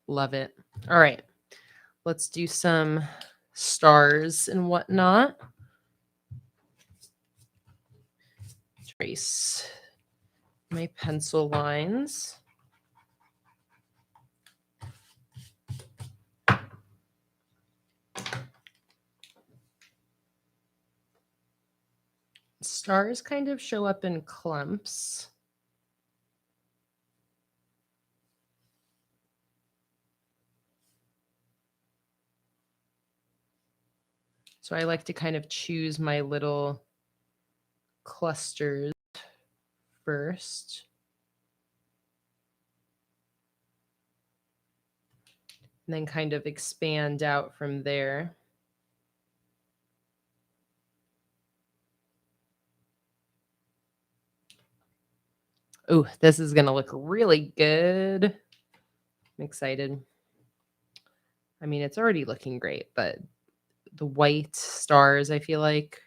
Love it. All right, let's do some stars and whatnot. Trace my pencil lines. Stars kind of show up in clumps. So I like to kind of choose my little clusters first. And then kind of expand out from there. Oh, this is going to look really good. I'm excited. I mean, it's already looking great, but the white stars, I feel like,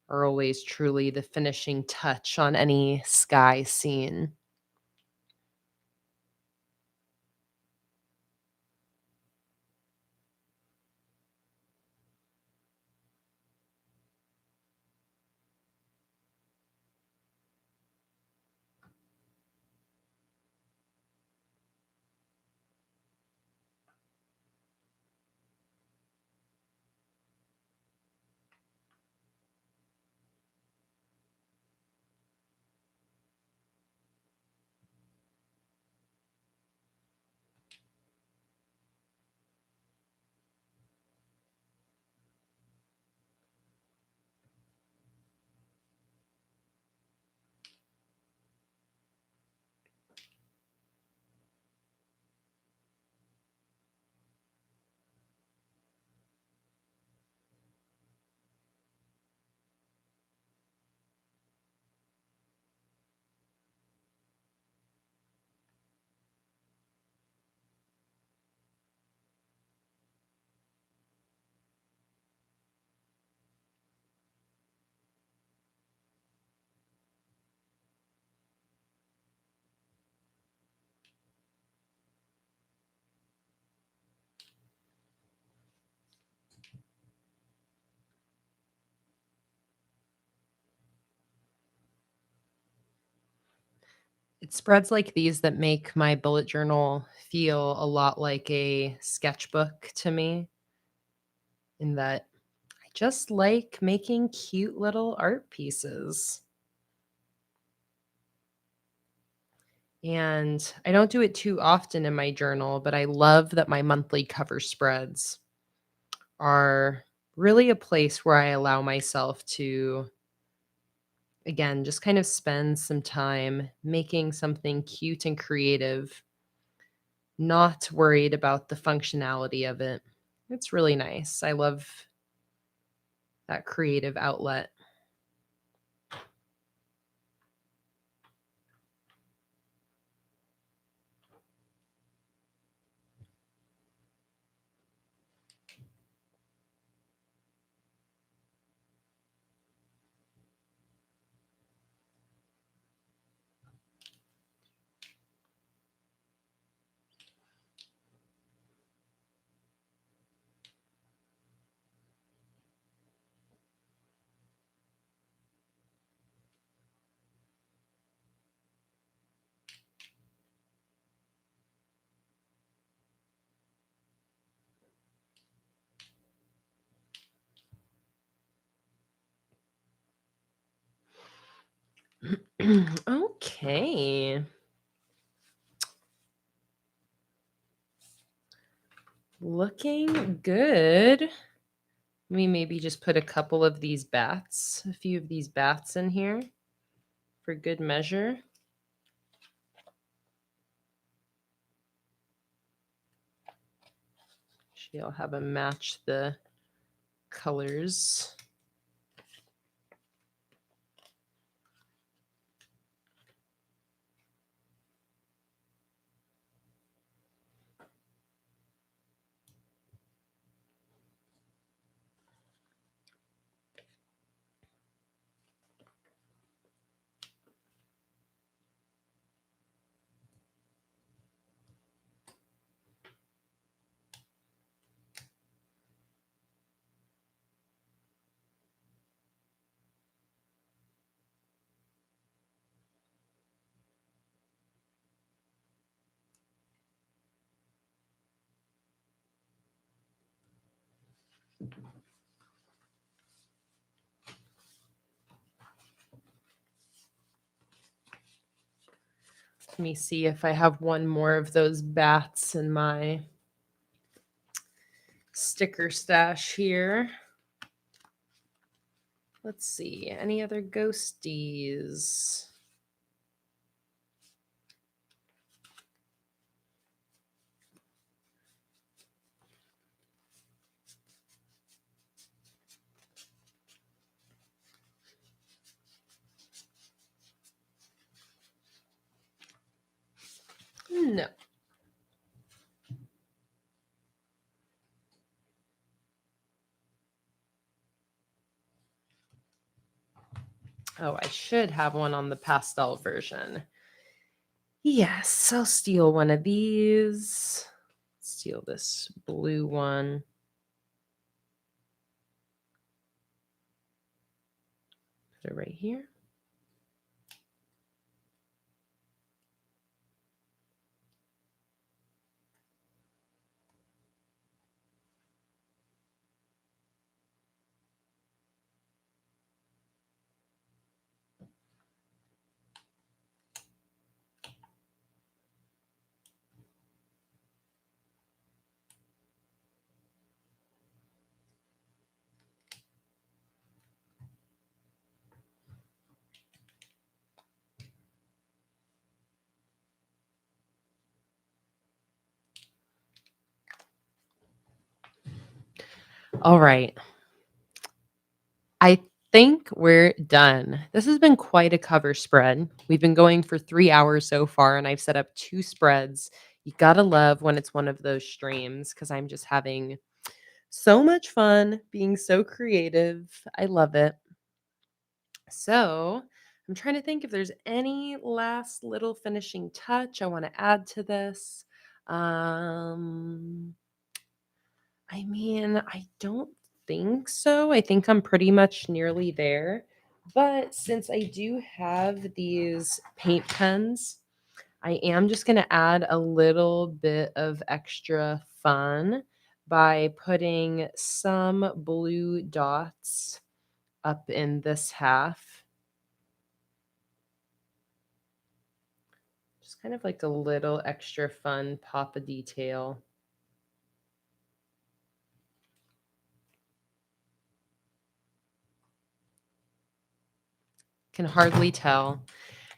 are always truly the finishing touch on any sky scene. It's spreads like these that make my bullet journal feel a lot like a sketchbook to me, in that I just like making cute little art pieces. And I don't do it too often in my journal, but I love that my monthly cover spreads are really a place where I allow myself to, again, just kind of spend some time making something cute and creative, not worried about the functionality of it. It's really nice. I love that creative outlet. Okay. Looking good. Let me maybe just put a couple of these bats, a few of these bats in here for good measure. Actually, I'll have them match the colors. Let me see if I have one more of those bats in my sticker stash here. Let's see, any other ghosties? No. Oh, I should have one on the pastel version. Yes, I'll steal one of these. Steal this blue one. Put it right here. All right. I think we're done. This has been quite a cover spread. We've been going for 3 hours so far, and I've set up 2 spreads. You gotta love when it's one of those streams because I'm just having so much fun being so creative. I love it. So, I'm trying to think if there's any last little finishing touch I wanna add to this. Um I mean, I don't think so. I think I'm pretty much nearly there. But since I do have these paint pens, I am just going to add a little bit of extra fun by putting some blue dots up in this half. Just kind of like a little extra fun pop of detail. Can hardly tell.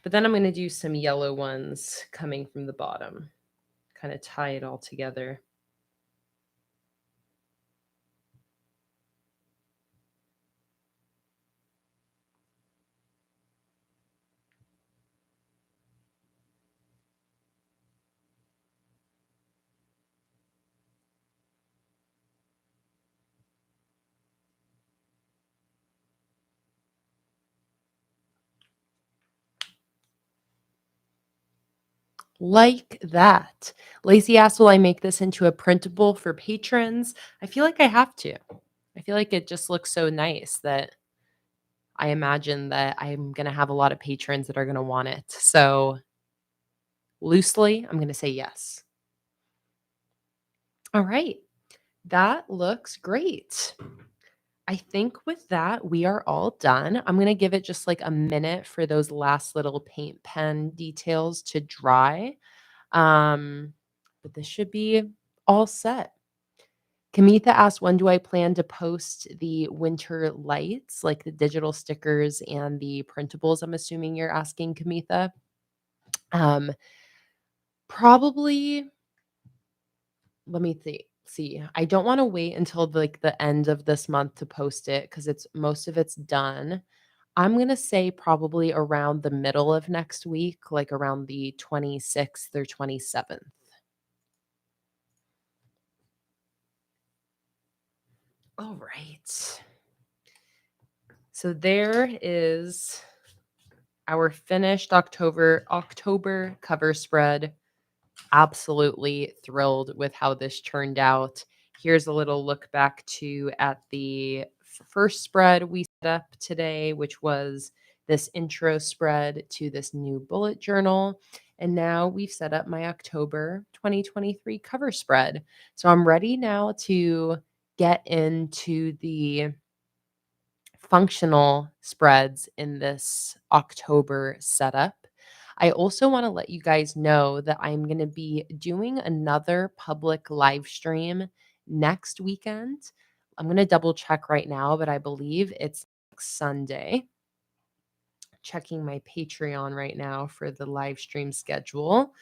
But then I'm going to do some yellow ones coming from the bottom, kind of tie it all together. Like that. Lacey asked, will I make this into a printable for patrons? I feel like I have to. I feel like it just looks so nice that I imagine that I'm going to have a lot of patrons that are going to want it. So loosely, I'm going to say yes. All right. That looks great. I think with that, we are all done. I'm going to give it just like a minute for those last little paint pen details to dry. But this should be all set. Kamitha asked, when do I plan to post the winter lights, like the digital stickers and the printables? I'm assuming you're asking, Kamitha. Um, Probably, let me see. I don't want to wait until like the end of this month to post it because it's most of it's done. I'm gonna say probably around the middle of next week, like around the 26th or 27th. All right. So there is our finished October cover spread. Absolutely thrilled with how this turned out. Here's a little look back to at the first spread we set up today, which was this intro spread to this new bullet journal. And now we've set up my October 2023 cover spread. So I'm ready now to get into the functional spreads in this October setup. I also want to let you guys know that I'm going to be doing another public live stream next weekend. I'm going to double check right now, but I believe it's next Sunday. Checking my Patreon right now for the live stream schedule.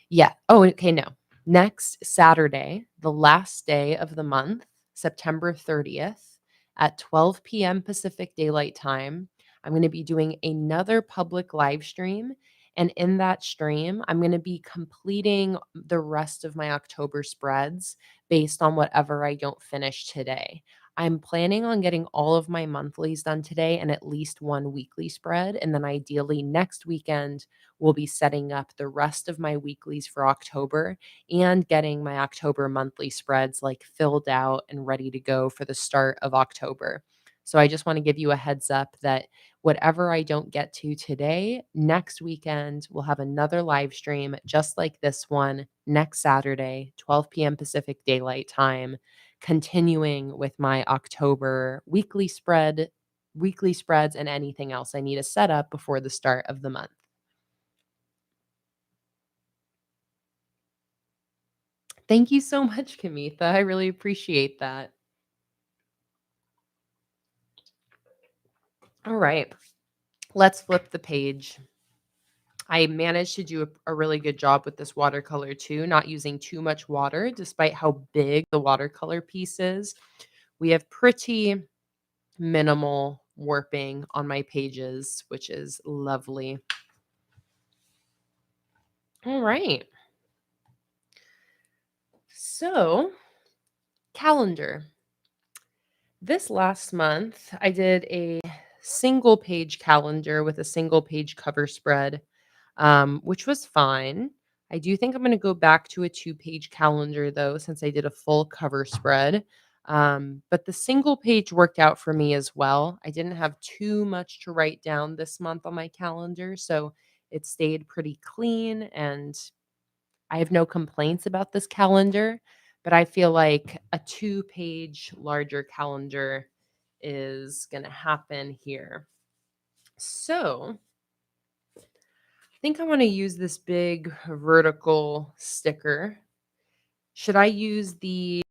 Yeah. Oh, okay. No. Next Saturday, the last day of the month, September 30th at 12 p.m. Pacific Daylight Time, I'm going to be doing another public live stream. And in that stream, I'm going to be completing the rest of my October spreads based on whatever I don't finish today. I'm planning on getting all of my monthlies done today and at least one weekly spread. And then ideally next weekend, we'll be setting up the rest of my weeklies for October and getting my October monthly spreads like filled out and ready to go for the start of October. So I just want to give you a heads up that whatever I don't get to today, next weekend we'll have another live stream just like this one next Saturday, 12 p.m. Pacific Daylight Time, continuing with my October weekly spreads and anything else I need to set up before the start of the month. Thank you so much, Kamitha. I really appreciate that. All right, let's flip the page. I managed to do a really good job with this watercolor too, not using too much water despite how big the watercolor piece is. We have pretty minimal warping on my pages, which is lovely. All right. So, calendar. This last month, I did a single page calendar with a single page cover spread, which was fine. I do think I'm going to go back to a two-page calendar though, since I did a full cover spread. But the single page worked out for me as well. I didn't have too much to write down this month on my calendar, so it stayed pretty clean and I have no complaints about this calendar. but I feel like a 2-page larger calendar is gonna happen here. So, I think I wanna use this big vertical sticker. Should I use the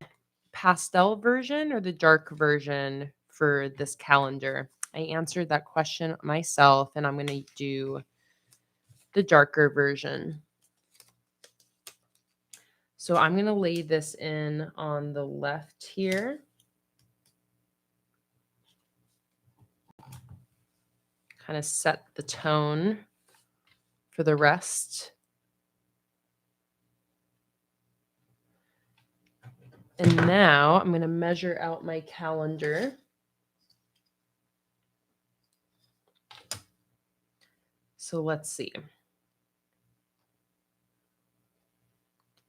pastel version or the dark version for this calendar? I answered that question myself, and I'm gonna do the darker version. So I'm gonna lay this in on the left here. Kind of set the tone for the rest. And now I'm gonna measure out my calendar. So let's see.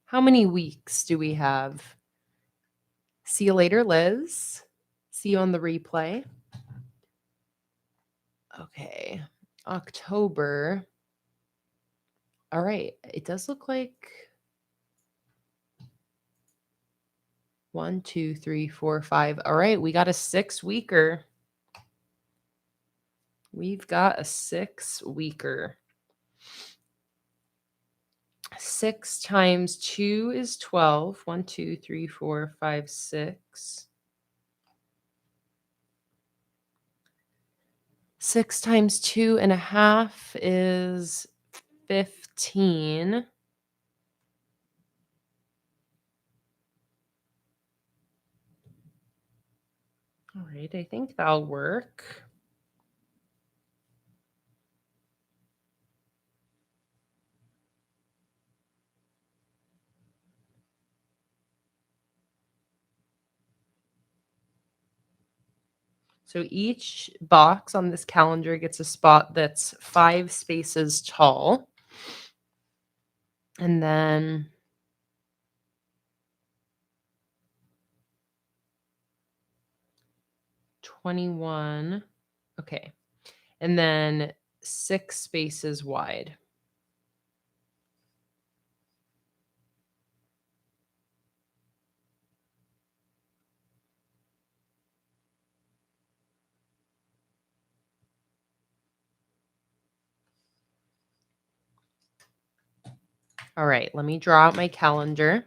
How many weeks do we have? See you later, Liz. See you on the replay. Okay. October. All right. It does look like 1, 2, 3, 4, 5. All right. We got a 6-weeker. We've got a 6-weeker. 6 times 2 is 12. 1, 2, 3, 4, 5, 6. 6 times 2.5 is 15. All right, I think that'll work. So each box on this calendar gets a spot that's 5 spaces tall. And then 21. Okay. And then 6 spaces wide. All right, let me draw out my calendar.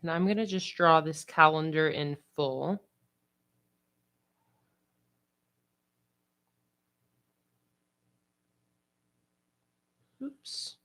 And I'm going to just draw this calendar in full. Oops.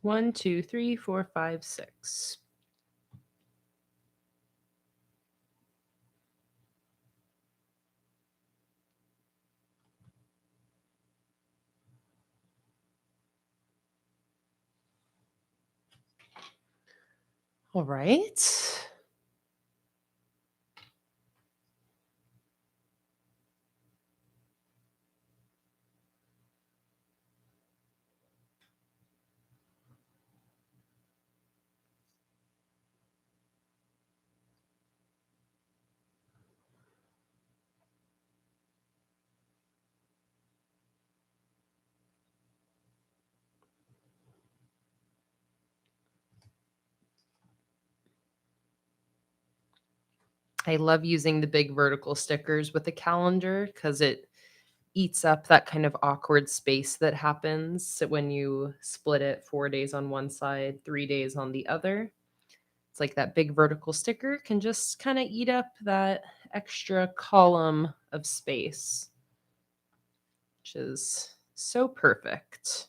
One, two, three, four, five, six. All right. I love using the big vertical stickers with the calendar because it eats up that kind of awkward space that happens when you split it 4 days on one side, 3 days on the other. It's like that big vertical sticker can just kind of eat up that extra column of space, which is so perfect.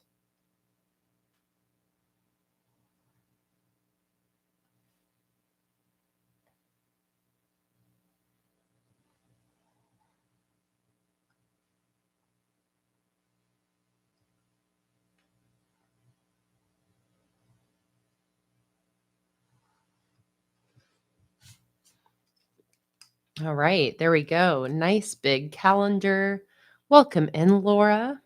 All right, there we go. Nice big calendar. Welcome in, Laura.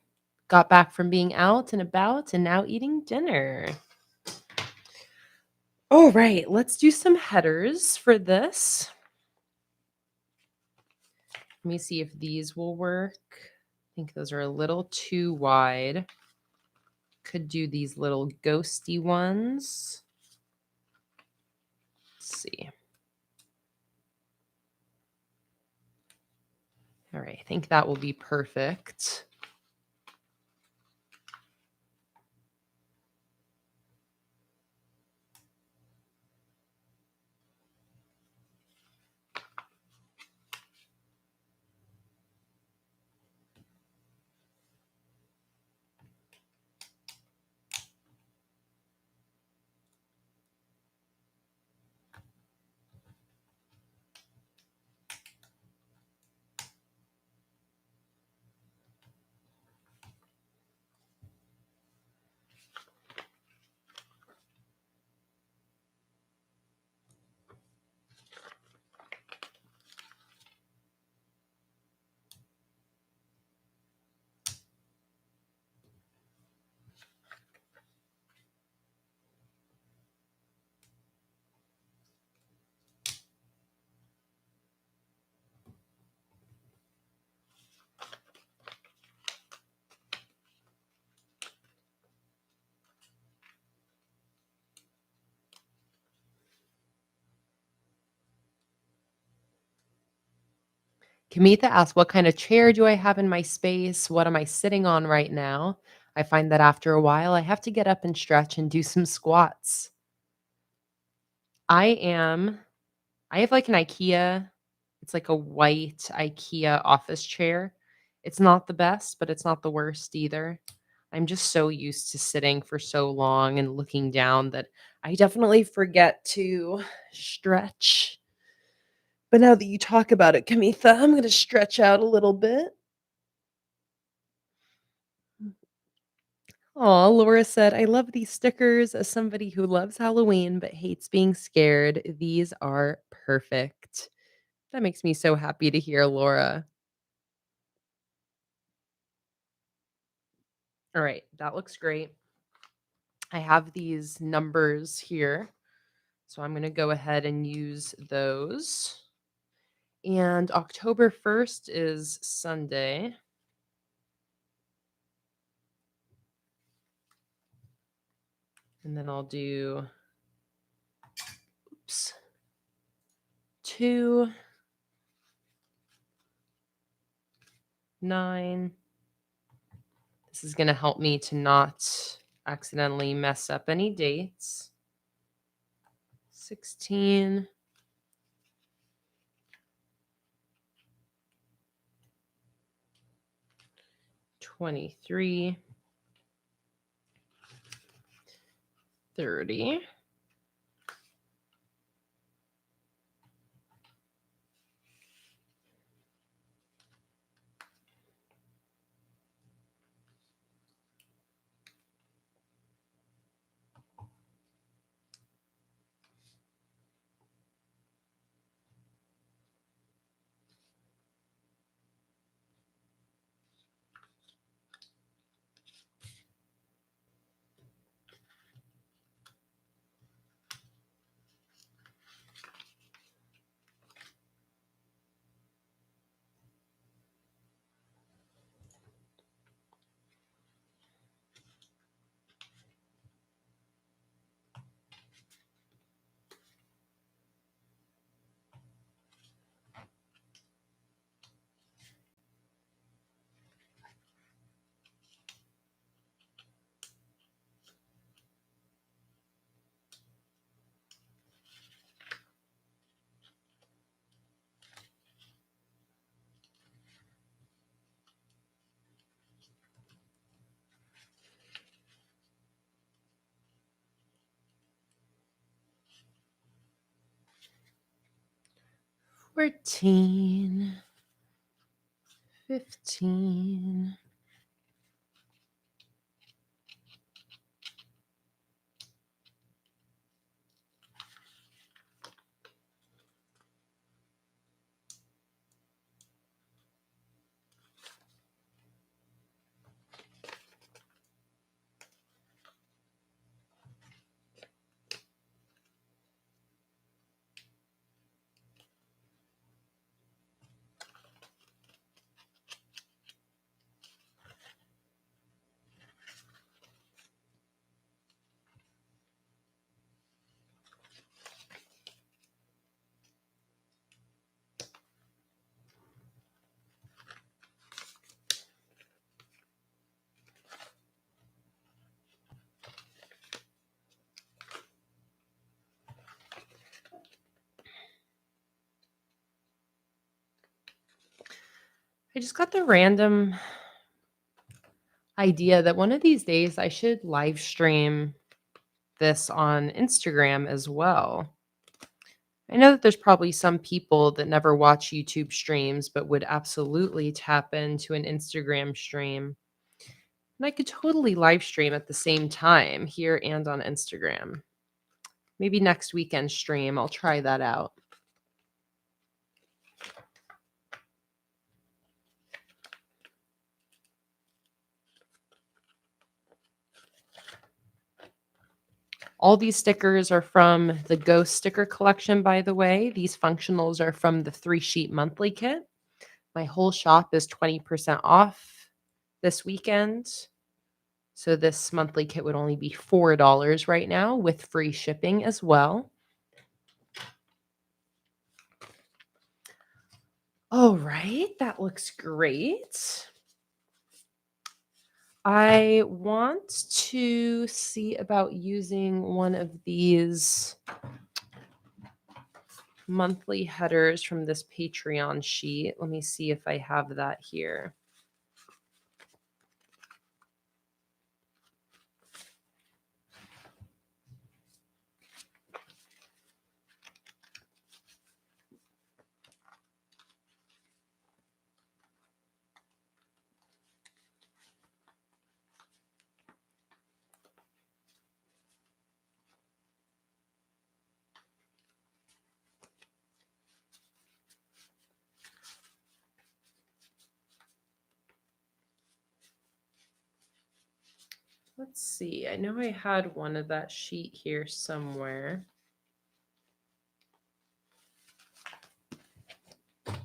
Got back from being out and about and now eating dinner. All right, let's do some headers for this. Let me see if these will work. I think those are a little too wide. Could do these little ghosty ones. Let's see. All right, I think that will be perfect. Kamitha asked, what kind of chair do I have in my space? What am I sitting on right now? I find that after a while, I have to get up and stretch and do some squats. I am I have like an IKEA, it's like a white IKEA office chair. It's not the best, but it's not the worst either. I'm just so used to sitting for so long and looking down that I definitely forget to stretch. But now that you talk about it, Kamitha, I'm going to stretch out a little bit. Aw, Laura said, I love these stickers. As somebody who loves Halloween but hates being scared, these are perfect. That makes me so happy to hear, Laura. All right, that looks great. I have these numbers here, so I'm going to go ahead and use those. And October 1st is Sunday. And then I'll do, oops, 2, 9. This is going to help me to not accidentally mess up any dates. 16, 23, 30. 14, 15. I just got the random idea that one of these days I should live stream this on Instagram as well. I know that there's probably some people that never watch YouTube streams, but would absolutely tap into an Instagram stream. And I could totally live stream at the same time here and on Instagram. Maybe next weekend stream, I'll try that out. All these stickers are from the Ghost sticker collection, by the way. These functionals are from the 3-sheet monthly kit. My whole shop is 20% off this weekend. So this monthly kit would only be $4 right now with free shipping as well. All right, that looks great. I want to see about using one of these monthly headers from this Patreon sheet. Let me see if I have that here. Let's see. I know I had one of that sheet here somewhere. Let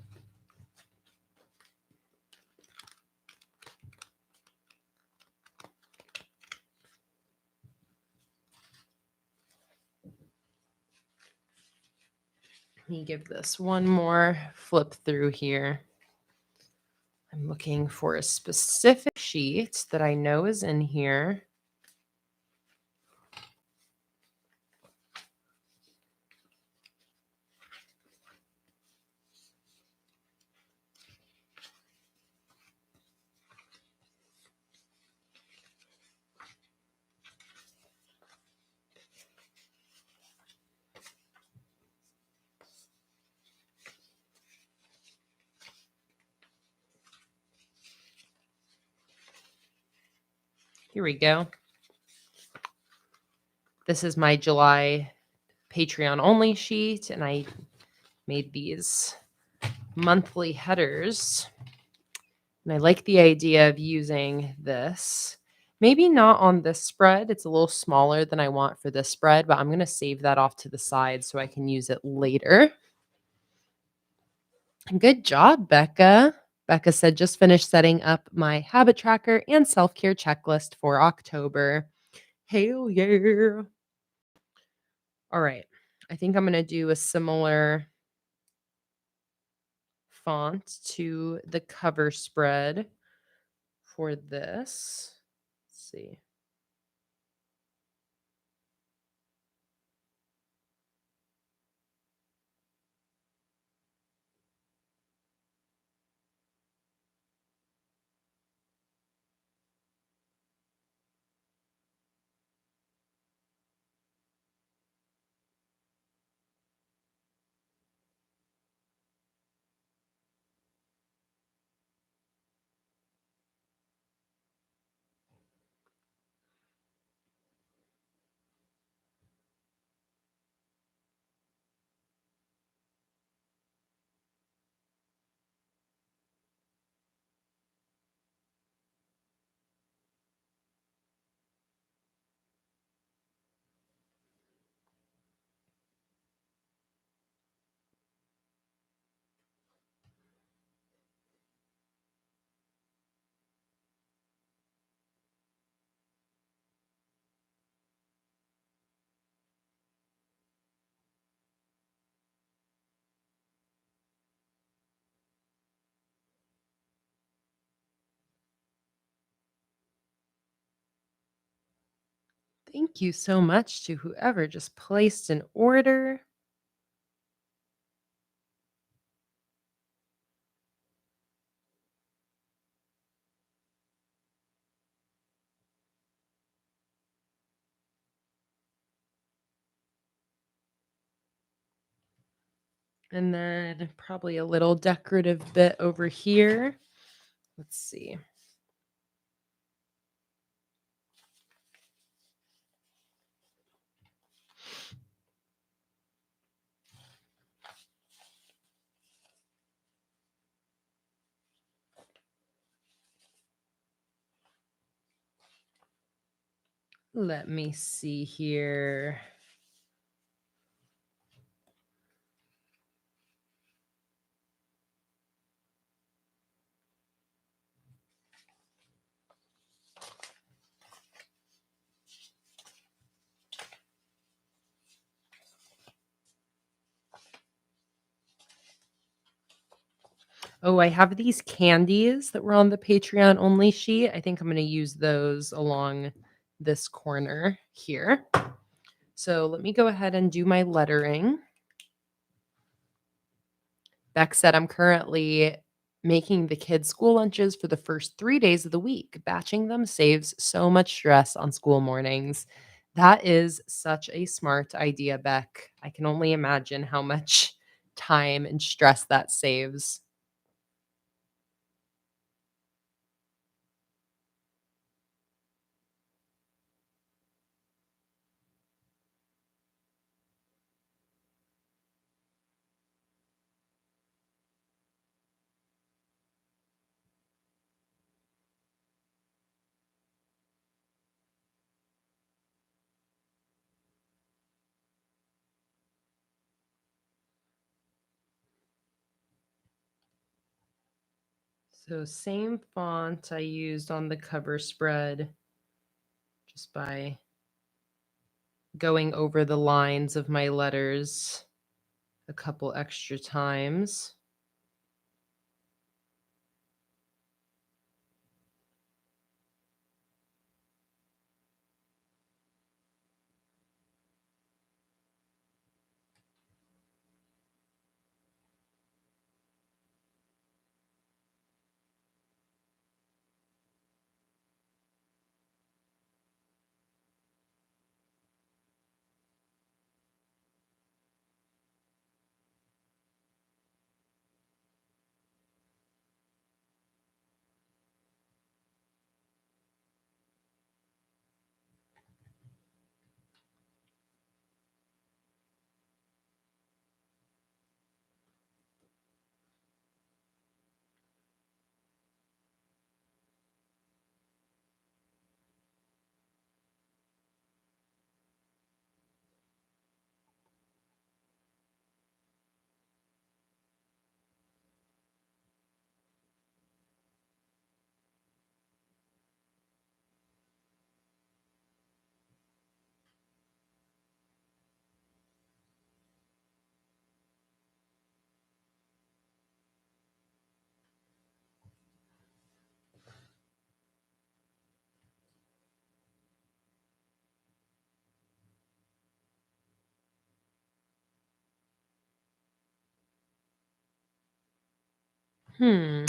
me give this one more flip through here. I'm looking for a specific sheet that I know is in here. Here we go. This is my July Patreon only sheet, and I made these monthly headers. And I like the idea of using this. Maybe not on this spread. It's a little smaller than I want for this spread, but I'm going to save that off to the side so I can use it later. Good job, Becca. Becca said, just finished setting up my habit tracker and self-care checklist for October. Hell yeah. All right. I think I'm going to do a similar font to the cover spread for this. Let's see. Thank you so much to whoever just placed an order. And then probably a little decorative bit over here. Let's see. Let me see here. Oh, I have these candies that were on the Patreon only sheet. I think I'm going to use those along this corner here. So let me go ahead and do my lettering. Beck said I'm currently making the kids' school lunches for the first 3 days of the week. Batching them saves so much stress on school mornings. That is such a smart idea, Beck. I can only imagine how much time and stress that saves. So same font I used on the cover spread, just by going over the lines of my letters a couple extra times.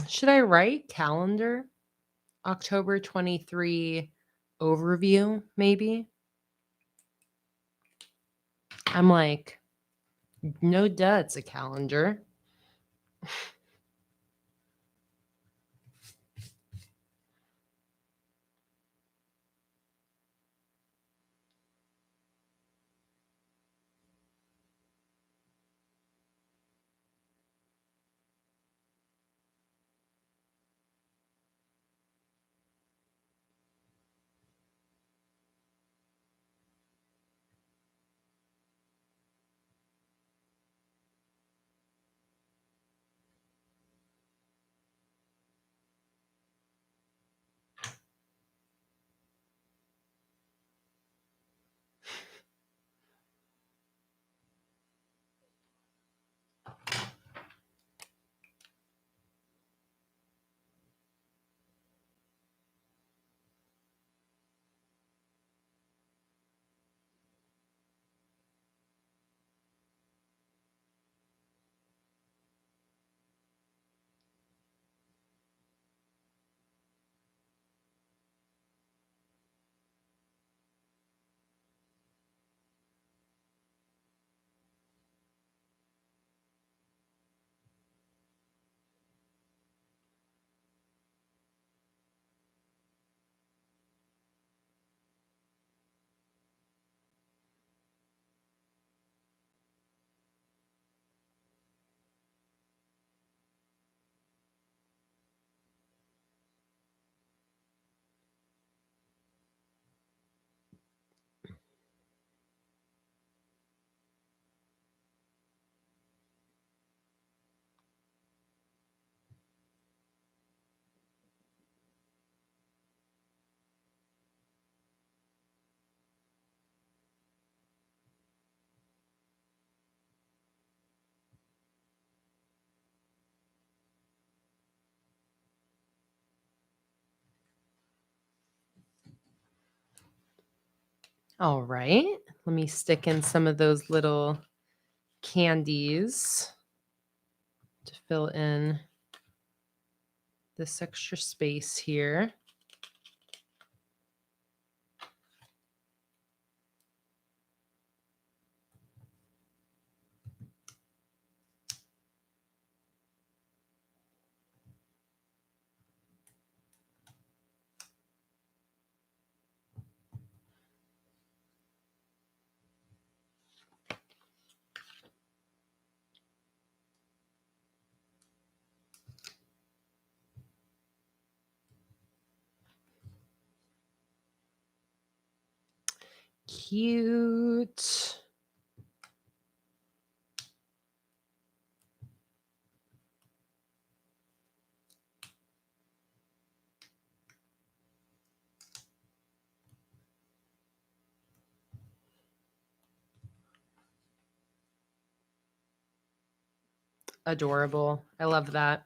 Should I write calendar? October 23 overview, maybe? I'm like, no duh, it's a calendar. All right. Let me stick in some of those little candies to fill in this extra space here. Cute. Adorable. I love that.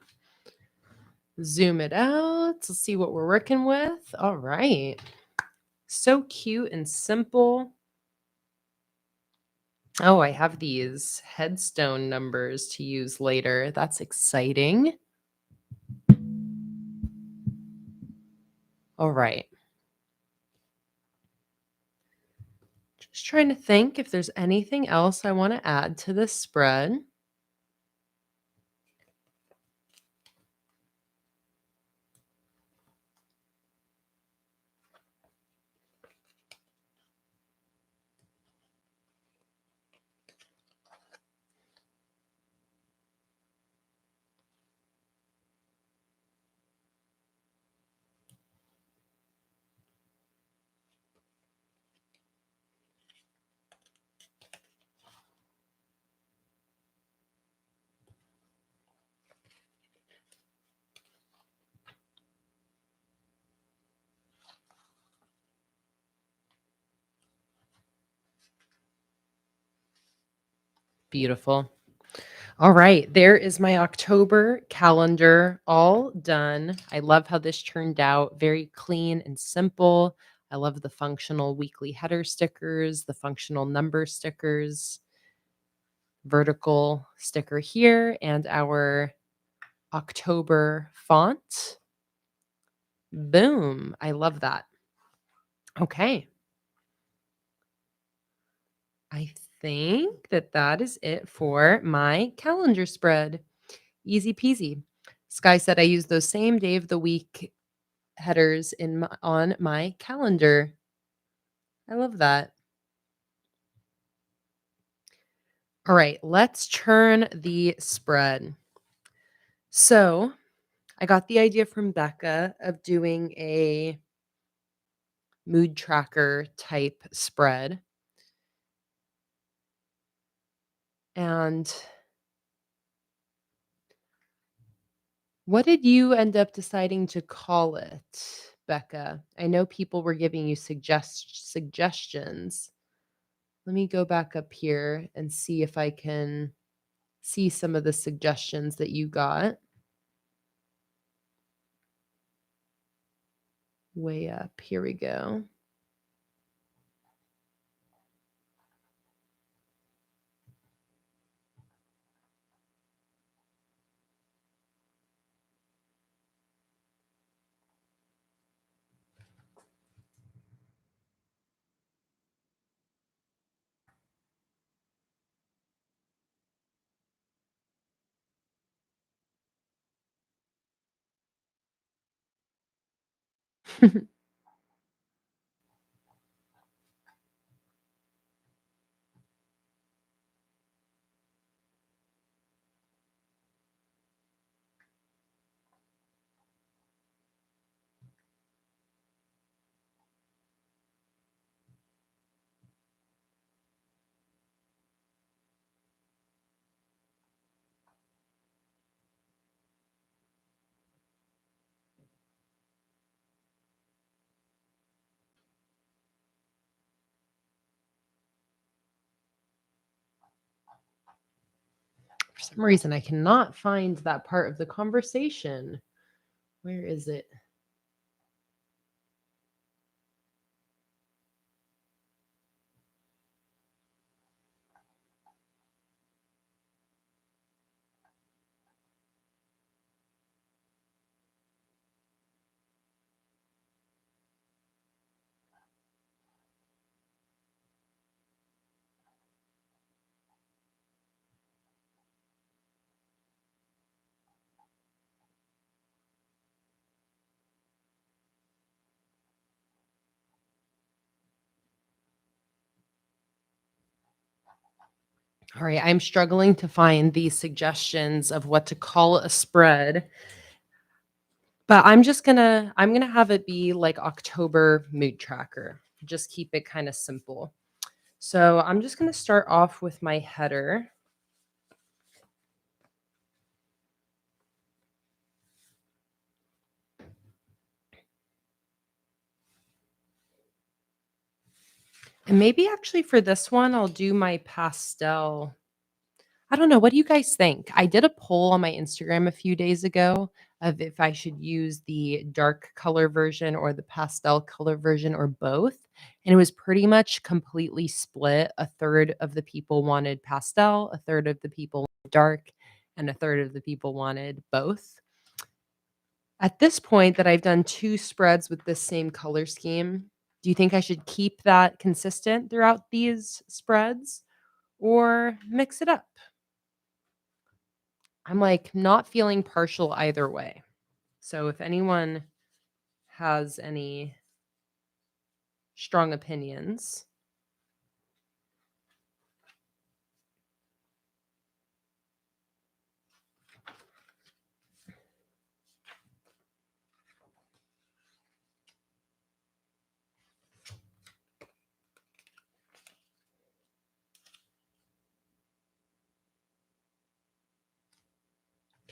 Zoom it out. Let's see what we're working with. All right. So cute and simple. Oh, I have these headstone numbers to use later. That's exciting. All right. Just trying to think if there's anything else I want to add to this spread. Beautiful. All right, there is my October calendar all done. I love how this turned out. Very clean and simple. I love the functional weekly header stickers, the functional number stickers, vertical sticker here, and our October font. Boom. I love that. Okay. I think that is it for my calendar spread. Easy peasy. Sky said I use those same day of the week headers on my calendar. I love that. All right, let's turn the spread. So I got the idea from Becca of doing a mood tracker type spread. And what did you end up deciding to call it, Becca? I know people were giving you suggestions. Let me go back up here and see if I can see some of the suggestions that you got. Way up. Here we go. For some reason, I cannot find that part of the conversation. Where is it? All right, I'm struggling to find these suggestions of what to call a spread, but I'm gonna have it be like October mood tracker. Just keep it kind of simple. So I'm just gonna start off with my header. And maybe actually for this one, I'll do my pastel. I don't know. What do you guys think? I did a poll on my Instagram a few days ago of if I should use the dark color version or the pastel color version or both. And it was pretty much completely split. A third of the people wanted pastel, a third of the people wanted dark, and a third of the people wanted both. At this point that I've done 2 spreads with this same color scheme, do you think I should keep that consistent throughout these spreads or mix it up? I'm, like, not feeling partial either way. So if anyone has any strong opinions.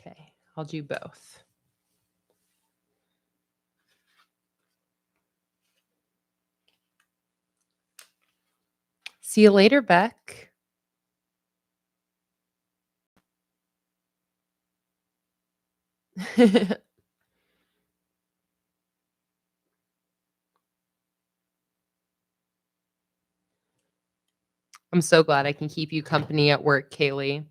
Okay, I'll do both. See you later, Beck. I'm so glad I can keep you company at work, Kaylee.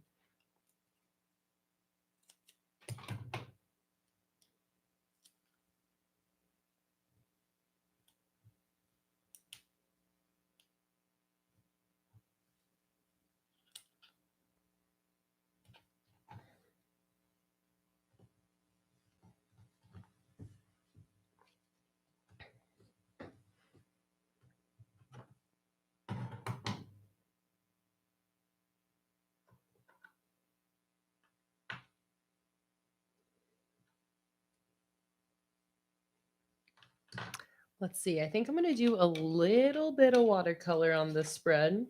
Let's see, I think I'm gonna do a little bit of watercolor on this spread.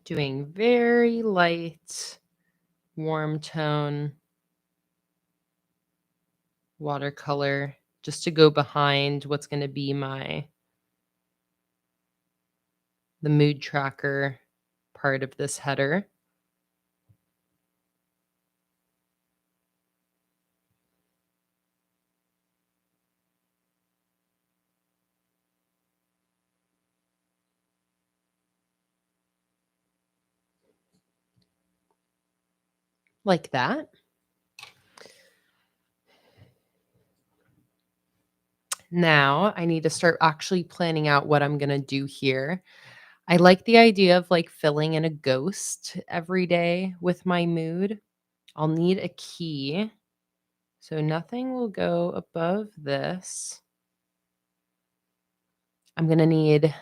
Doing very light, warm tone watercolor just to go behind what's gonna be the mood tracker part of this header. Like that. Now I need to start actually planning out what I'm gonna do here. I like the idea of like filling in a ghost every day with my mood. I'll need a key. So nothing will go above this. I'm gonna need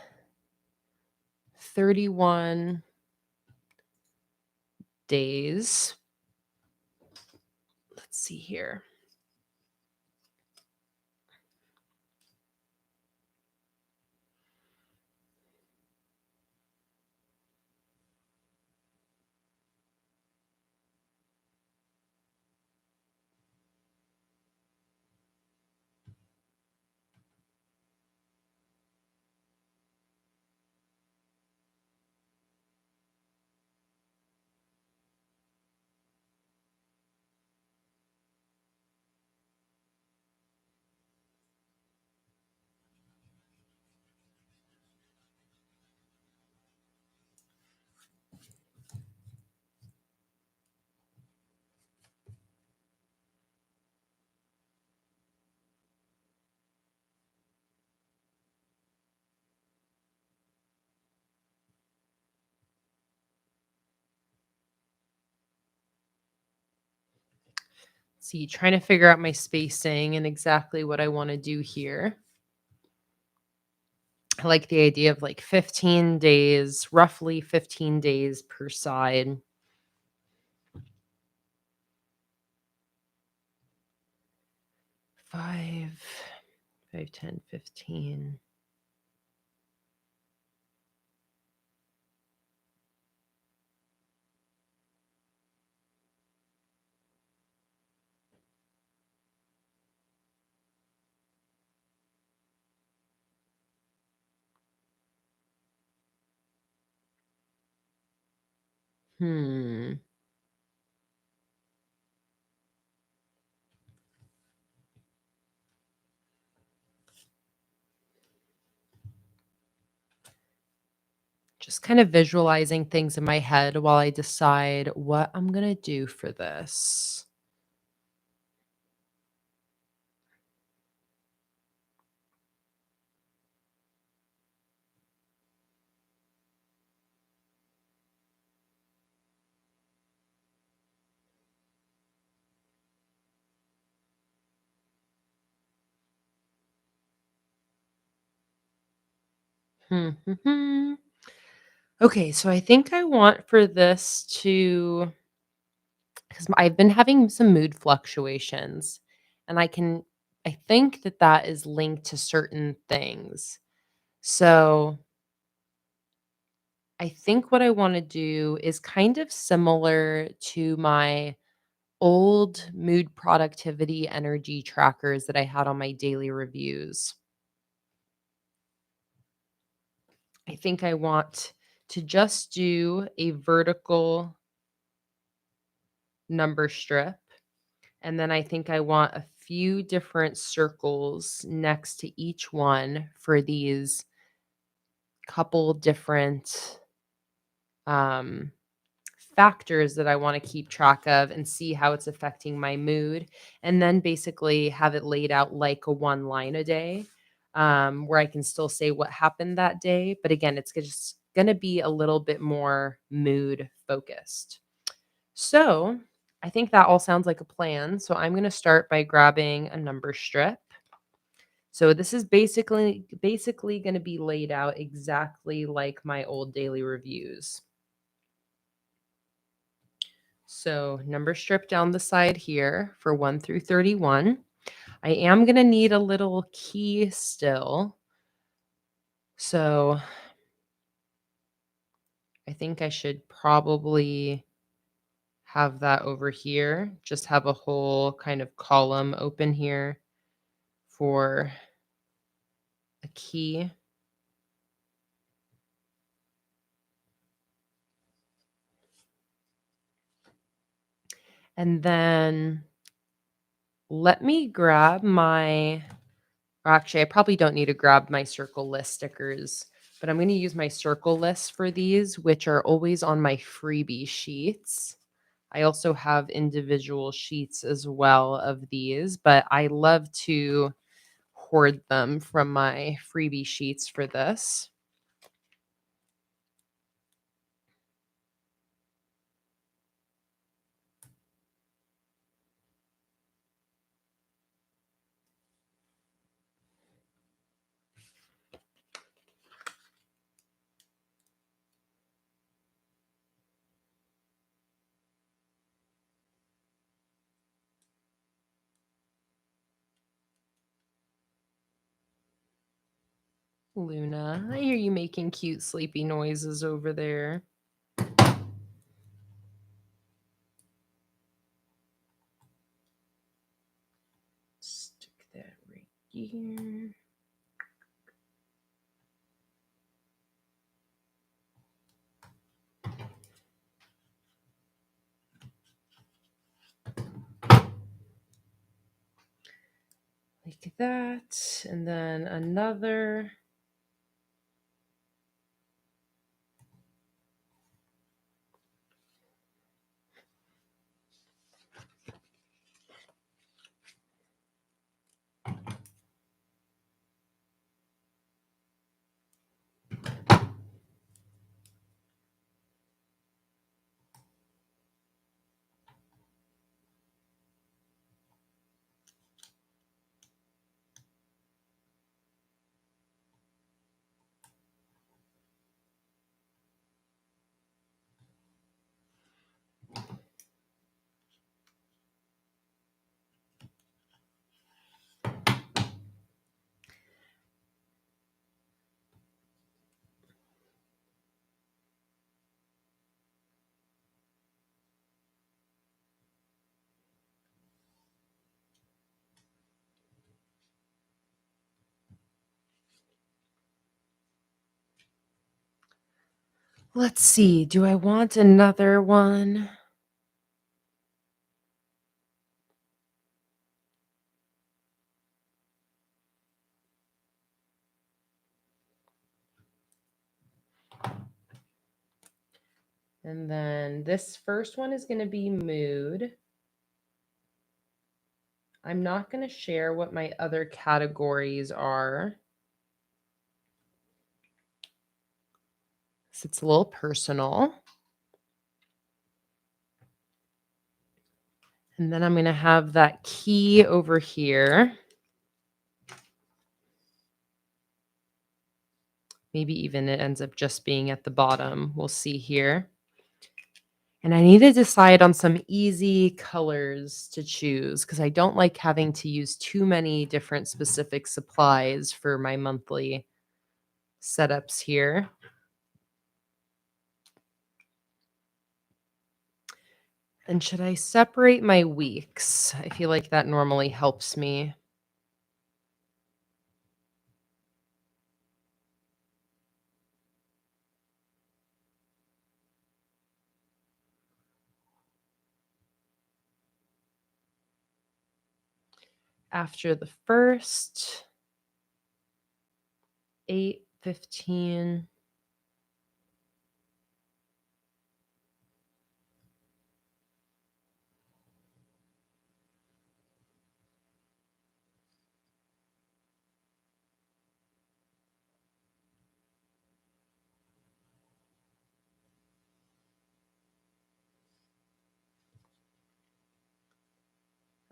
31 days. Let's see here. See, trying to figure out my spacing and exactly what I want to do here. I like the idea of like 15 days, roughly 15 days per side. 5, 5, 10, 15. Hmm. Just kind of visualizing things in my head while I decide what I'm going to do for this. Hmm. hmm, hmm. Okay, so I think I want for this to, because I've been having some mood fluctuations, and I think that that is linked to certain things. So I think what I want to do is kind of similar to my old mood productivity energy trackers that I had on my daily reviews. I think I want to just do a vertical number strip. And then I think I want a few different circles next to each one for these couple different um, factors that I want to keep track of and see how it's affecting my mood. And then basically have it laid out like a one line a day, where I can still say what happened that day. But again, it's just going to be a little bit more mood focused. So I think that all sounds like a plan. So I'm going to start by grabbing a number strip. So this is basically going to be laid out exactly like my old daily reviews. So number strip down the side here for 1 through 31. I am going to need a little key still. So I think I should probably have that over here. Just have a whole kind of column open here for a key. And then let me grab or actually, I probably don't need to grab my circle list stickers, but I'm going to use my circle list for these, which are always on my freebie sheets. I also have individual sheets as well of these, but I love to hoard them from my freebie sheets for this. Luna, I hear you making cute sleepy noises over there. Stick that right here. Like that. And then another. Let's see, do I want another one? And then this first one is going to be mood. I'm not going to share what my other categories are. So it's a little personal. And then I'm going to have that key over here. Maybe even it ends up just being at the bottom. We'll see here. And I need to decide on some easy colors to choose because I don't like having to use too many different specific supplies for my monthly setups here. And should I separate my weeks? I feel like that normally helps me. After the first, 8, 15.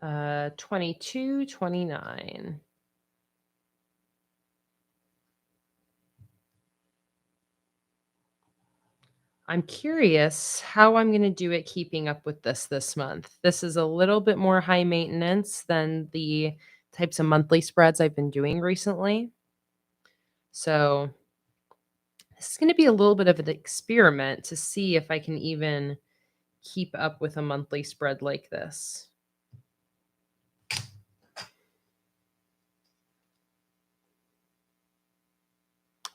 Uh, 22, 29. I'm curious how I'm going to do it keeping up with this month. This is a little bit more high maintenance than the types of monthly spreads I've been doing recently. So this is going to be a little bit of an experiment to see if I can even keep up with a monthly spread like this.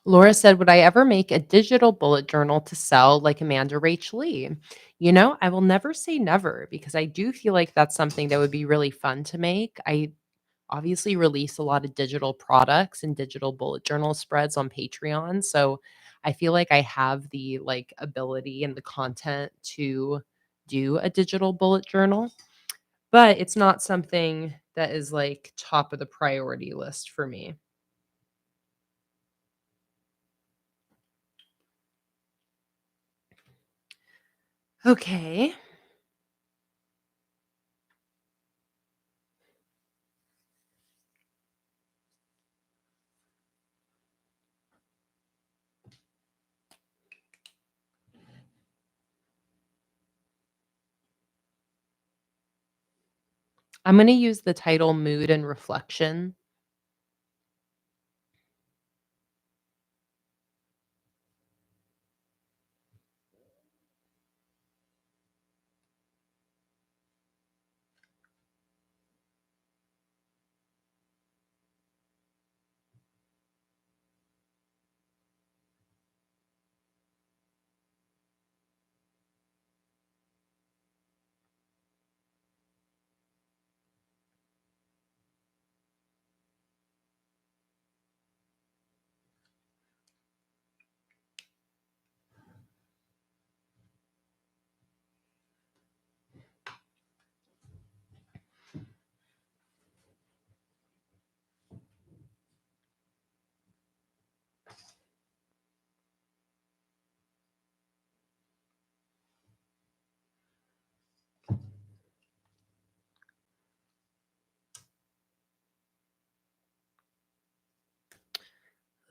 Laura said, would I ever make a digital bullet journal to sell like Amanda Rach Lee? I will never say never because I do feel like that's something that would be really fun to make. I obviously release a lot of digital products and digital bullet journal spreads on Patreon. So I feel like I have the ability and the content to do a digital bullet journal, but it's not something that is like top of the priority list for me. Okay. I'm going to use the title Mood and Reflection.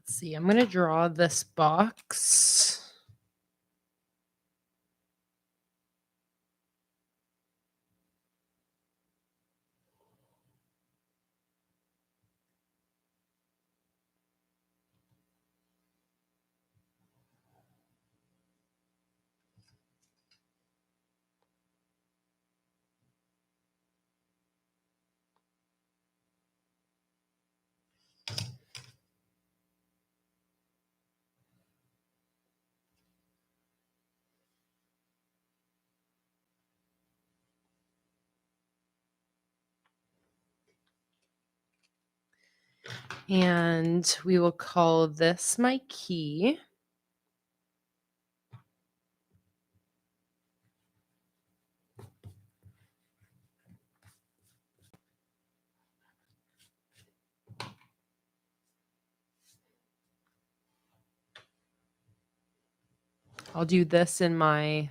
Let's see. I'm going to draw this box. And we will call this my key. I'll do this in my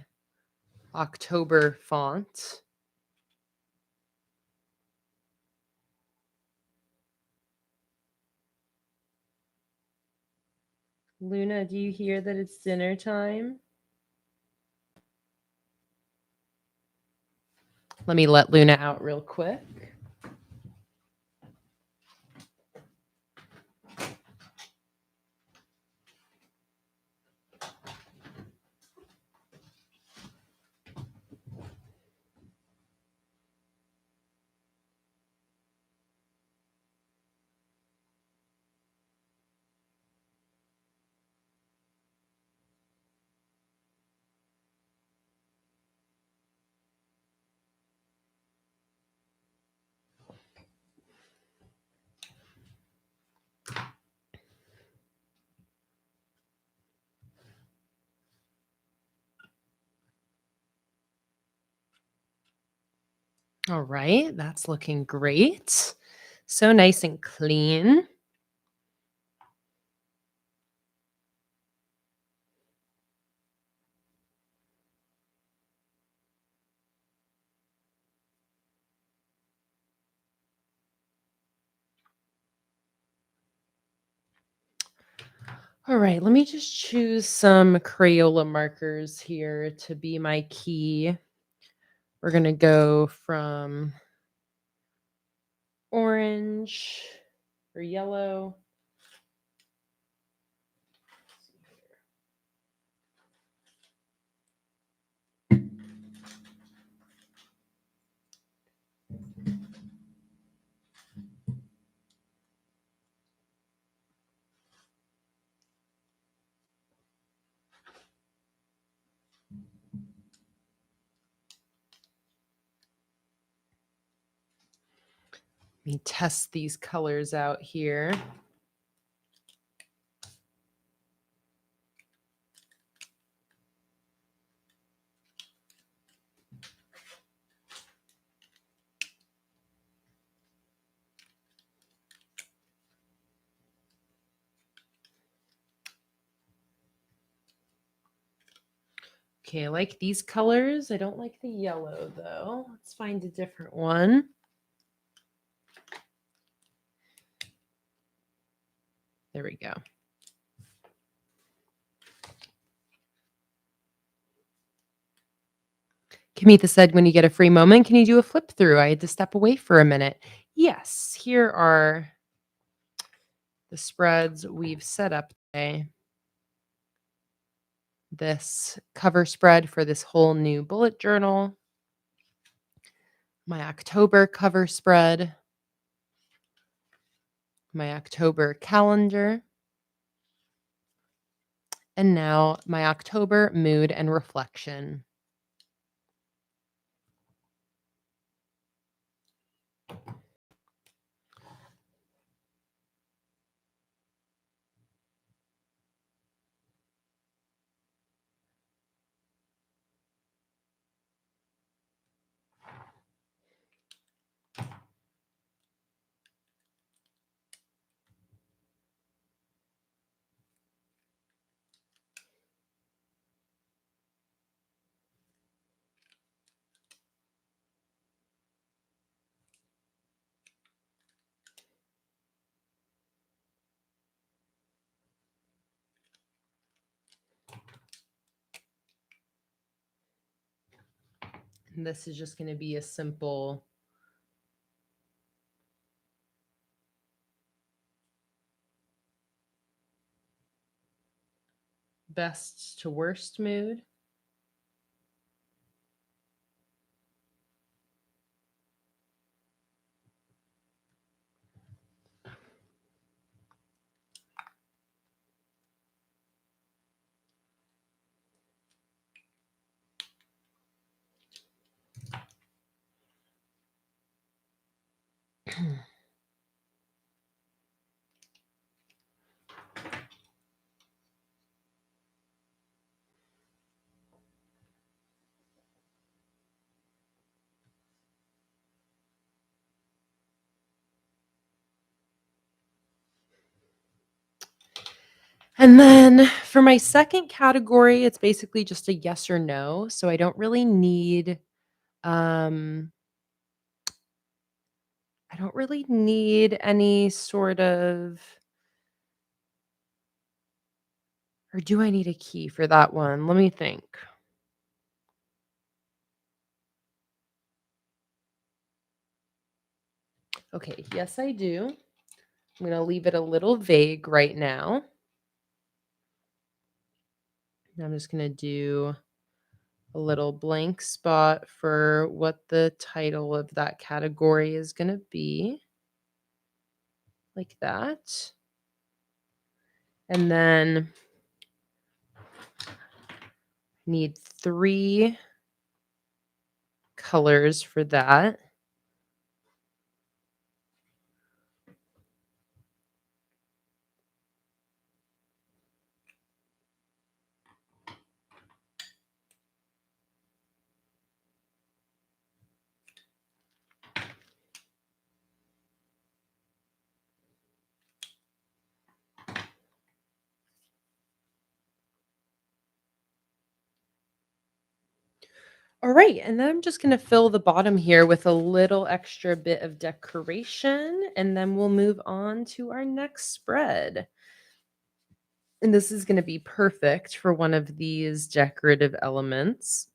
October font. Luna, do you hear that it's dinner time? Let me let Luna out real quick. All right, that's looking great. So nice and clean. All right, let me just choose some Crayola markers here to be my key. We're going to go from orange or yellow. Let me test these colors out here. Okay, I like these colors. I don't like the yellow though. Let's find a different one. There we go. Kamitha said, when you get a free moment, can you do a flip through? I had to step away for a minute. Yes, here are the spreads we've set up today. This cover spread for this whole new bullet journal, my October cover spread, my October calendar, and now my October mood and reflection. And this is just going to be a simple best to worst mood. And then for my second category, it's basically just a yes or no. So um I don't really need any sort of, or do I need a key for that one? Let me think. Okay, yes I do. I'm going to leave it a little vague right now. I'm just going to do a little blank spot for what the title of that category is going to be, like that. And then need 3 colors for that. All right, and then I'm just going to fill the bottom here with a little extra bit of decoration, and then we'll move on to our next spread. And this is going to be perfect for one of these decorative elements.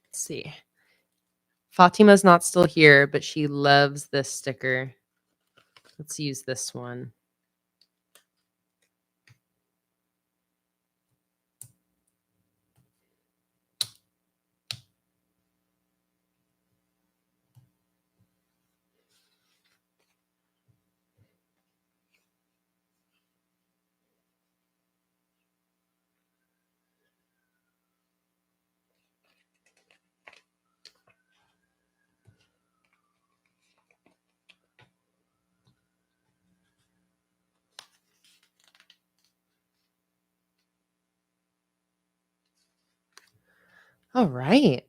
Let's see. Fatima's not still here, but she loves this sticker. Let's use this one. All right.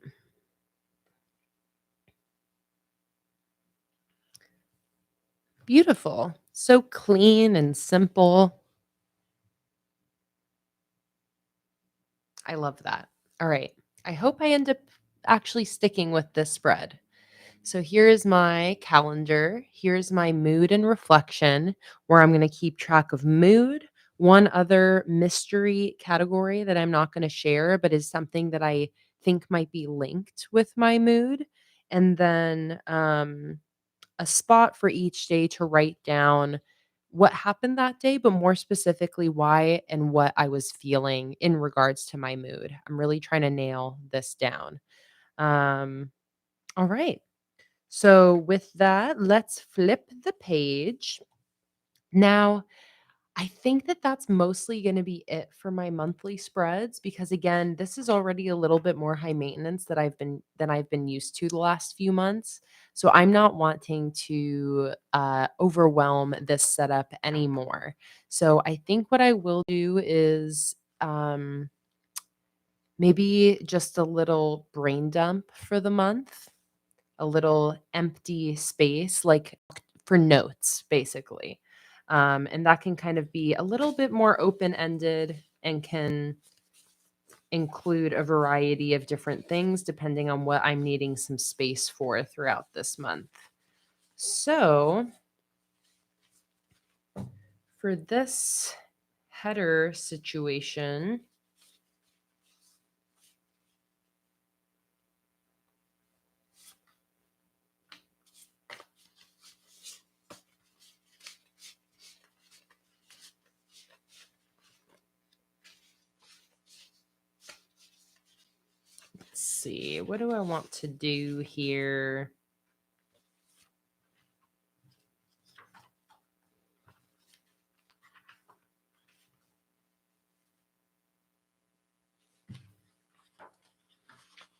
Beautiful. So clean and simple. I love that. All right. I hope I end up actually sticking with this spread. So here is my calendar. Here's my mood and reflection, where I'm going to keep track of mood. One other mystery category that I'm not going to share, but is something that I think might be linked with my mood. And then a spot for each day to write down what happened that day, but more specifically, why and what I was feeling in regards to my mood. I'm really trying to nail this down. Um, all right. So, with that, let's flip the page. Now, I think that that's mostly going to be it for my monthly spreads because again, this is already a little bit more high maintenance that I've been used to the last few months. So I'm not wanting to overwhelm this setup anymore. So I think what I will do is maybe just a little brain dump for the month, a little empty space, like for notes, basically. And that can kind of be a little bit more open ended and can include a variety of different things depending on what I'm needing some space for throughout this month. So, for this header situation, let's see, what do I want to do here?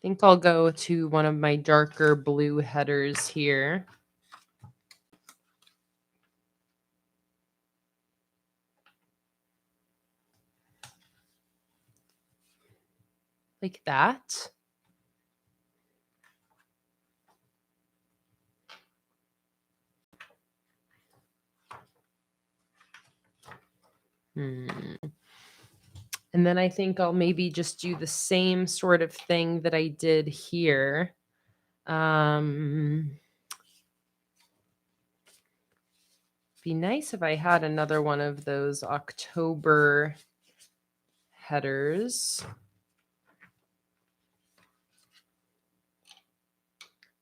I think I'll go to one of my darker blue headers here. like that. And then I think I'll maybe just do the same sort of thing that I did here. Be nice if I had another one of those October headers.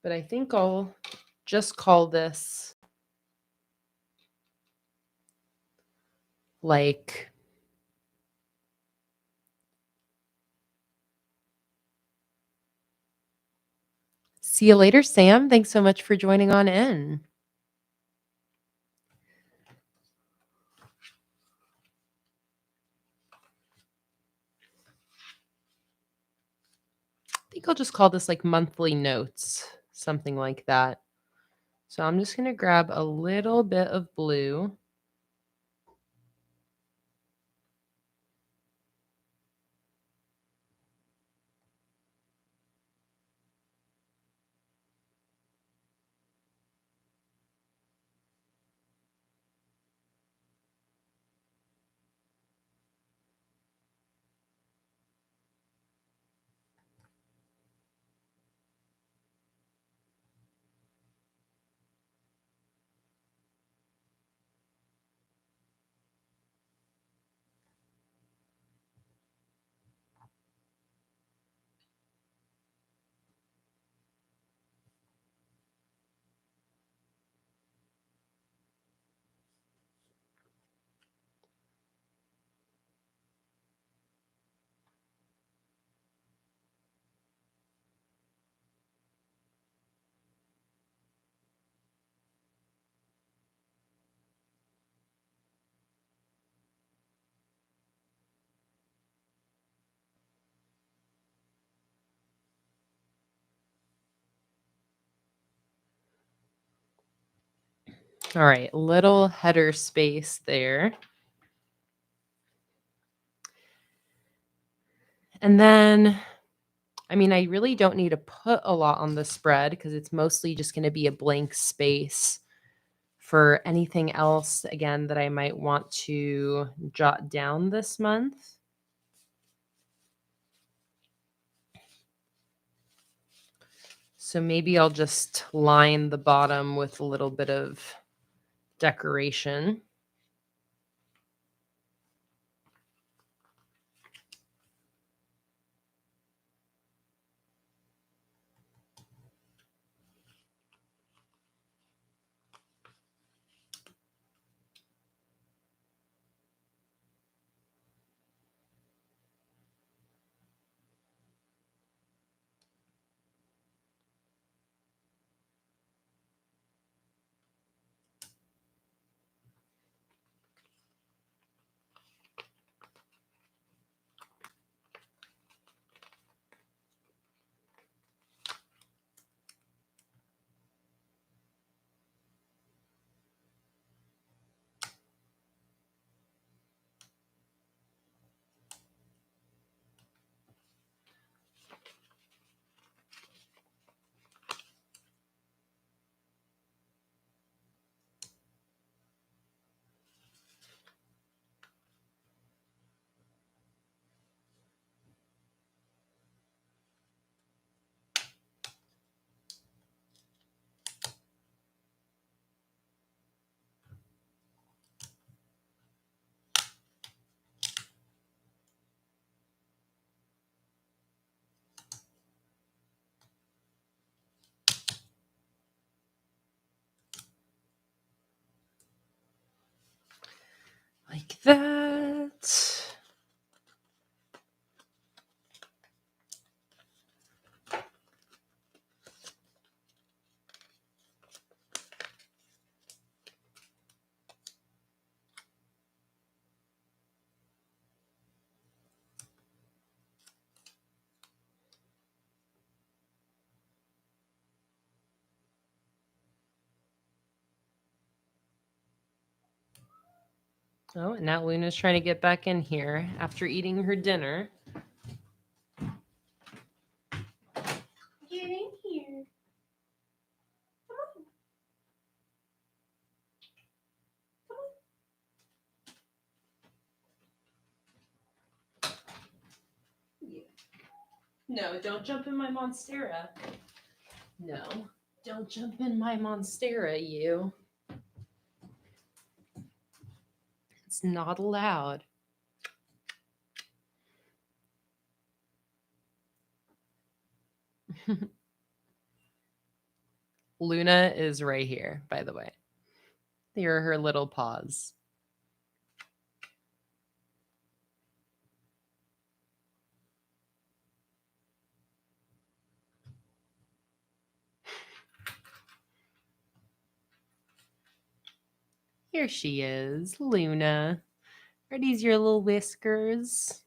But I think I'll just call this like see you later, Sam. Thanks so much for joining on in. I think I'll just call this like monthly notes, something like that. So I'm just going to grab a little bit of blue. All right, little header space there. And then, I mean, I really don't need to put a lot on the spread because it's mostly just going to be a blank space for anything else, again, that I might want to jot down this month. So maybe I'll just line the bottom with a little bit of decoration. Like that. Oh, and now Luna's trying to get back in here after eating her dinner. get in here. Yeah. No, don't jump in my monstera. No, don't jump in my monstera, you. It's not allowed. Luna is right here, by the way. Here are her little paws. Here she is, Luna. Are these your little whiskers?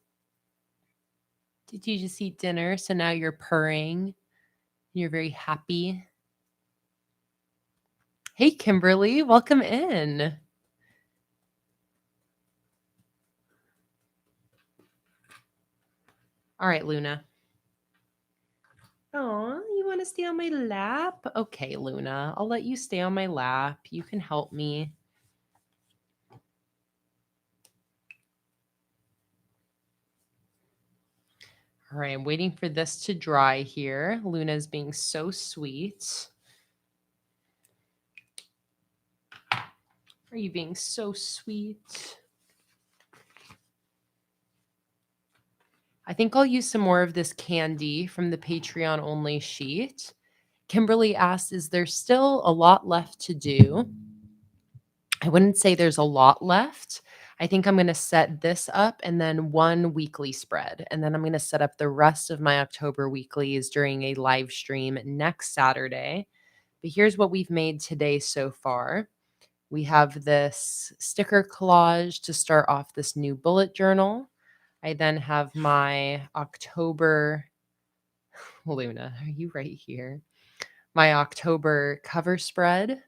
Did you just eat dinner? So now you're purring. You're very happy. Hey, Kimberly, welcome in. All right, Luna. Oh, you want to stay on my lap? Okay, Luna, I'll let you stay on my lap. You can help me. All right, I'm waiting for this to dry here. Luna's being so sweet. Are you being so sweet? I think I'll use some more of this candy from the Patreon only sheet. Kimberly asked, is there still a lot left to do? I wouldn't say there's a lot left. I think I'm going to set this up and then one weekly spread. And then I'm going to set up the rest of my October weeklies during a live stream next Saturday. But here's what we've made today so far. We have this sticker collage to start off this new bullet journal. I then have my October, Luna, are you right here? My October cover spread,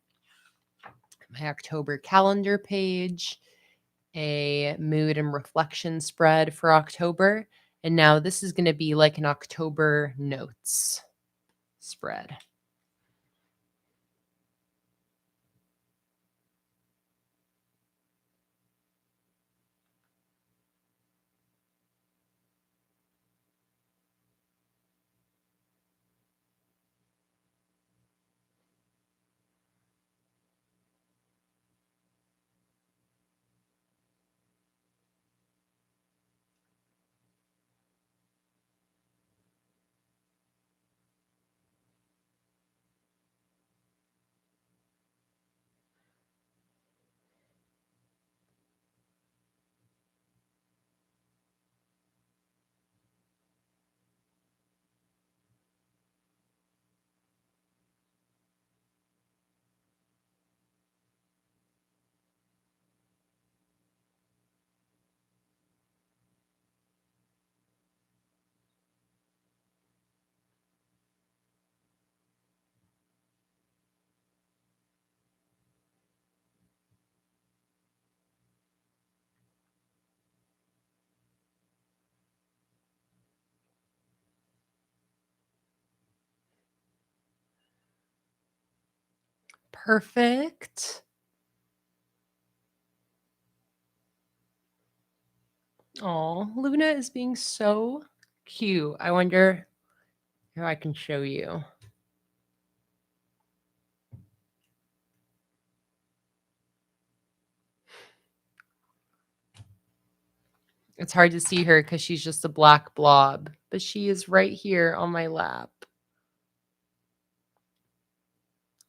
my October calendar page, a mood and reflection spread for October. And now this is going to be like an October notes spread. Perfect. Oh, Luna is being so cute. I wonder if I can show you. It's hard to see her because she's just a black blob, but she is right here on my lap,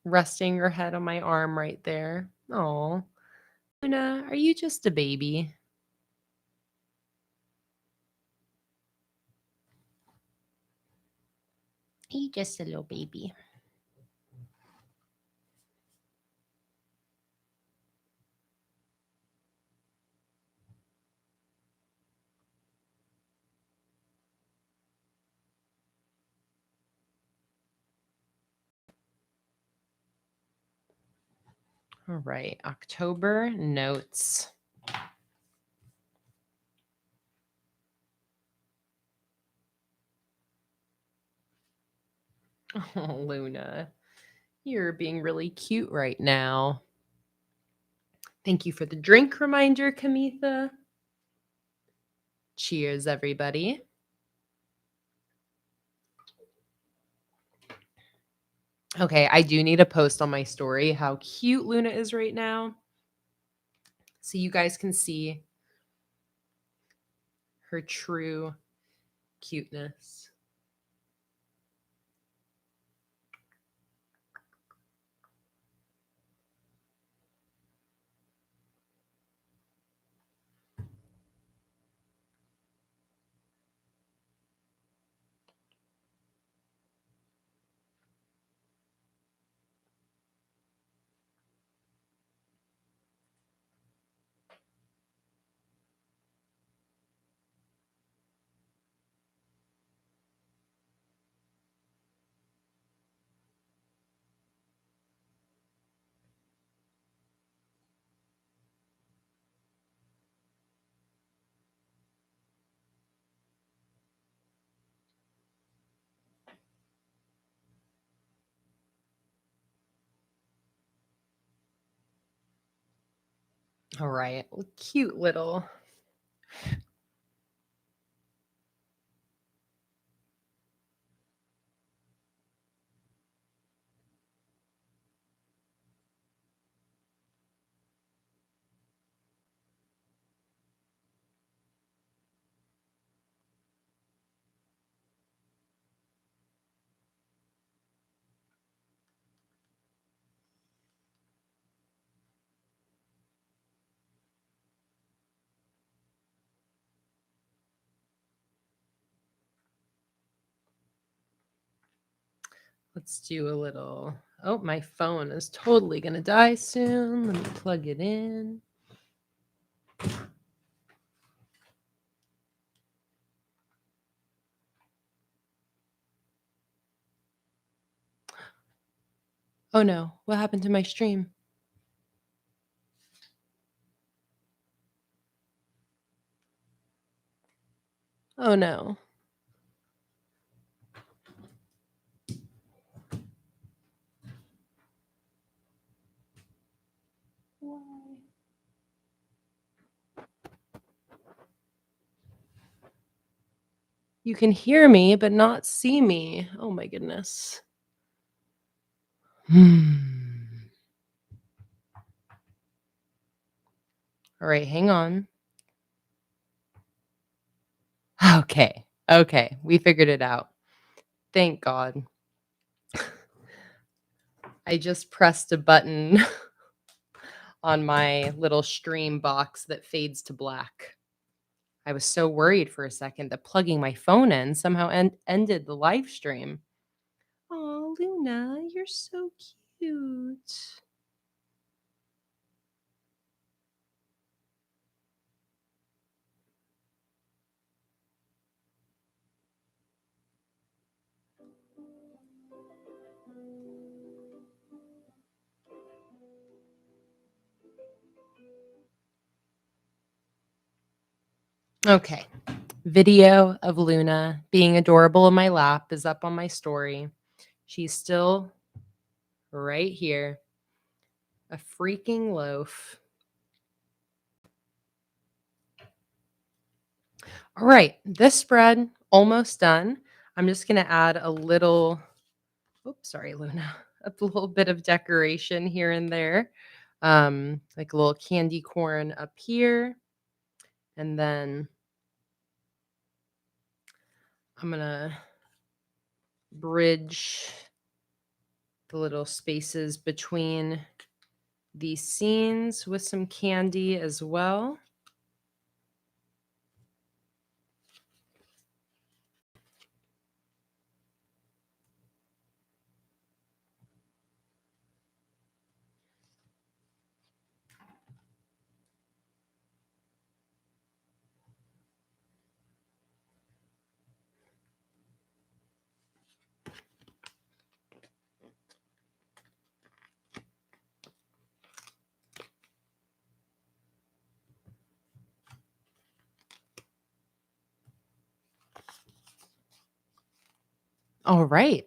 resting her head on my arm right there. Oh, Luna, are you just a baby? You just a little baby. All right, October notes. Oh, Luna, you're being really cute right now. Thank you for the drink reminder, Kamitha. Cheers, everybody. Okay, I do need to post on my story how cute Luna is right now, so you guys can see her true cuteness. All right, cute little. Let's do a little. Oh, my phone is totally gonna die soon. Let me plug it in. Oh no, what happened to my stream? Oh no. Why? You can hear me, but not see me. Oh my goodness. All right, hang on. Okay. Okay. We figured it out. Thank God. I just pressed a button on my little stream box that fades to black. I was so worried for a second that plugging my phone in somehow ended the live stream. Oh, Luna, you're so cute. Okay. Video of Luna being adorable in my lap is up on my story. She's still right here. A freaking loaf. All right, this spread almost done. I'm just going to add a little, oops, sorry, Luna, a little bit of decoration here and there, like a little candy corn up here. And then I'm going to bridge the little spaces between these scenes with some candy as well. All right.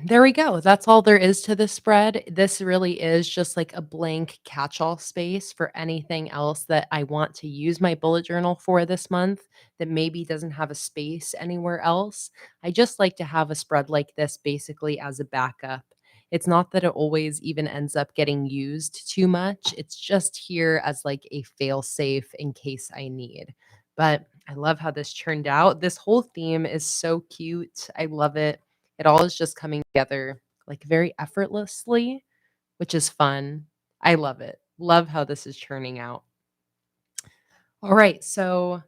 There we go. That's all there is to this spread. This really is just like a blank catch-all space for anything else that I want to use my bullet journal for this month that maybe doesn't have a space anywhere else. I just like to have a spread like this basically as a backup. It's not that it always even ends up getting used too much. It's just here as like a fail safe in case I need. But I love how this turned out. This whole theme is so cute. I love it. It all is just coming together, like, very effortlessly, which is fun. I love it. Love how this is turning out. Alright, so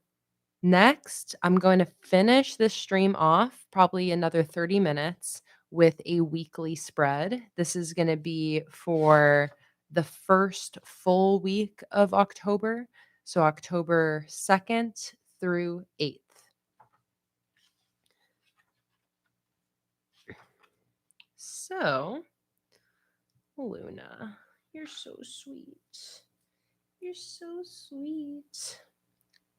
next, I'm going to finish this stream off, probably another 30 minutes, with a weekly spread. This is gonna be for the first full week of October, so October 2nd through 8th. So, Luna, you're so sweet. You're so sweet.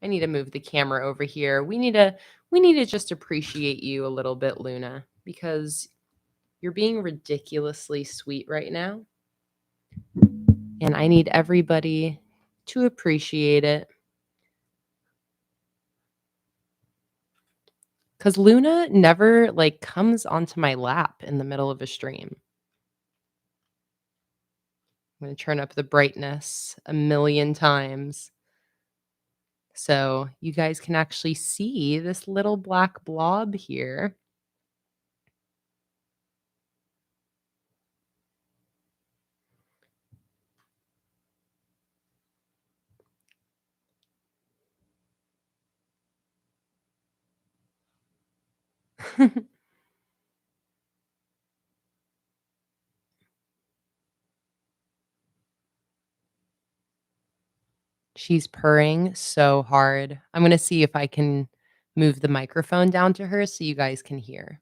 I need to move the camera over here. We need to just appreciate you a little bit, Luna, because you're being ridiculously sweet right now, and I need everybody to appreciate it. Cuz Luna never like comes onto my lap in the middle of a stream. I'm going to turn up the brightness a million times so you guys can actually see this little black blob here. She's purring so hard. I'm gonna see if I can move the microphone down to her so you guys can hear.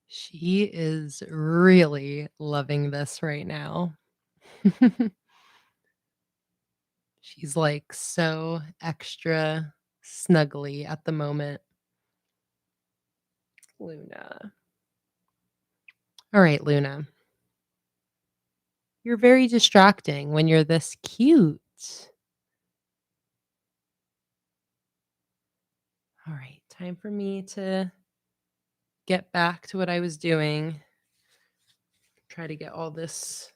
She is really loving this right now. She's, like, so extra snuggly at the moment. Luna. All right, Luna. You're very distracting when you're this cute. All right, time for me to get back to what I was doing. Try to get all this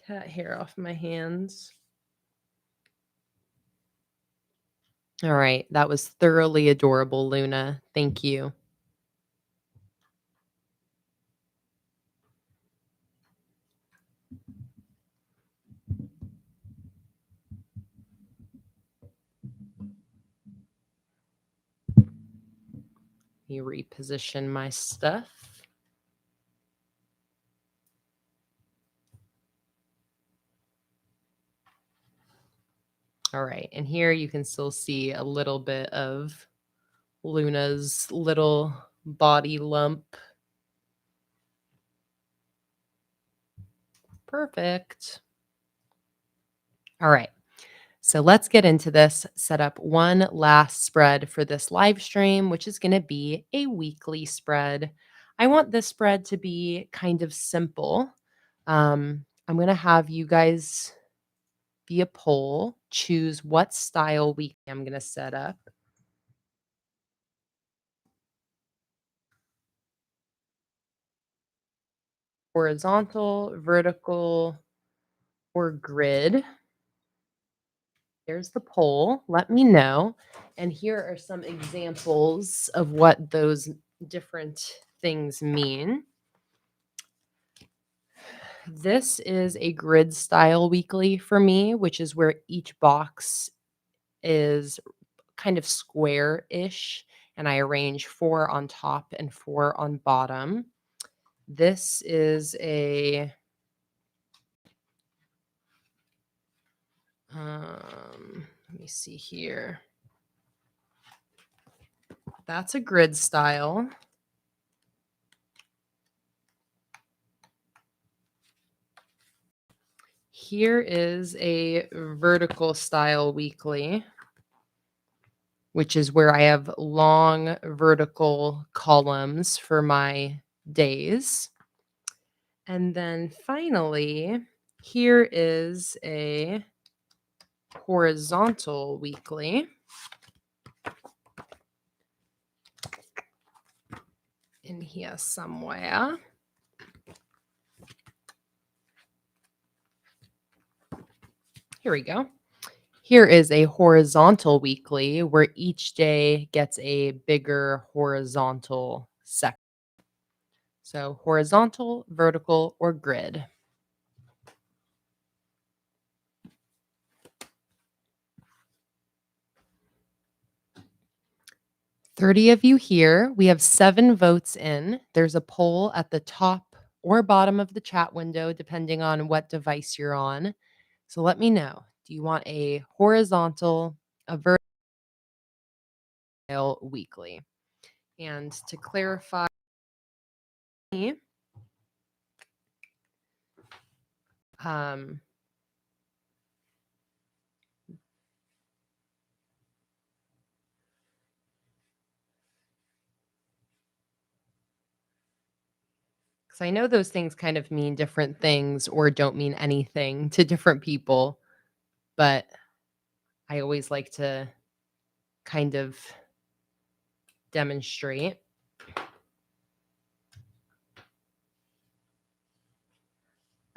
cat hair off my hands. All right, that was thoroughly adorable, Luna. Thank you. Let me reposition my stuff. All right, and here you can still see a little bit of Luna's little body lump. Perfect. All right. So let's get into this. Set up one last spread for this live stream, which is going to be a weekly spread. I want this spread to be kind of simple. I'm going to have you guys via poll choose what style week I'm going to set up. Horizontal, vertical, or grid. There's the poll. Let me know. And here are some examples of what those different things mean. This is a grid style weekly for me, which is where each box is kind of square-ish, and I arrange 4 on top and 4 on bottom. This is a let me see here. That's a grid style. Here is a vertical style weekly, which is where I have long vertical columns for my days. And then finally, here is a horizontal weekly. In here somewhere. Here we go. Here is a horizontal weekly where each day gets a bigger horizontal section. So horizontal, vertical, or grid. "30 of you here. We have 7 votes in. There's a poll at the top or bottom of the chat window, depending on what device you're on. So let me know. Do you want a horizontal, a vertical weekly? And to clarify, um, because I know those things kind of mean different things or don't mean anything to different people, but I always like to kind of demonstrate.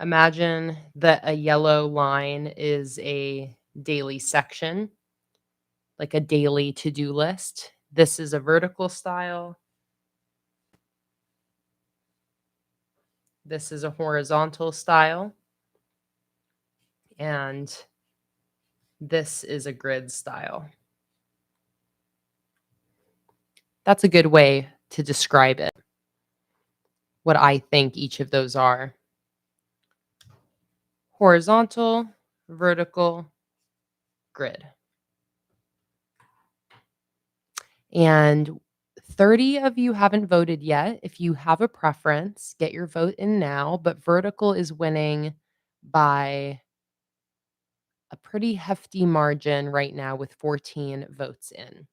Imagine that a yellow line is a daily section, like a daily to-do list. This is a vertical style. This is a horizontal style. And this is a grid style. That's a good way to describe it, what I think each of those are. Horizontal, vertical, grid. And 30 of you haven't voted yet. If you have a preference, get your vote in now. But vertical is winning by a pretty hefty margin right now with 14 votes in.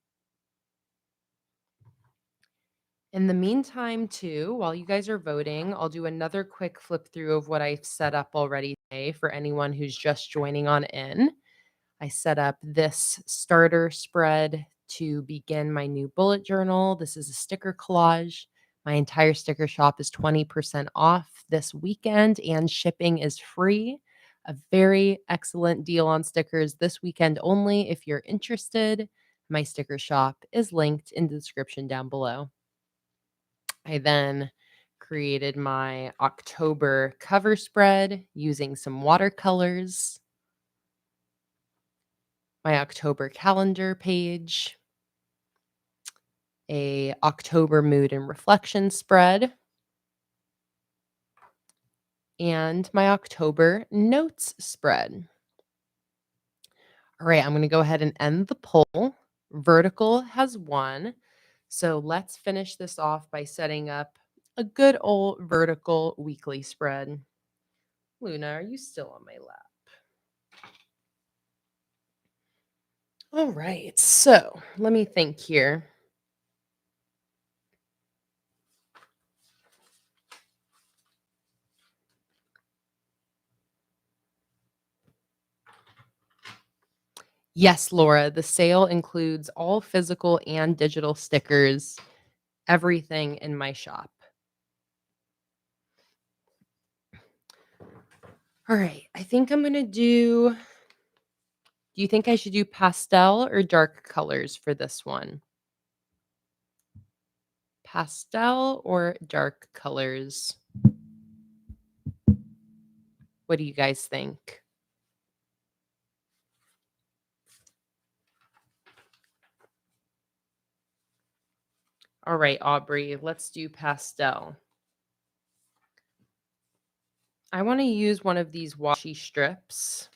In the meantime, too, while you guys are voting, I'll do another quick flip through of what I've set up already today for anyone who's just joining on in. I set up this starter spread to begin my new bullet journal. This is a sticker collage. My entire sticker shop is 20% off this weekend, and shipping is free. A very excellent deal on stickers this weekend only. If you're interested, my sticker shop is linked in the description down below. I then created my October cover spread using some watercolors, my October calendar page, a October mood and reflection spread, and my October notes spread. All right, I'm going to go ahead and end the poll. Vertical has won. So let's finish this off by setting up a good old vertical weekly spread. Luna, are you still on my lap? All right, so let me think here. Yes, Laura, the sale includes all physical and digital stickers, everything in my shop. All right, I think I'm going to do you think I should do pastel or dark colors for this one? Pastel or dark colors? What do you guys think? All right, Aubrey, let's do pastel. I want to use one of these washi strips.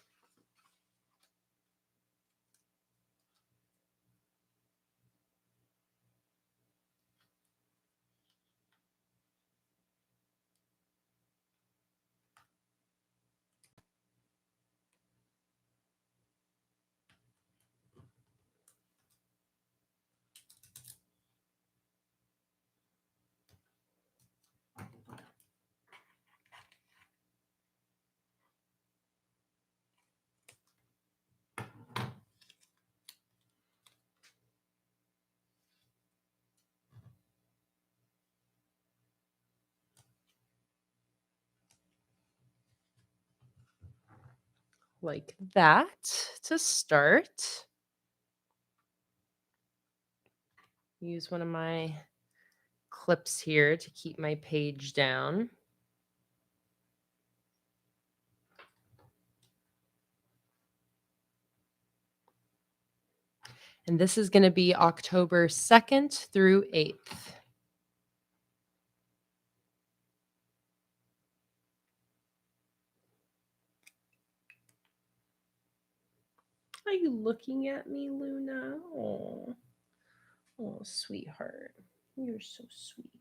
Like that to start. Use one of my clips here to keep my page down. And this is going to be October 2nd through 8th. Are you looking at me, Luna? Oh, sweetheart. You're so sweet.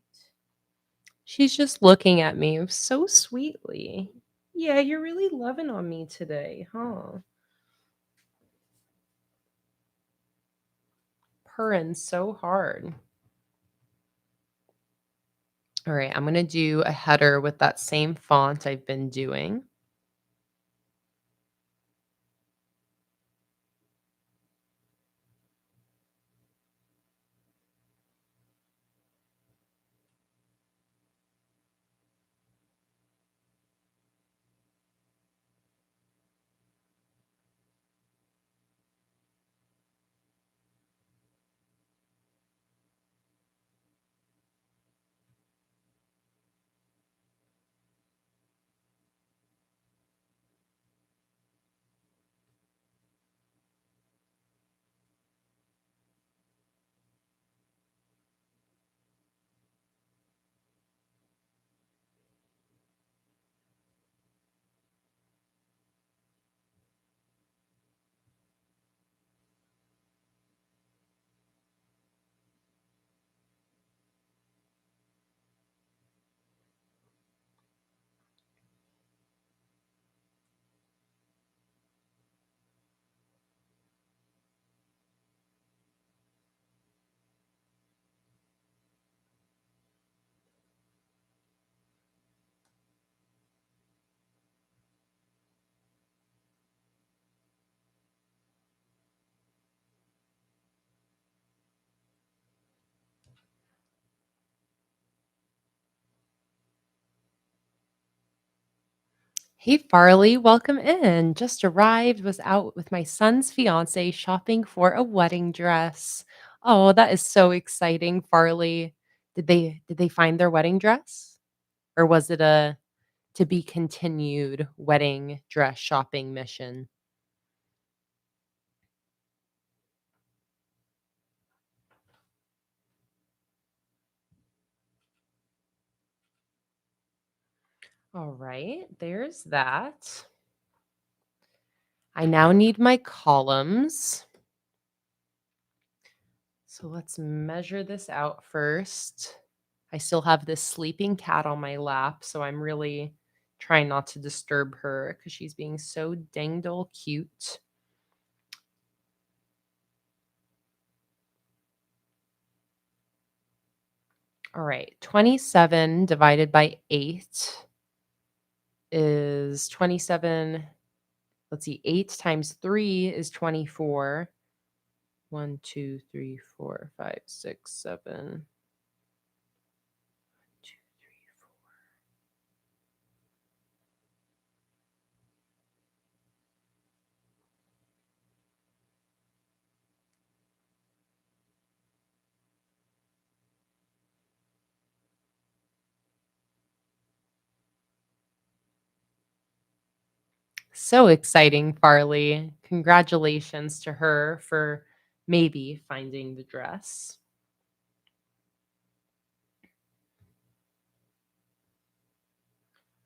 She's just looking at me so sweetly. Yeah, you're really loving on me today, huh? Purring so hard. All right, I'm going to do a header with that same font I've been doing. Hey Farley, welcome in. Just arrived, was out with my son's fiance shopping for a wedding dress. Oh, that is so exciting, Farley. Did they find their wedding dress? Or was it a to be continued wedding dress shopping mission? All right, there's that. I now need my columns. So let's measure this out first. I still have this sleeping cat on my lap, so I'm really trying not to disturb her because she's being so dangdle cute. All right, 27 divided by 8 is 27. Let's see, 8 times 3 is 24. 1, 2, 3, 4, 5, 6, 7. So exciting, Farley. Congratulations to her for maybe finding the dress.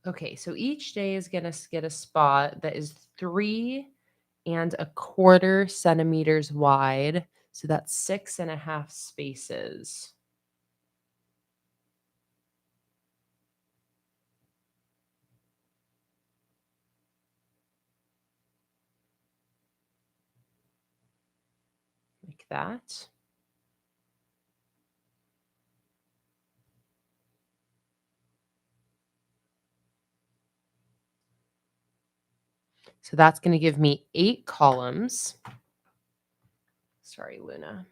Okay, so each day is going to get a spot that is 3.25 centimeters wide. So that's 6.5 spaces. Like that. So that's going to give me 8 columns. Sorry, Luna.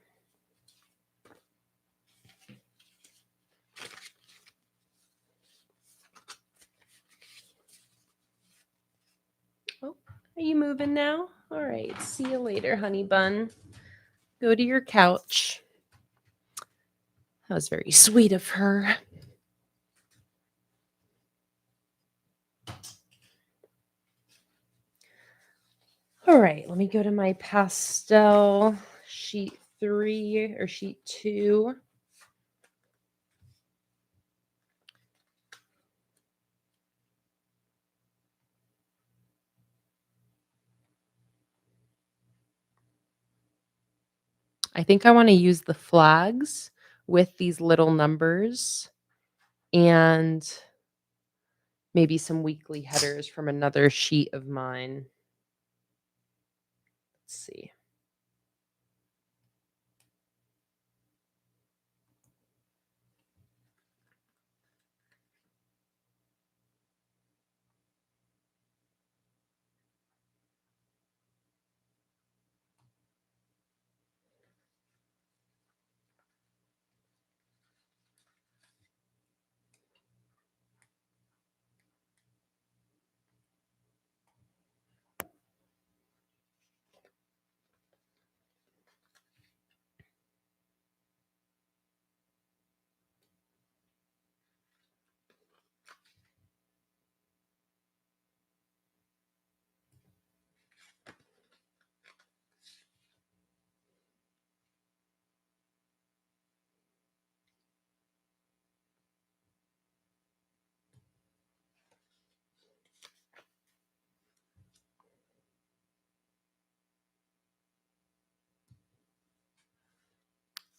Oh, are you moving now? All right. See you later, honey bun. Go to your couch. That was very sweet of her. All right, let me go to my pastel sheet 3 or sheet 2. I think I want to use the flags with these little numbers and maybe some weekly headers from another sheet of mine. Let's see.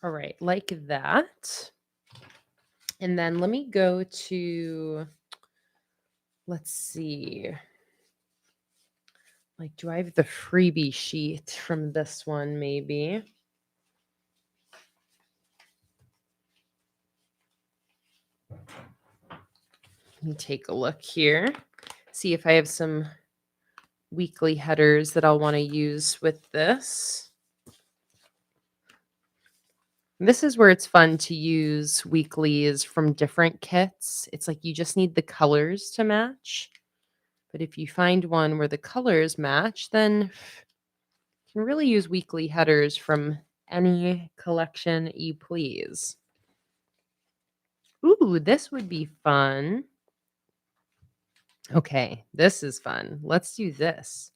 All right, like that. And then let me go to, let's see. Like, do I have the freebie sheet from this one maybe? Let me take a look here. See if I have some weekly headers that I'll want to use with this. This is where it's fun to use weeklies from different kits. It's like you just need the colors to match. But if you find one where the colors match, then you can really use weekly headers from any collection you please. Ooh, this would be fun. Okay, this is fun. Let's do this.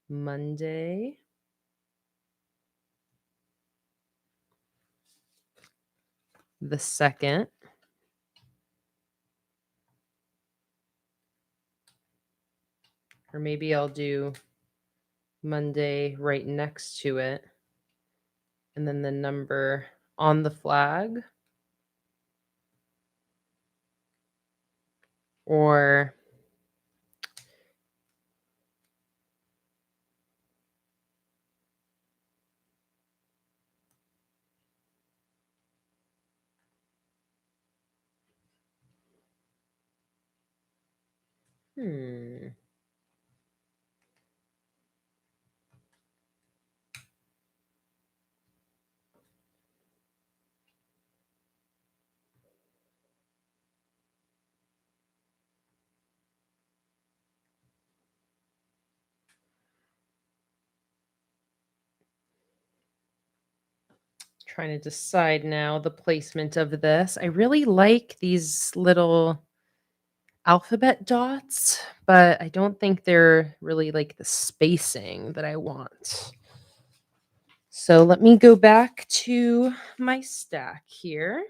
Monday, the 2nd. Or maybe I'll do Monday right next to it. And then the number on the flag. Or hmm. Trying to decide now the placement of this. I really like these little alphabet dots, but I don't think they're really like the spacing that I want. So let me go back to my stack here.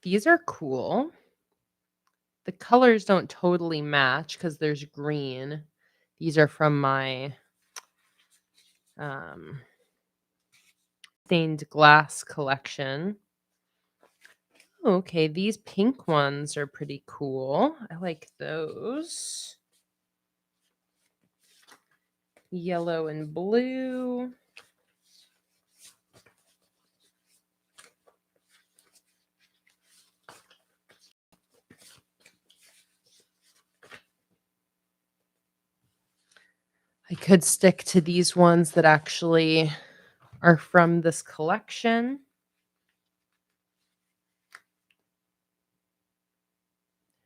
These are cool. The colors don't totally match because there's green. These are from my stained glass collection. Okay, these pink ones are pretty cool. I like those. Yellow and blue. I could stick to these ones that actually are from this collection.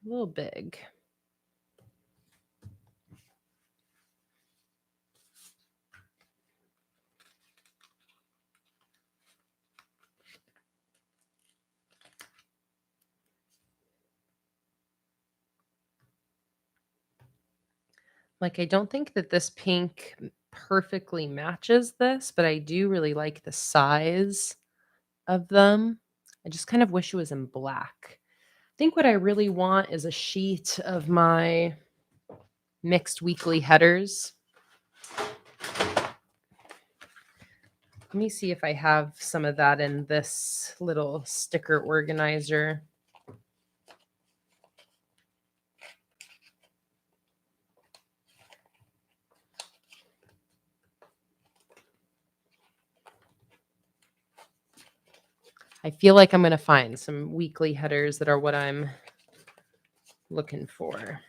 A little big. Like, I don't think that this pink perfectly matches this, but I do really like the size of them. I just kind of wish it was in black. I think what I really want is a sheet of my mixed weekly headers. Let me see if I have some of that in this little sticker organizer. I feel like I'm going to find some weekly headers that are what I'm looking for.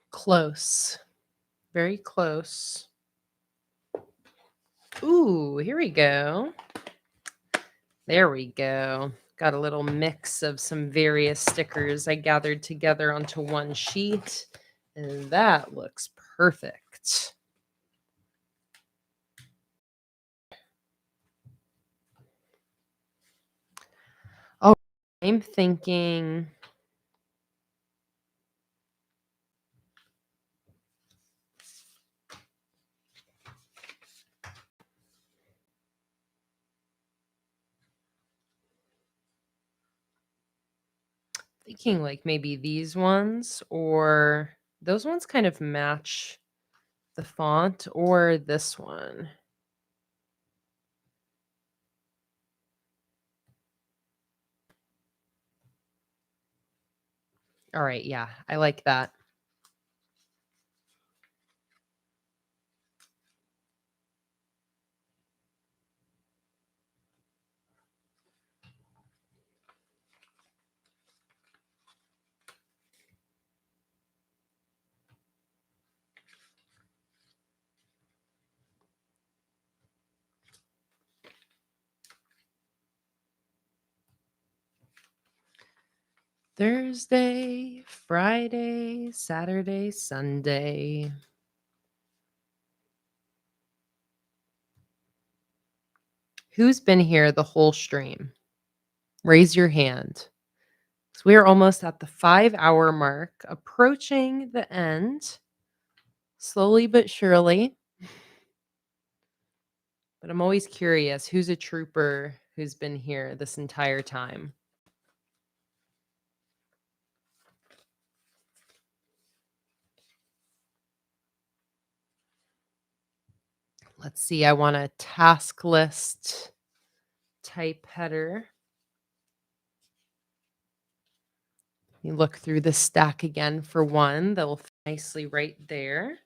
Close. Very close. Ooh, here we go. There we go. Got a little mix of some various stickers I gathered together onto one sheet, and that looks perfect. Oh, I'm thinking Thinking like maybe these ones or those ones kind of match the font or this one. All right, yeah, I like that. Thursday, Friday, Saturday, Sunday. Who's been here the whole stream? Raise your hand. So we are almost at the 5-hour mark, approaching the end, slowly but surely. But I'm always curious who's a trooper who's been here this entire time. Let's see. I want a task list type header. You look through the stack again for one that will fit nicely right there.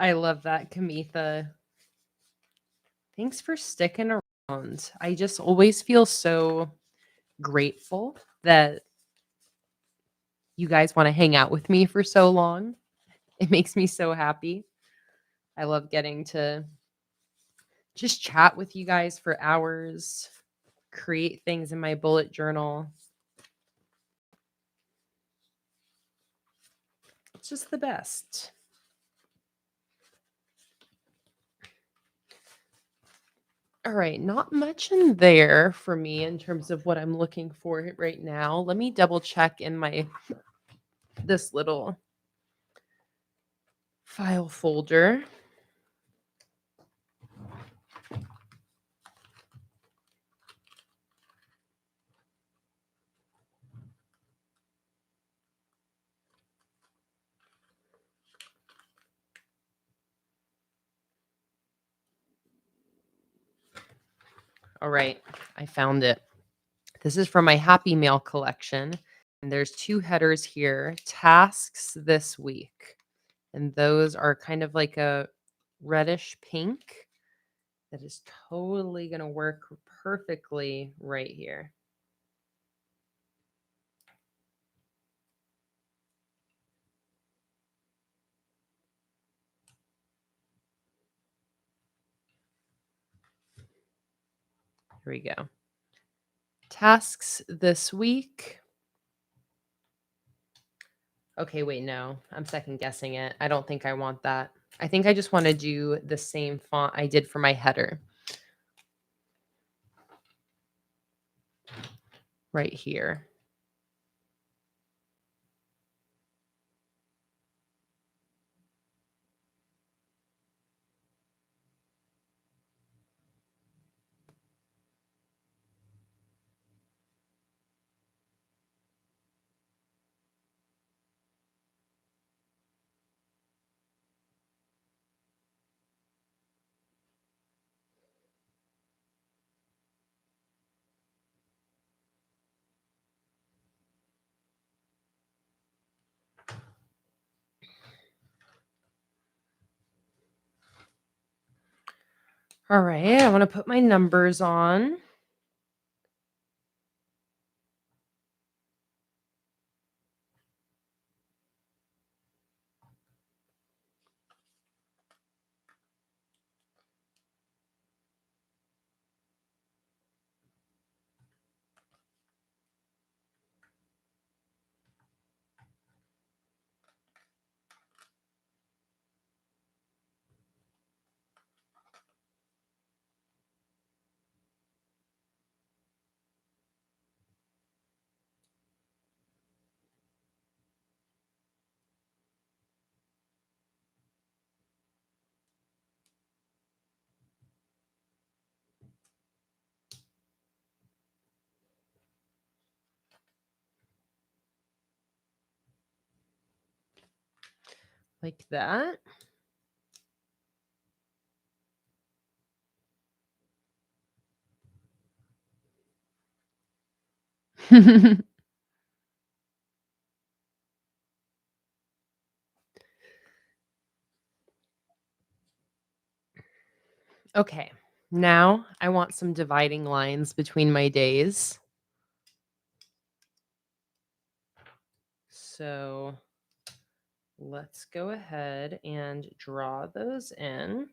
I love that, Kamitha. Thanks for sticking around. I just always feel so grateful that you guys want to hang out with me for so long. It makes me so happy. I love getting to just chat with you guys for hours, create things in my bullet journal. It's just the best. All right, not much in there for me in terms of what I'm looking for right now. Let me double check in my this little file folder. All right, I found it. This is from my Happy Mail collection. And there's 2 headers here, tasks this week. And those are kind of like a reddish pink that is totally going to work perfectly right here. Here we go. Tasks this week. Okay, wait, no. I'm second guessing it. I don't think I want that. I think I just want to do the same font I did for my header. Right here. All right, I want to put my numbers on. like that. Okay, now I want some dividing lines between my days. So let's go ahead and draw those in.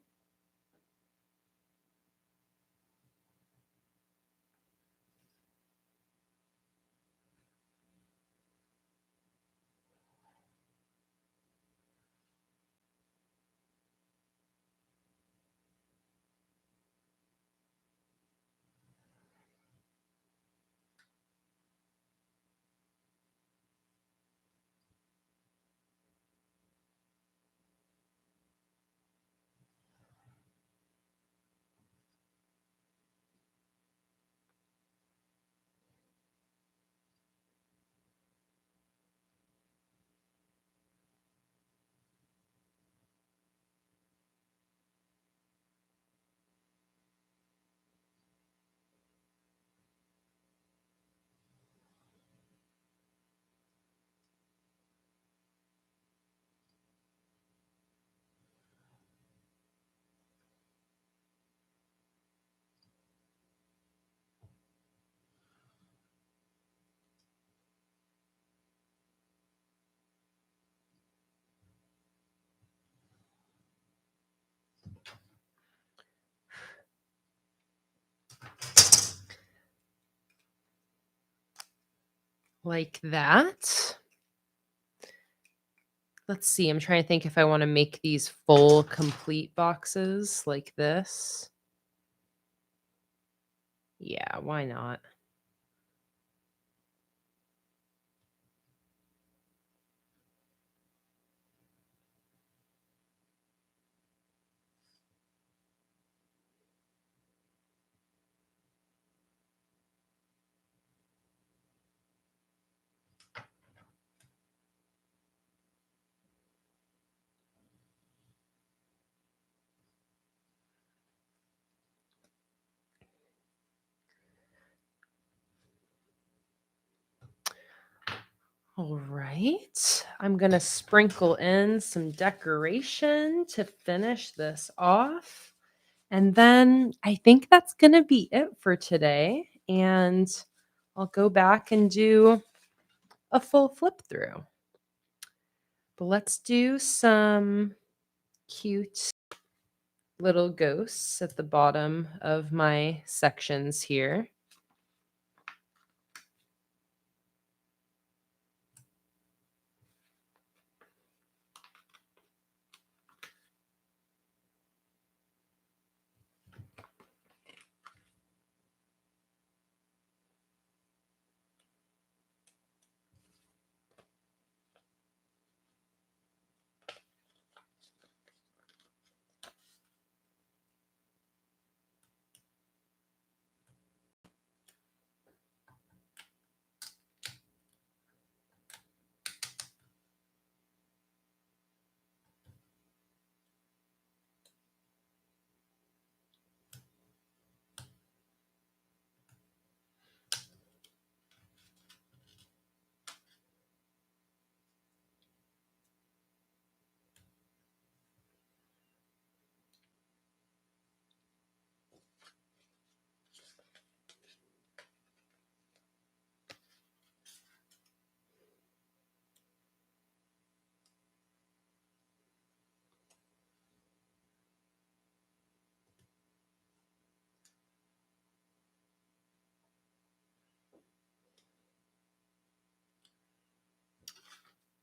Like that. Let's see, I'm trying to think if I wanna make these full complete boxes like this. Yeah, why not? All right. I'm going to sprinkle in some decoration to finish this off. And then I think that's going to be it for today. And I'll go back and do a full flip through. But let's do some cute little ghosts at the bottom of my sections here.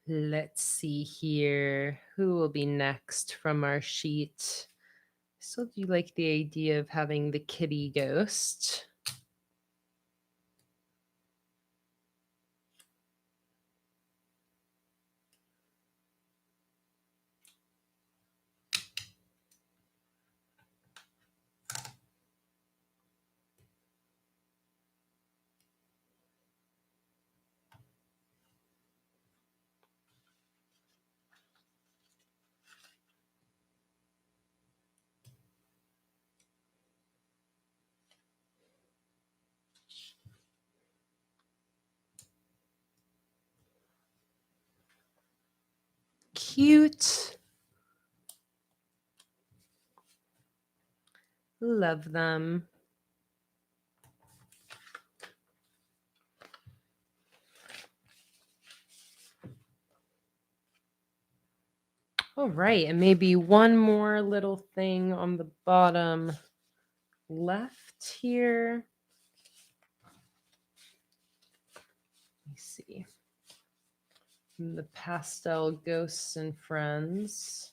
Let's see here. Who will be next from our sheet? Still do like the idea of having the kitty ghost. cute. Love them. All right, and maybe one more little thing on the bottom left here. Let me see. The pastel ghosts and friends.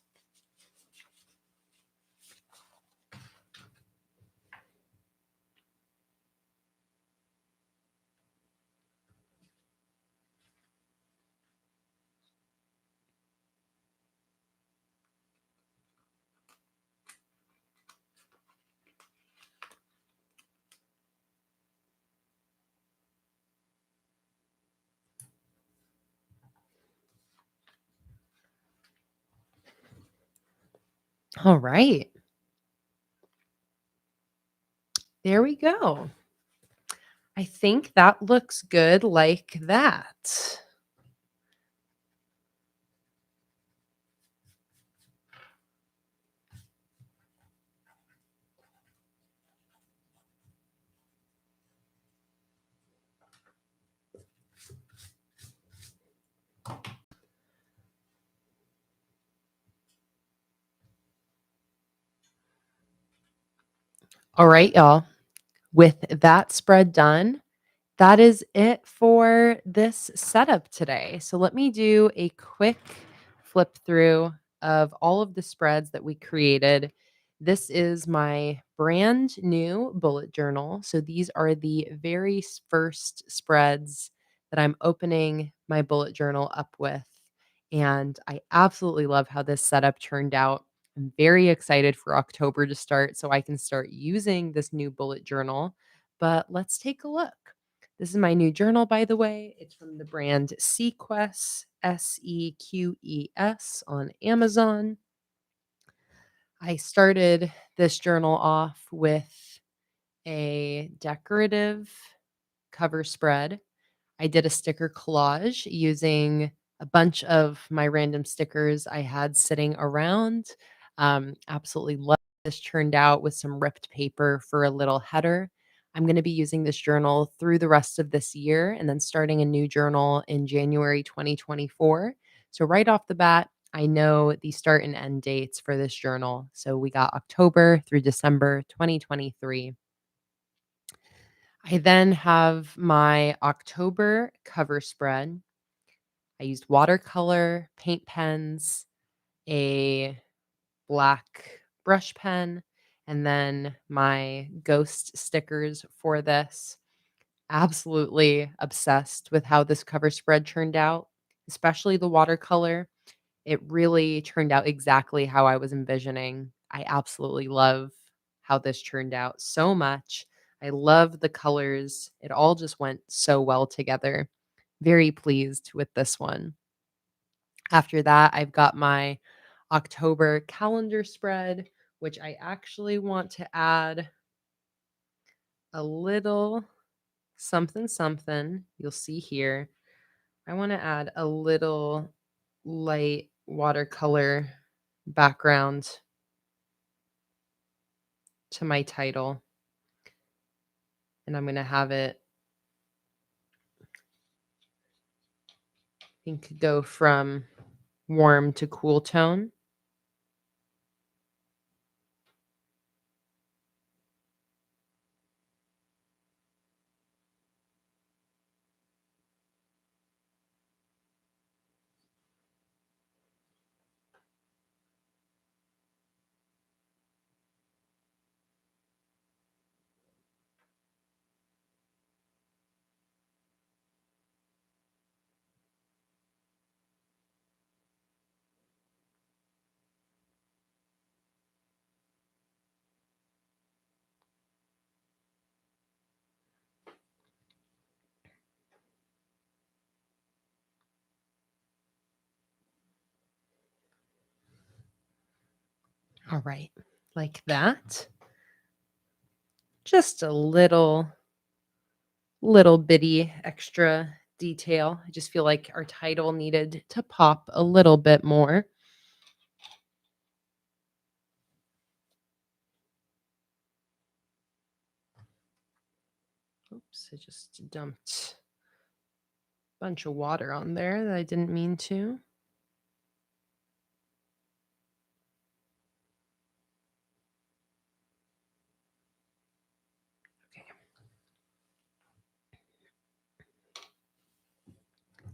All right. There we go. I think that looks good like that. All right, y'all. With that spread done, that is it for this setup today. So let me do a quick flip through of all of the spreads that we created. This is my brand new bullet journal. So these are the very first spreads that I'm opening my bullet journal up with. And I absolutely love how this setup turned out. I'm very excited for October to start so I can start using this new bullet journal. But let's take a look. This is my new journal, by the way. It's from the brand Sequess, Seqes on Amazon. I started this journal off with a decorative cover spread. I did a sticker collage using a bunch of my random stickers I had sitting around. Absolutely love this turned out with some ripped paper for a little header. I'm going to be using this journal through the rest of this year and then starting a new journal in January 2024. So, right off the bat, I know the start and end dates for this journal. So, we got October through December 2023. I then have my October cover spread. I used watercolor, paint pens, a black brush pen, and then my ghost stickers for this. Absolutely obsessed with how this cover spread turned out, especially the watercolor. It really turned out exactly how I was envisioning. I absolutely love how this turned out so much. I love the colors. It all just went so well together. Very pleased with this one. After that, I've got my October calendar spread, which I actually want to add a little something something. You'll see here. I want to add a little light watercolor background to my title, and I'm going to have it, I think, go from warm to cool tone. All right, like that. Just a little bitty extra detail. I just feel like our title needed to pop a little bit more. Oops, I just dumped a bunch of water on there that I didn't mean to. Okay.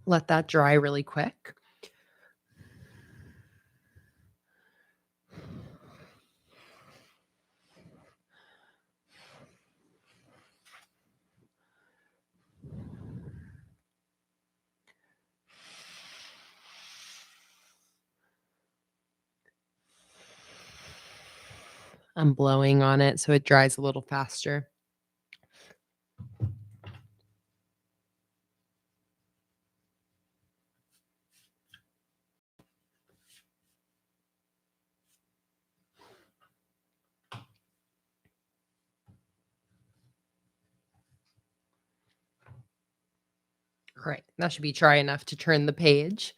Let that dry really quick. I'm blowing on it so it dries a little faster. All right, that should be dry enough to turn the page.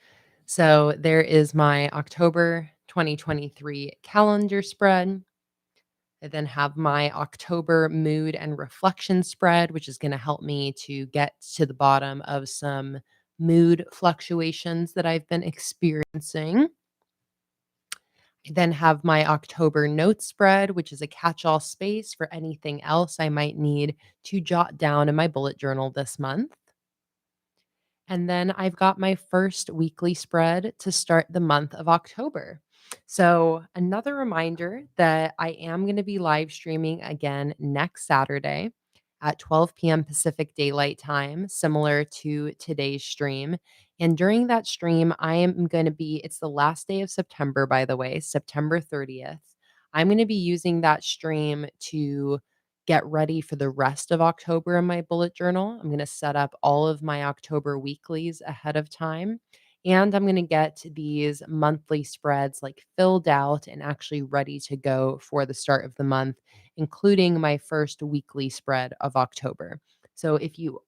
So there is my October 2023 calendar spread. I then have my October mood and reflection spread, which is going to help me to get to the bottom of some mood fluctuations that I've been experiencing. I then have my October notes spread, which is a catch all space for anything else I might need to jot down in my bullet journal this month. And then I've got my first weekly spread to start the month of October. So, another reminder that I am going to be live streaming again next Saturday at 12 p.m. Pacific Daylight Time, similar to today's stream. And during that stream, I am going to be, it's the last day of September, by the way, September 30th. I'm going to be using that stream to get ready for the rest of October in my bullet journal. I'm going to set up all of my October weeklies ahead of time. And I'm going to get these monthly spreads like filled out and actually ready to go for the start of the month, including my first weekly spread of October. So if you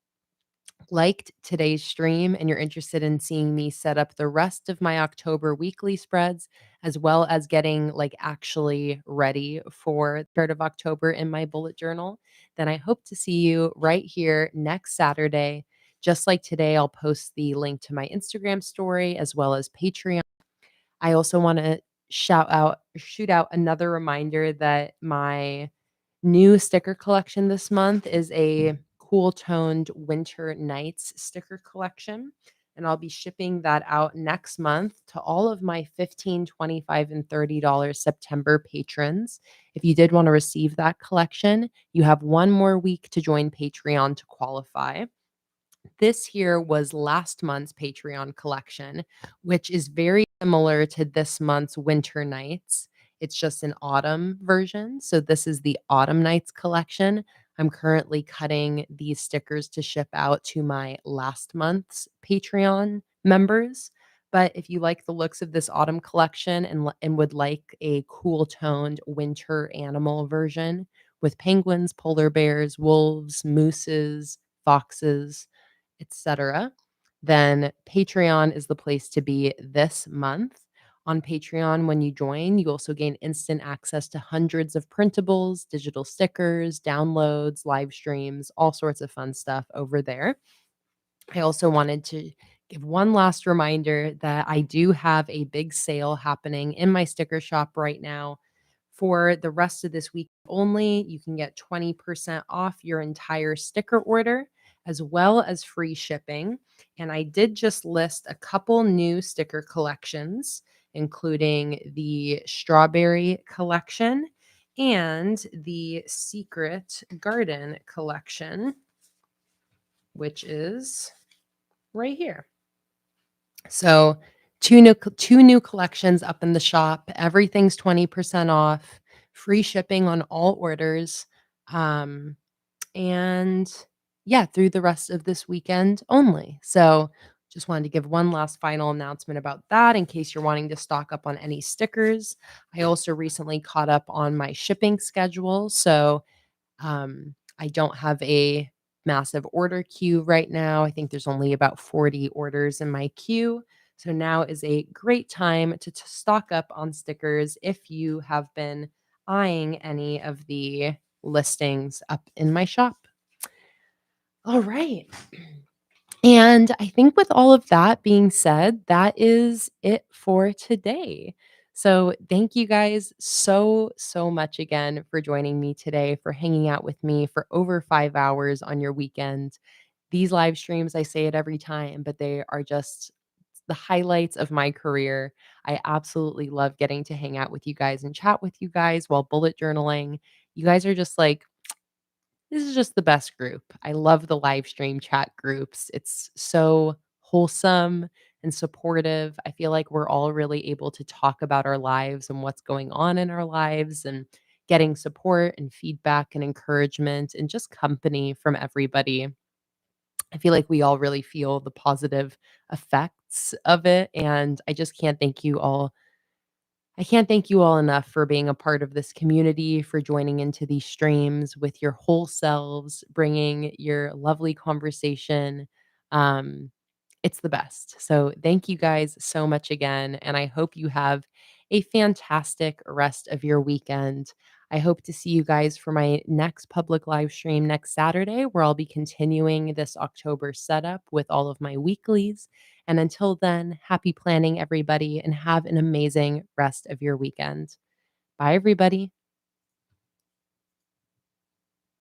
liked today's stream and you're interested in seeing me set up the rest of my October weekly spreads, as well as getting like actually ready for the start of October in my bullet journal, then I hope to see you right here next Saturday. Just like today, I'll post the link to my Instagram story as well as Patreon. I also want to shoot out another reminder that my new sticker collection this month is a cool toned winter nights sticker collection. And I'll be shipping that out next month to all of my 15, 25, and $30 September patrons. If you did want to receive that collection, you have one more week to join Patreon to qualify. This here was last month's Patreon collection, which is very similar to this month's Winter Nights. It's just an autumn version. So this is the Autumn Nights collection. I'm currently cutting these stickers to ship out to my last month's Patreon members. But if you like the looks of this autumn collection and would like a cool toned winter animal version with penguins, polar bears, wolves, mooses, foxes, etc., then Patreon is the place to be this month. On Patreon, when you join, you also gain instant access to hundreds of printables, digital stickers, downloads, live streams, all sorts of fun stuff over there. I also wanted to give one last reminder that I do have a big sale happening in my sticker shop right now. For the rest of this week only, you can get 20% off your entire sticker order as well as free shipping. And I did just list a couple new sticker collections, including the strawberry collection and the secret garden collection, which is right here. So two new collections up in the shop. Everything's 20% off, free shipping on all orders. Um, and yeah, through the rest of this weekend only. So just wanted to give one last final announcement about that in case you're wanting to stock up on any stickers. I also recently caught up on my shipping schedule. So I don't have a massive order queue right now. I think there's only about 40 orders in my queue. So now is a great time to stock up on stickers if you have been eyeing any of the listings up in my shop. All right. And I think with all of that being said, that is it for today. So, thank you guys so much again for joining me today, for hanging out with me for over 5 hours on your weekend. These live streams, I say it every time, but they are just the highlights of my career. I absolutely love getting to hang out with you guys and chat with you guys while bullet journaling. You guys are just like, this is just the best group. I love the live stream chat groups. It's so wholesome and supportive. I feel like we're all really able to talk about our lives and what's going on in our lives and getting support and feedback and encouragement and just company from everybody. I feel like we all really feel the positive effects of it. And I can't thank you all enough for being a part of this community, for joining into these streams with your whole selves, bringing your lovely conversation. Um, it's the best. So, thank you guys so much again. And I hope you have a fantastic rest of your weekend. I hope to see you guys for my next public live stream next Saturday, where I'll be continuing this October setup with all of my weeklies. And until then, happy planning, everybody, and have an amazing rest of your weekend. Bye, everybody.